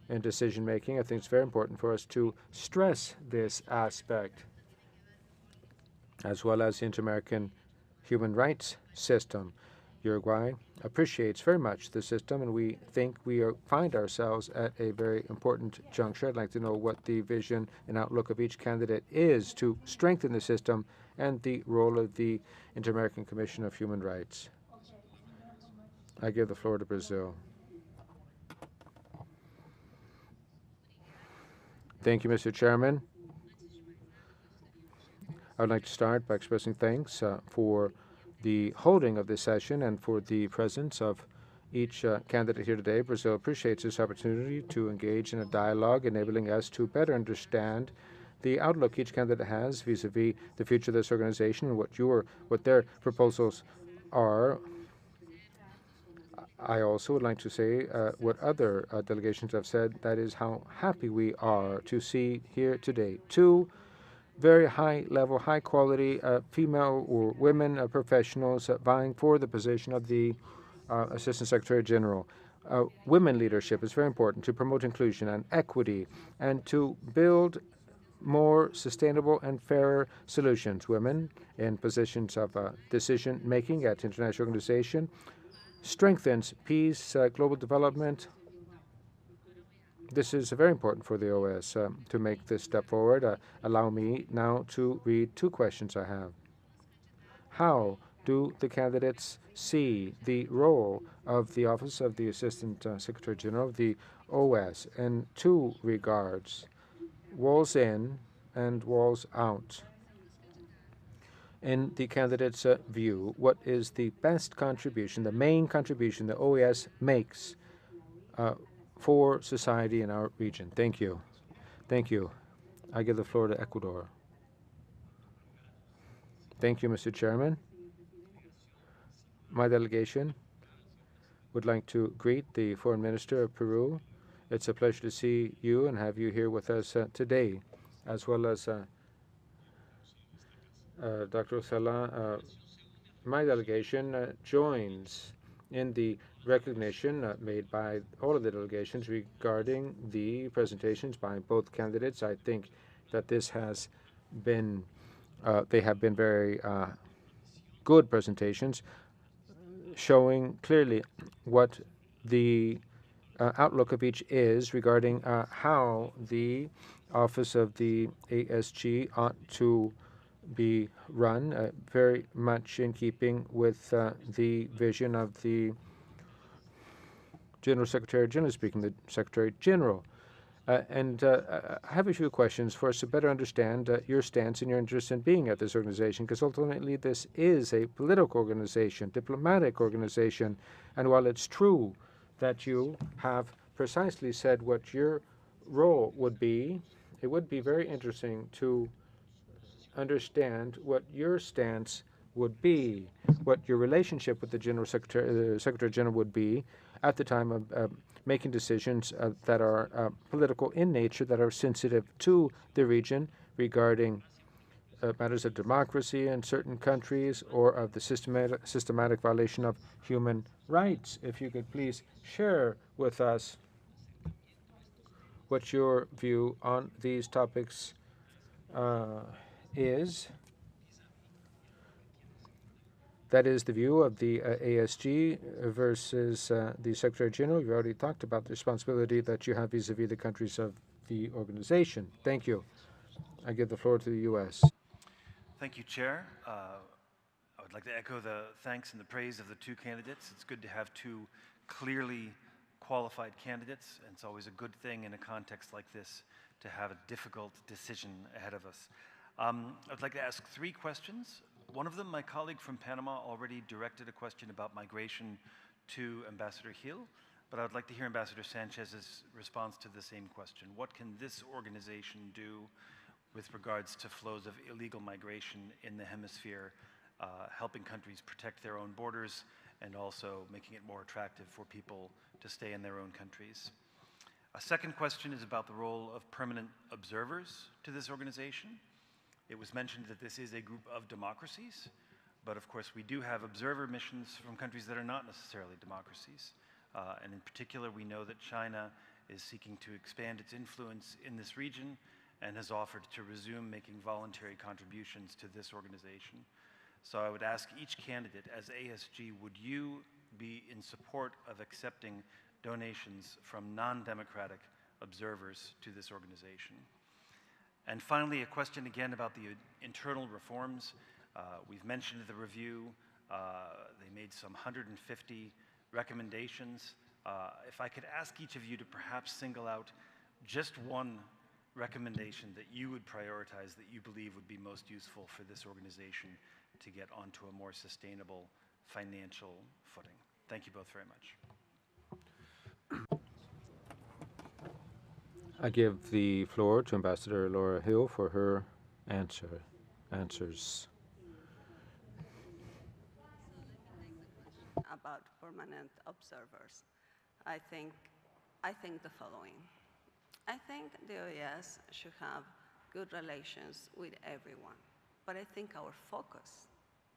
and decision-making. I think it's very important for us to stress this aspect, as well as the Inter-American human rights system. Uruguay appreciates very much the system, and we think we find ourselves at a very important juncture. I'd like to know what the vision and outlook of each candidate is to strengthen the system and the role of the Inter-American Commission of Human Rights. I give the floor to Brazil. Thank you, Mr. Chairman. I would like to start by expressing thanks for the holding of this session and for the presence of each candidate here today. Brazil appreciates this opportunity to engage in a dialogue, enabling us to better understand the outlook each candidate has vis-a-vis the future of this organization and what their proposals are. I also would like to say what other delegations have said, that is how happy we are to see here today two very high-level, high-quality female or women professionals vying for the position of the Assistant Secretary General. Women leadership is very important to promote inclusion and equity and to build more sustainable and fairer solutions. Women in positions of decision-making at international organization strengthens peace, global development. This is very important for the OAS to make this step forward. Allow me now to read two questions I have. How do the candidates see the role of the Office of the Assistant Secretary General of the OAS in two regards, walls in and walls out? In the candidate's view, what is the best contribution, the main contribution the OAS makes for society in our region? Thank you. Thank you. I give the floor to Ecuador. Thank you, Mr. Chairman. My delegation would like to greet the Foreign Minister of Peru. It's a pleasure to see you and have you here with us today, as well as Dr. Sala. My delegation joins in the recognition made by all of the delegations regarding the presentations by both candidates. I think that this has been, they have been very good presentations, showing clearly what the outlook of each is regarding how the Office of the ASG ought to be run, very much in keeping with the vision of the General Secretary General, speaking the Secretary General. I have a few questions for us to better understand your stance and your interest in being at this organization, because ultimately this is a political organization, diplomatic organization, and while it's true that you have precisely said what your role would be, it would be very interesting to understand what your stance would be, what your relationship with the Secretary General would be at the time of making decisions that are political in nature, that are sensitive to the region regarding matters of democracy in certain countries or of the systematic violation of human rights. If you could please share with us what your view on these topics is. That is the view of the ASG versus the Secretary General. You already talked about the responsibility that you have vis-a-vis the countries of the organization. Thank you. I give the floor to the U.S. Thank you, Chair. I would like to echo the thanks and the praise of the two candidates. It's good to have two clearly qualified candidates, and it's always a good thing in a context like this to have a difficult decision ahead of us. I would like to ask three questions. One of them, my colleague from Panama already directed a question about migration to Ambassador Hill, but I would like to hear Ambassador Sanchez's response to the same question. What can this organization do with regards to flows of illegal migration in the hemisphere, helping countries protect their own borders and also making it more attractive for people to stay in their own countries? A second question is about the role of permanent observers to this organization. It was mentioned that this is a group of democracies, but of course we do have observer missions from countries that are not necessarily democracies. And in particular, we know that China is seeking to expand its influence in this region and has offered to resume making voluntary contributions to this organization. So I would ask each candidate, as ASG, would you be in support of accepting donations from non-democratic observers to this organization? And finally, a question again about the internal reforms. We've mentioned the review. They made some 150 recommendations. If I could ask each of you to perhaps single out just one recommendation that you would prioritize that you believe would be most useful for this organization to get onto a more sustainable financial footing. Thank you both very much. I give the floor to Ambassador Laura Hill for her answers. About permanent observers, I think the following. I think the OAS should have good relations with everyone, but I think our focus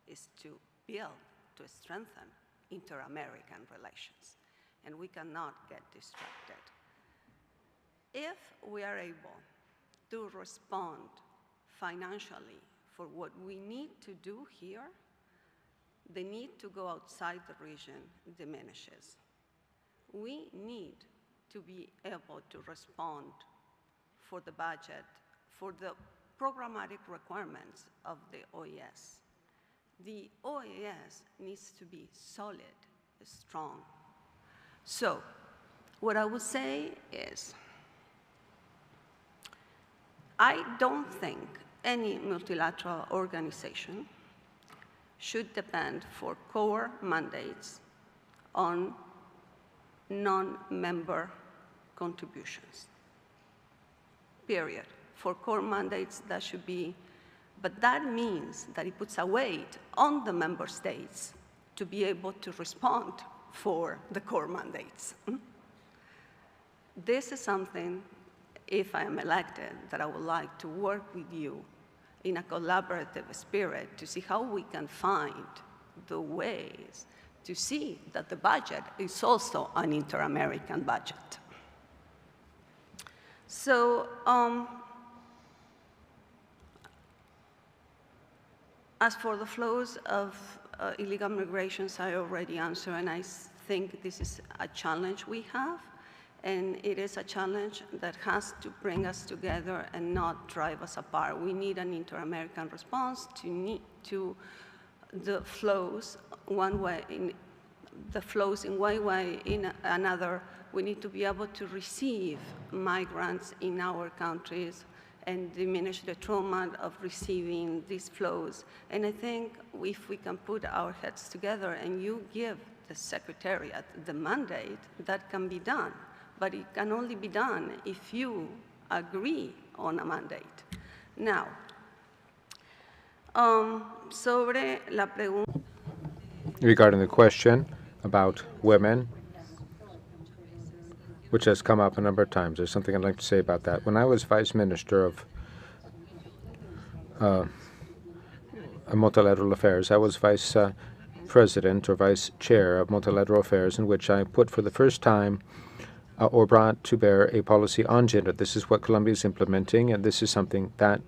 is to build, to strengthen inter-American relations, and we cannot get distracted. If we are able to respond financially for what we need to do here, the need to go outside the region diminishes. We need to be able to respond for the budget, for the programmatic requirements of the OAS. The OAS needs to be solid, strong. So what I would say is, I don't think any multilateral organization should depend for core mandates on non-member contributions, period. For core mandates, that should be, but that means that it puts a weight on the member states to be able to respond for the core mandates. This is something, if I am elected, that I would like to work with you in a collaborative spirit to see how we can find the ways to see that the budget is also an inter-American budget. So, as for the flows of illegal migrations, I already answered, and I think this is a challenge we have, and it is a challenge that has to bring us together and not drive us apart. We need an inter-American response to the flows one way, in one way, in another. We need to be able to receive migrants in our countries and diminish the trauma of receiving these flows. And I think if we can put our heads together and you give the Secretariat the mandate, that can be done. But it can only be done if you agree on a mandate. Now, sobre la pregunta. Regarding the question about women, which has come up a number of times, there's something I'd like to say about that. When I was Vice Minister of Multilateral Affairs, I was Vice President or Vice Chair of Multilateral Affairs, in which I put for the first time or brought to bear a policy on gender. This is what Colombia is implementing, and this is something that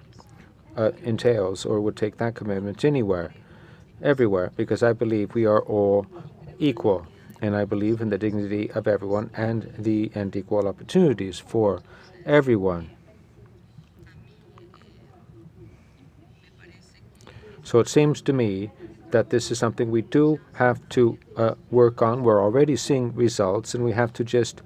entails or would take that commitment anywhere, everywhere, because I believe we are all equal, and I believe in the dignity of everyone and equal opportunities for everyone. So it seems to me that this is something we do have to work on. We're already seeing results, and we have to just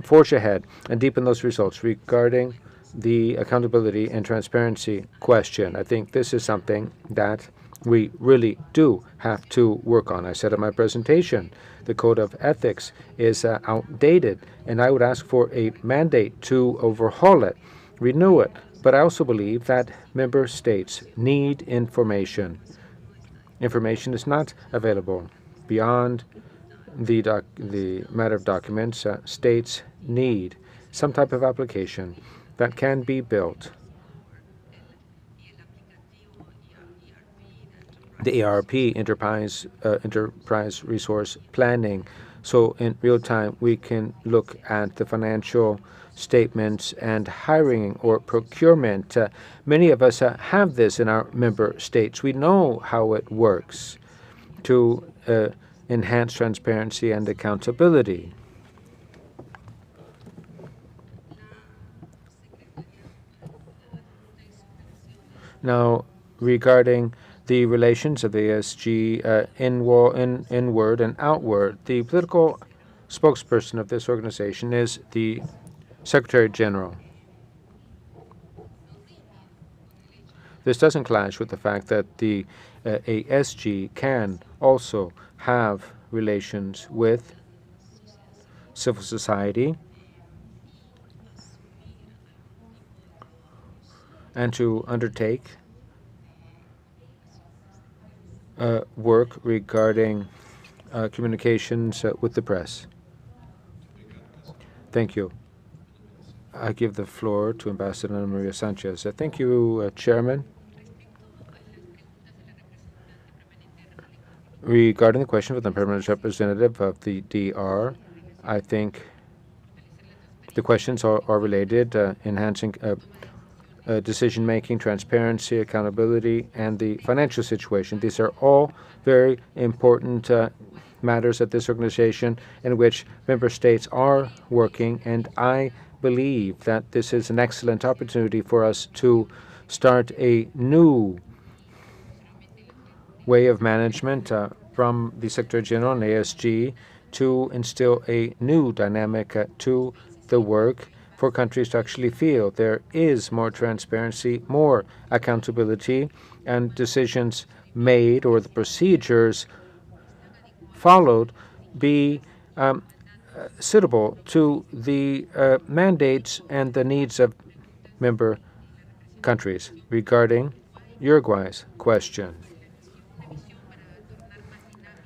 forge ahead and deepen those results. Regarding the accountability and transparency question, I think this is something that we really do have to work on. I said in my presentation, the Code of Ethics is outdated, and I would ask for a mandate to overhaul it, renew it. But I also believe that member states need information. Information is not available beyond the matter of documents. States need some type of application that can be built. The ARP, Enterprise Resource Planning, so in real time we can look at the financial statements and hiring or procurement. Many of us have this in our member states. We know how it works to enhance transparency and accountability. Now, regarding the relations of the ESG inward and outward, the political spokesperson of this organization is the Secretary General. This doesn't clash with the fact that the ASG can also have relations with civil society and to undertake work regarding communications with the press. Thank you. I give the floor to Ambassador Ana Maria Sanchez. Thank you, Chairman. Regarding the question of the permanent representative of the DR, I think the questions are related, enhancing decision-making, transparency, accountability, and the financial situation. These are all very important matters at this organization in which member states are working, and I believe that this is an excellent opportunity for us to start a new way of management from the Secretary General and ASG to instill a new dynamic to the work for countries to actually feel there is more transparency, more accountability, and decisions made or the procedures followed be suitable to the mandates and the needs of member countries. Regarding Uruguay's question,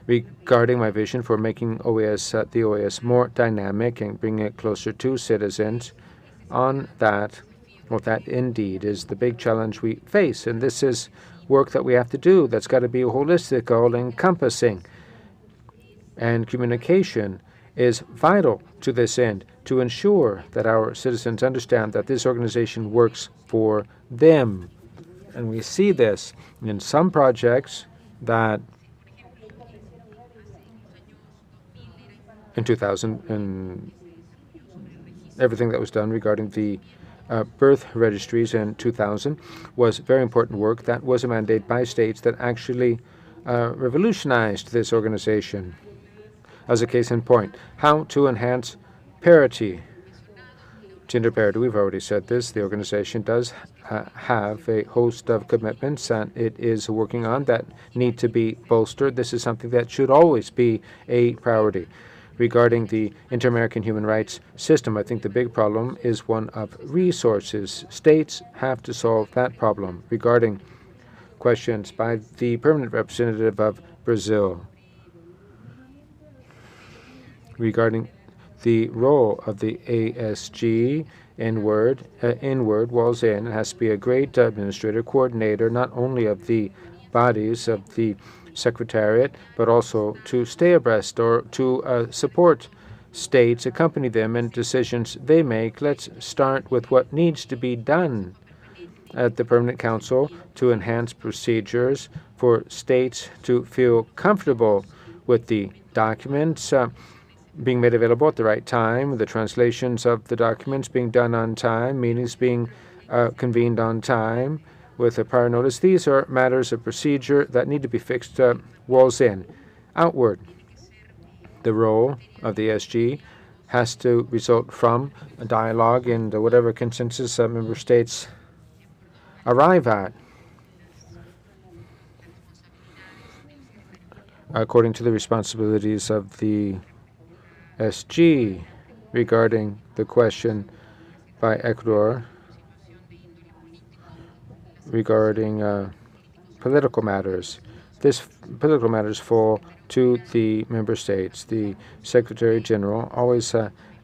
regarding my vision for making OAS, the OAS more dynamic and bringing it closer to citizens, on that, well, that indeed is the big challenge we face. And this is work that we have to do that's got to be holistic, all-encompassing. And communication is vital to this end, to ensure that our citizens understand that this organization works for them. And we see this in some projects that in 2000 and everything that was done regarding the birth registries in 2000 was very important work. That was a mandate by states that actually revolutionized this organization. As a case in point, how to enhance parity, gender parity. We've already said this. The organization does have a host of commitments that it is working on that need to be bolstered. This is something that should always be a priority. Regarding the Inter-American human rights system, I think the big problem is one of resources. States have to solve that problem. Regarding questions by the permanent representative of Brazil, regarding the role of the ASG inward walls in, it has to be a great administrator, coordinator, not only of the bodies of the Secretariat, but also to stay abreast or to support states, accompany them in decisions they make. Let's start with what needs to be done at the Permanent Council to enhance procedures for states to feel comfortable with the documents being made available at the right time, the translations of the documents being done on time, meetings being convened on time with a prior notice. These are matters of procedure that need to be fixed walls in. Outward, the role of the SG has to result from a dialogue and whatever consensus member states arrive at, according to the responsibilities of the SG. Regarding the question by Ecuador regarding political matters, political matters fall to the member states. The Secretary General always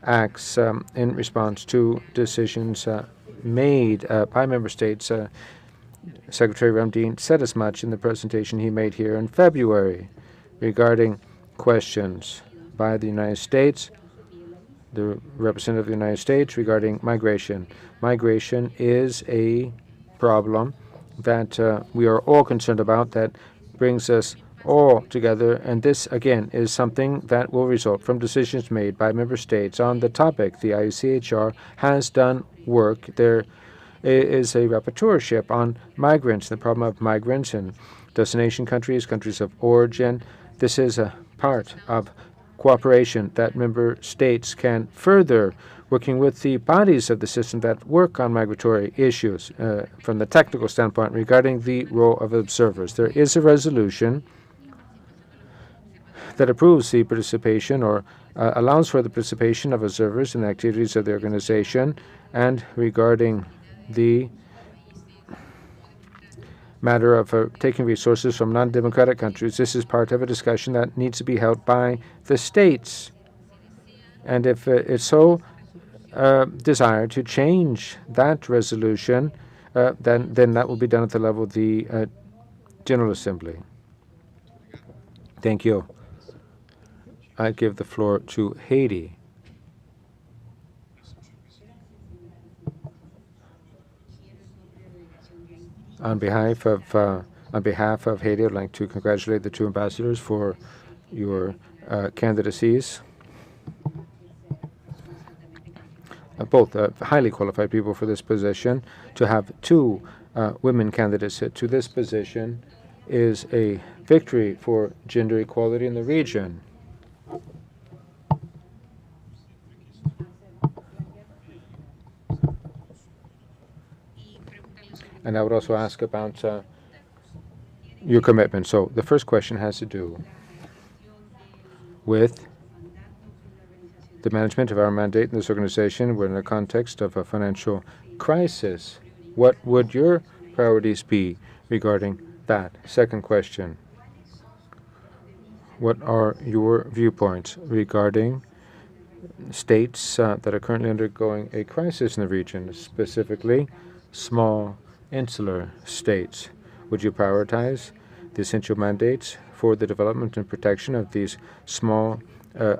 acts in response to decisions made by member states. Secretary Ramdin said as much in the presentation he made here in February regarding questions by the United States, the representative of the United States regarding migration. Migration is a problem that we are all concerned about, that brings us all together, and this again is something that will result from decisions made by member states on the topic. The IUCHR has done work. There is a rapporteurship on migrants, the problem of migrants in destination countries, countries of origin. This is a part of cooperation that member states can further, working with the bodies of the system that work on migratory issues from the technical standpoint. Regarding the role of observers, there is a resolution that approves the participation or allows for the participation of observers in the activities of the organization. And regarding the matter of taking resources from non-democratic countries, this is part of a discussion that needs to be held by the states. And if it's so desired to change that resolution, then that will be done at the level of the General Assembly. Thank you. I give the floor to Haiti. On behalf of Haiti, I'd like to congratulate the two ambassadors for your candidacies. Both highly qualified people for this position. To have two women candidates to this position is a victory for gender equality in the region. And I would also ask about your commitment. So the first question has to do with the management of our mandate in this organization. We're in the context of a financial crisis. What would your priorities be regarding that? Second question, what are your viewpoints regarding states that are currently undergoing a crisis in the region, specifically small insular states? Would you prioritize the essential mandates for the development and protection of these small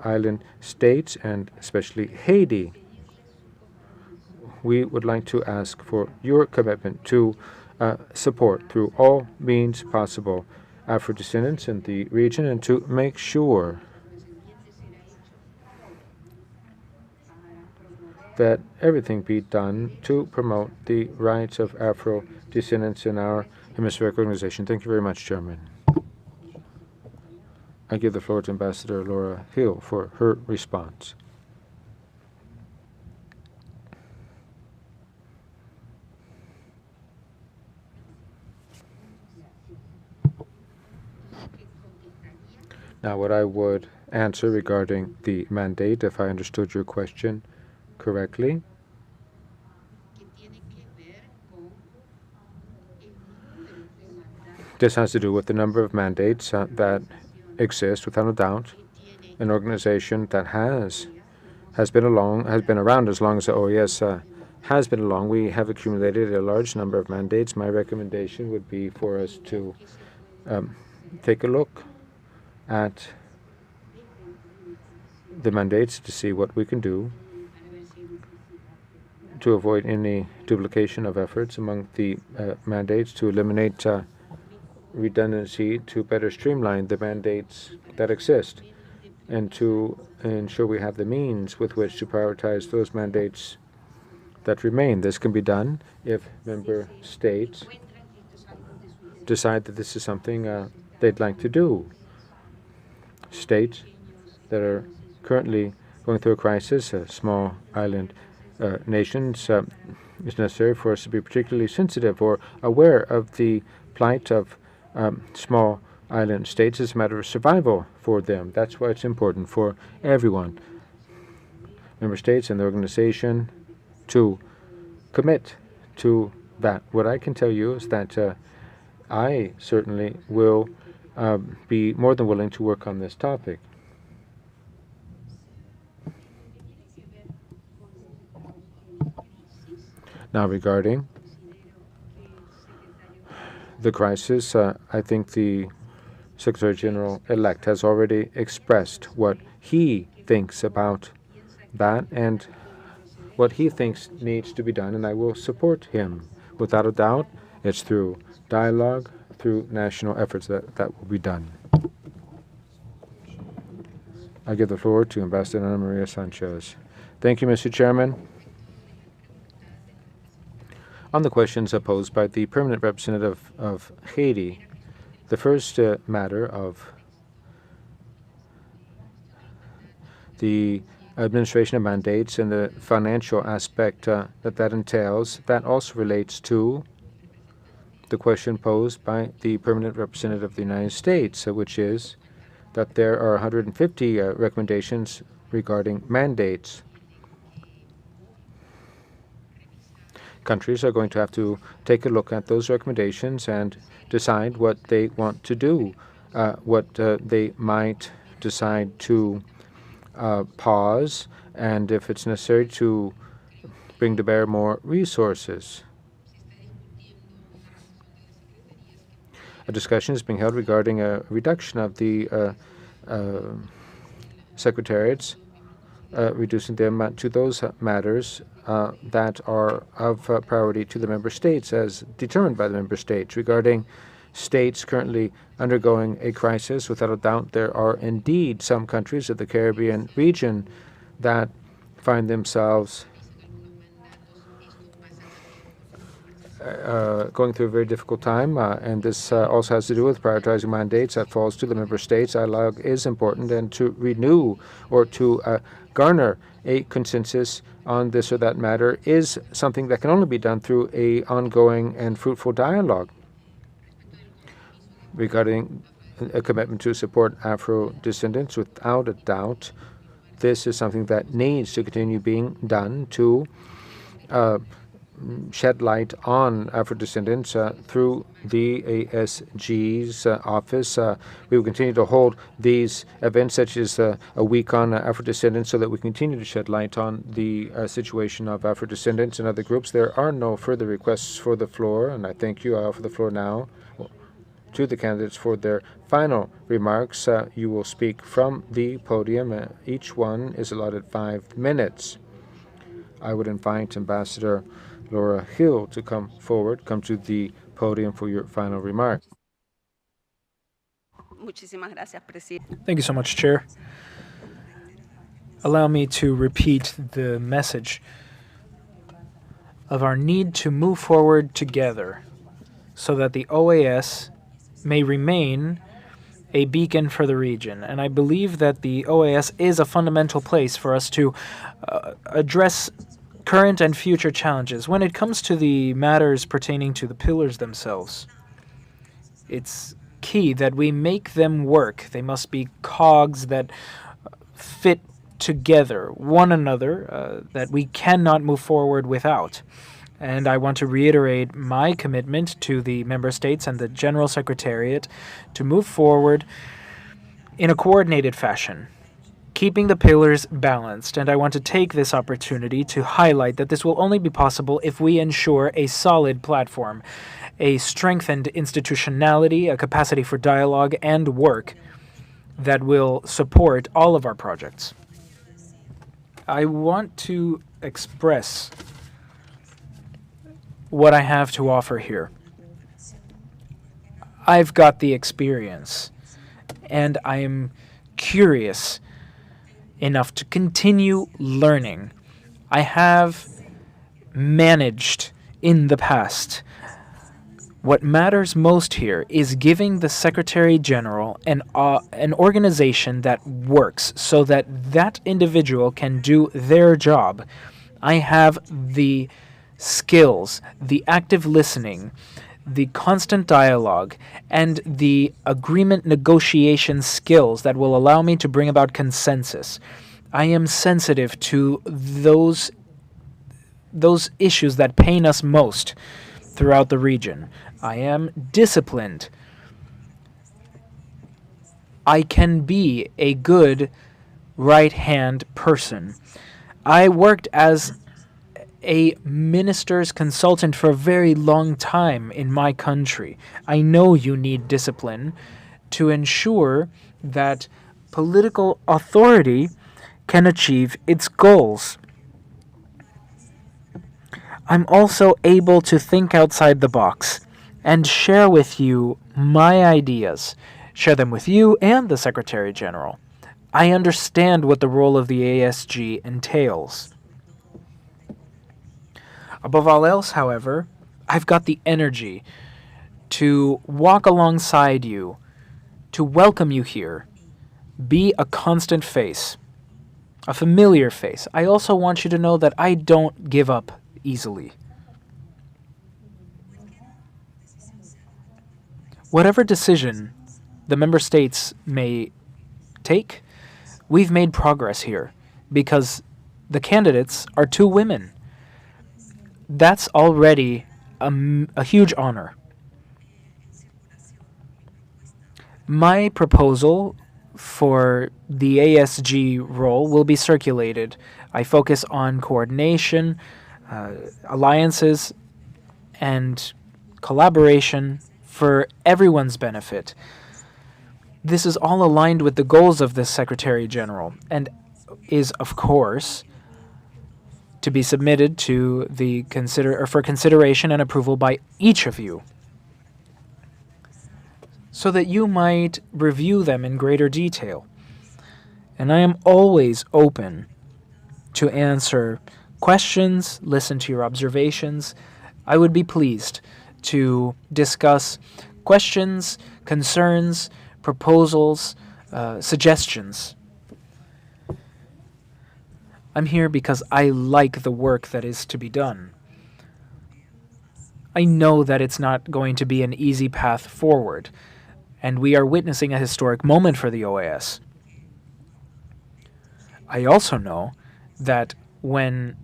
island states, and especially Haiti? We would like to ask for your commitment to support through all means possible Afro-descendants in the region, and to make sure that everything be done to promote the rights of Afro-descendants in our hemispheric organization. Thank you very much, Chairman. I give the floor to Ambassador Laura Hill for her response. Now, what I would answer regarding the mandate, if I understood your question correctly, this has to do with the number of mandates that exist, without a doubt. An organization that has been around as long as the OAS has been along. We have accumulated a large number of mandates. My recommendation would be for us to take a look at the mandates to see what we can do to avoid any duplication of efforts among the mandates, to eliminate redundancy, to better streamline the mandates that exist, and to ensure we have the means with which to prioritize those mandates that remain. This can be done if member states decide that this is something they'd like to do. States that are currently going through a crisis, small island nations, it's necessary for us to be particularly sensitive or aware of the plight of small island states as a matter of survival for them. That's why it's important for everyone, member states and the organization, to commit to that. What I can tell you is that I certainly will be more than willing to work on this topic. Now, regarding the crisis, I think the Secretary General-elect has already expressed what he thinks about that and what he thinks needs to be done, and I will support him. Without a doubt, it's through dialogue, through national efforts that will be done. I give the floor to Ambassador Ana Maria Sanchez. Thank you, Mr. Chairman. On the questions posed by the permanent representative of Haiti, the first matter of the administration of mandates and the financial aspect that entails, that also relates to the question posed by the permanent representative of the United States, which is that there are 150 recommendations regarding mandates. Countries are going to have to take a look at those recommendations and decide what they want to do, what they might decide to pause, and if it's necessary to bring to bear more resources. A discussion is being held regarding a reduction of the secretariats, reducing them to those matters that are of priority to the member states as determined by the member states. Regarding states currently undergoing a crisis, without a doubt there are indeed some countries of the Caribbean region that find themselves going through a very difficult time, and this also has to do with prioritizing mandates that falls to the member states. Dialogue is important, and to renew or to garner a consensus on this or that matter is something that can only be done through a ongoing and fruitful dialogue regarding a commitment to support Afro-descendants. Without a doubt, this is something that needs to continue being done to shed light on Afro-descendants through the ASG's office. We will continue to hold these events, such as a week on Afro-descendants, so that we continue to shed light on the situation of Afro-descendants and other groups. There are no further requests for the floor, and I thank you. I offer the floor now to the candidates for their final remarks. You will speak from the podium. Each one is allotted 5 minutes. I would invite Ambassador Laura Hill to come forward, come to the podium for your final remarks. Thank you so much, Chair. Allow me to repeat the message of our need to move forward together so that the OAS may remain a beacon for the region. And I believe that the OAS is a fundamental place for us to address current and future challenges. When it comes to the matters pertaining to the pillars themselves, it's key that we make them work. They must be cogs that fit together one another, that we cannot move forward without. And I want to reiterate my commitment to the member states and the General Secretariat to move forward in a coordinated fashion, keeping the pillars balanced. And I want to take this opportunity to highlight that this will only be possible if we ensure a solid platform, a strengthened institutionality, a capacity for dialogue and work that will support all of our projects. I want to express what I have to offer here. I've got the experience, and I am curious enough to continue learning. I have managed in the past. What matters most here is giving the Secretary General an organization that works so that that individual can do their job. I have the skills, the active listening, the constant dialogue, and the agreement negotiation skills that will allow me to bring about consensus. I am sensitive to those issues that pain us most throughout the region. I am disciplined. I can be a good right-hand person. I worked as a minister's consultant for a very long time in my country. I know you need discipline to ensure that political authority can achieve its goals. I'm also able to think outside the box and share with you my ideas, share them with you and the Secretary General. I understand what the role of the ASG entails. Above all else, however, I've got the energy to walk alongside you, to welcome you here, be a constant face, a familiar face. I also want you to know that I don't give up easily. Whatever decision the member states may take, we've made progress here because the candidates are 2 women. That's already a huge honor. My proposal for the ASG role will be circulated. I focus on coordination, alliances, and collaboration for everyone's benefit. This is all aligned with the goals of the Secretary General and is, of course, to be submitted to the for consideration and approval by each of you, so that you might review them in greater detail. And I am always open to answer questions, listen to your observations. I would be pleased to discuss questions, concerns, proposals, suggestions. I'm here because I like the work that is to be done. I know that it's not going to be an easy path forward, and we are witnessing a historic moment for the OAS. I also know that when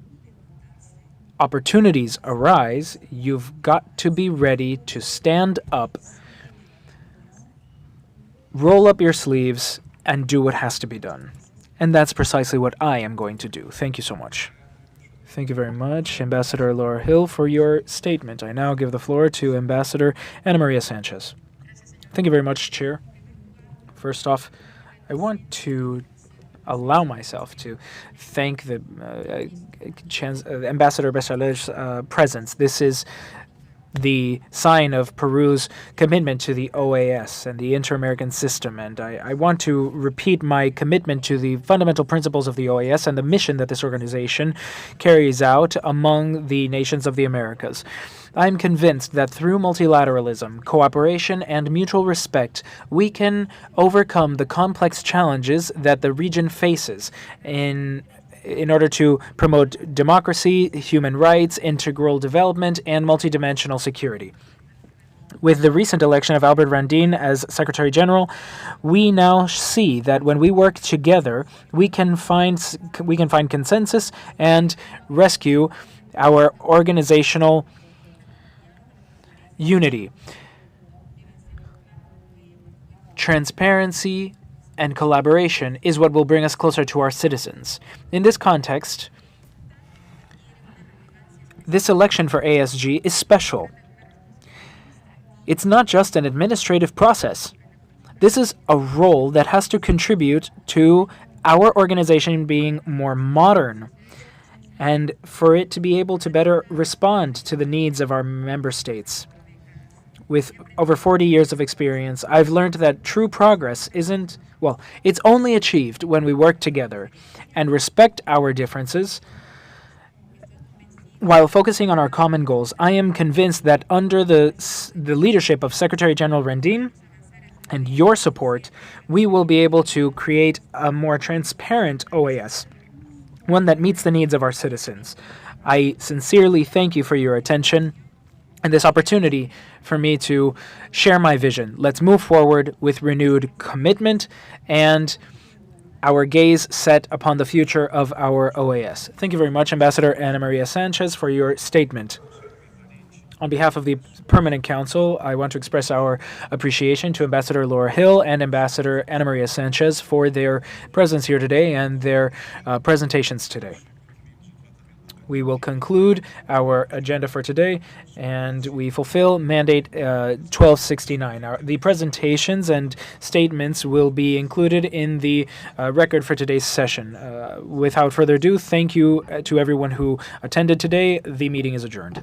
opportunities arise, you've got to be ready to stand up, roll up your sleeves, and do what has to be done. And that's precisely what I am going to do. Thank you so much. Thank you very much, Ambassador Laura Hill, for your statement. I now give the floor to Ambassador Ana Maria Sanchez. Thank you very much, Chair. First off, I want to allow myself to thank the Ambassador Becerra's presence. This is the sign of Peru's commitment to the OAS and the inter-American system, and I want to repeat my commitment to the fundamental principles of the OAS and the mission that this organization carries out among the nations of the Americas. I'm convinced that through multilateralism, cooperation, and mutual respect, we can overcome the complex challenges that the region faces in order to promote democracy, human rights, integral development, and multidimensional security. With the recent election of Albert Randin as Secretary General, we now see that when we work together, we can find consensus and rescue our organizational unity. Transparency and collaboration is what will bring us closer to our citizens. In this context, this election for ASG is special. It's not just an administrative process. This is a role that has to contribute to our organization being more modern and for it to be able to better respond to the needs of our member states. With over 40 years of experience, I've learned that true progress it's only achieved when we work together and respect our differences while focusing on our common goals. I am convinced that under the leadership of Secretary General Randin and your support, we will be able to create a more transparent OAS, one that meets the needs of our citizens. I sincerely thank you for your attention and this opportunity for me to share my vision. Let's move forward with renewed commitment and our gaze set upon the future of our OAS. Thank you very much, Ambassador Ana Maria Sanchez, for your statement. On behalf of the Permanent Council, I want to express our appreciation to Ambassador Laura Hill and Ambassador Ana Maria Sanchez for their presence here today and their presentations today. We will conclude our agenda for today, and we fulfill Mandate 1269. The presentations and statements will be included in the record for today's session. Without further ado, thank you to everyone who attended today. The meeting is adjourned.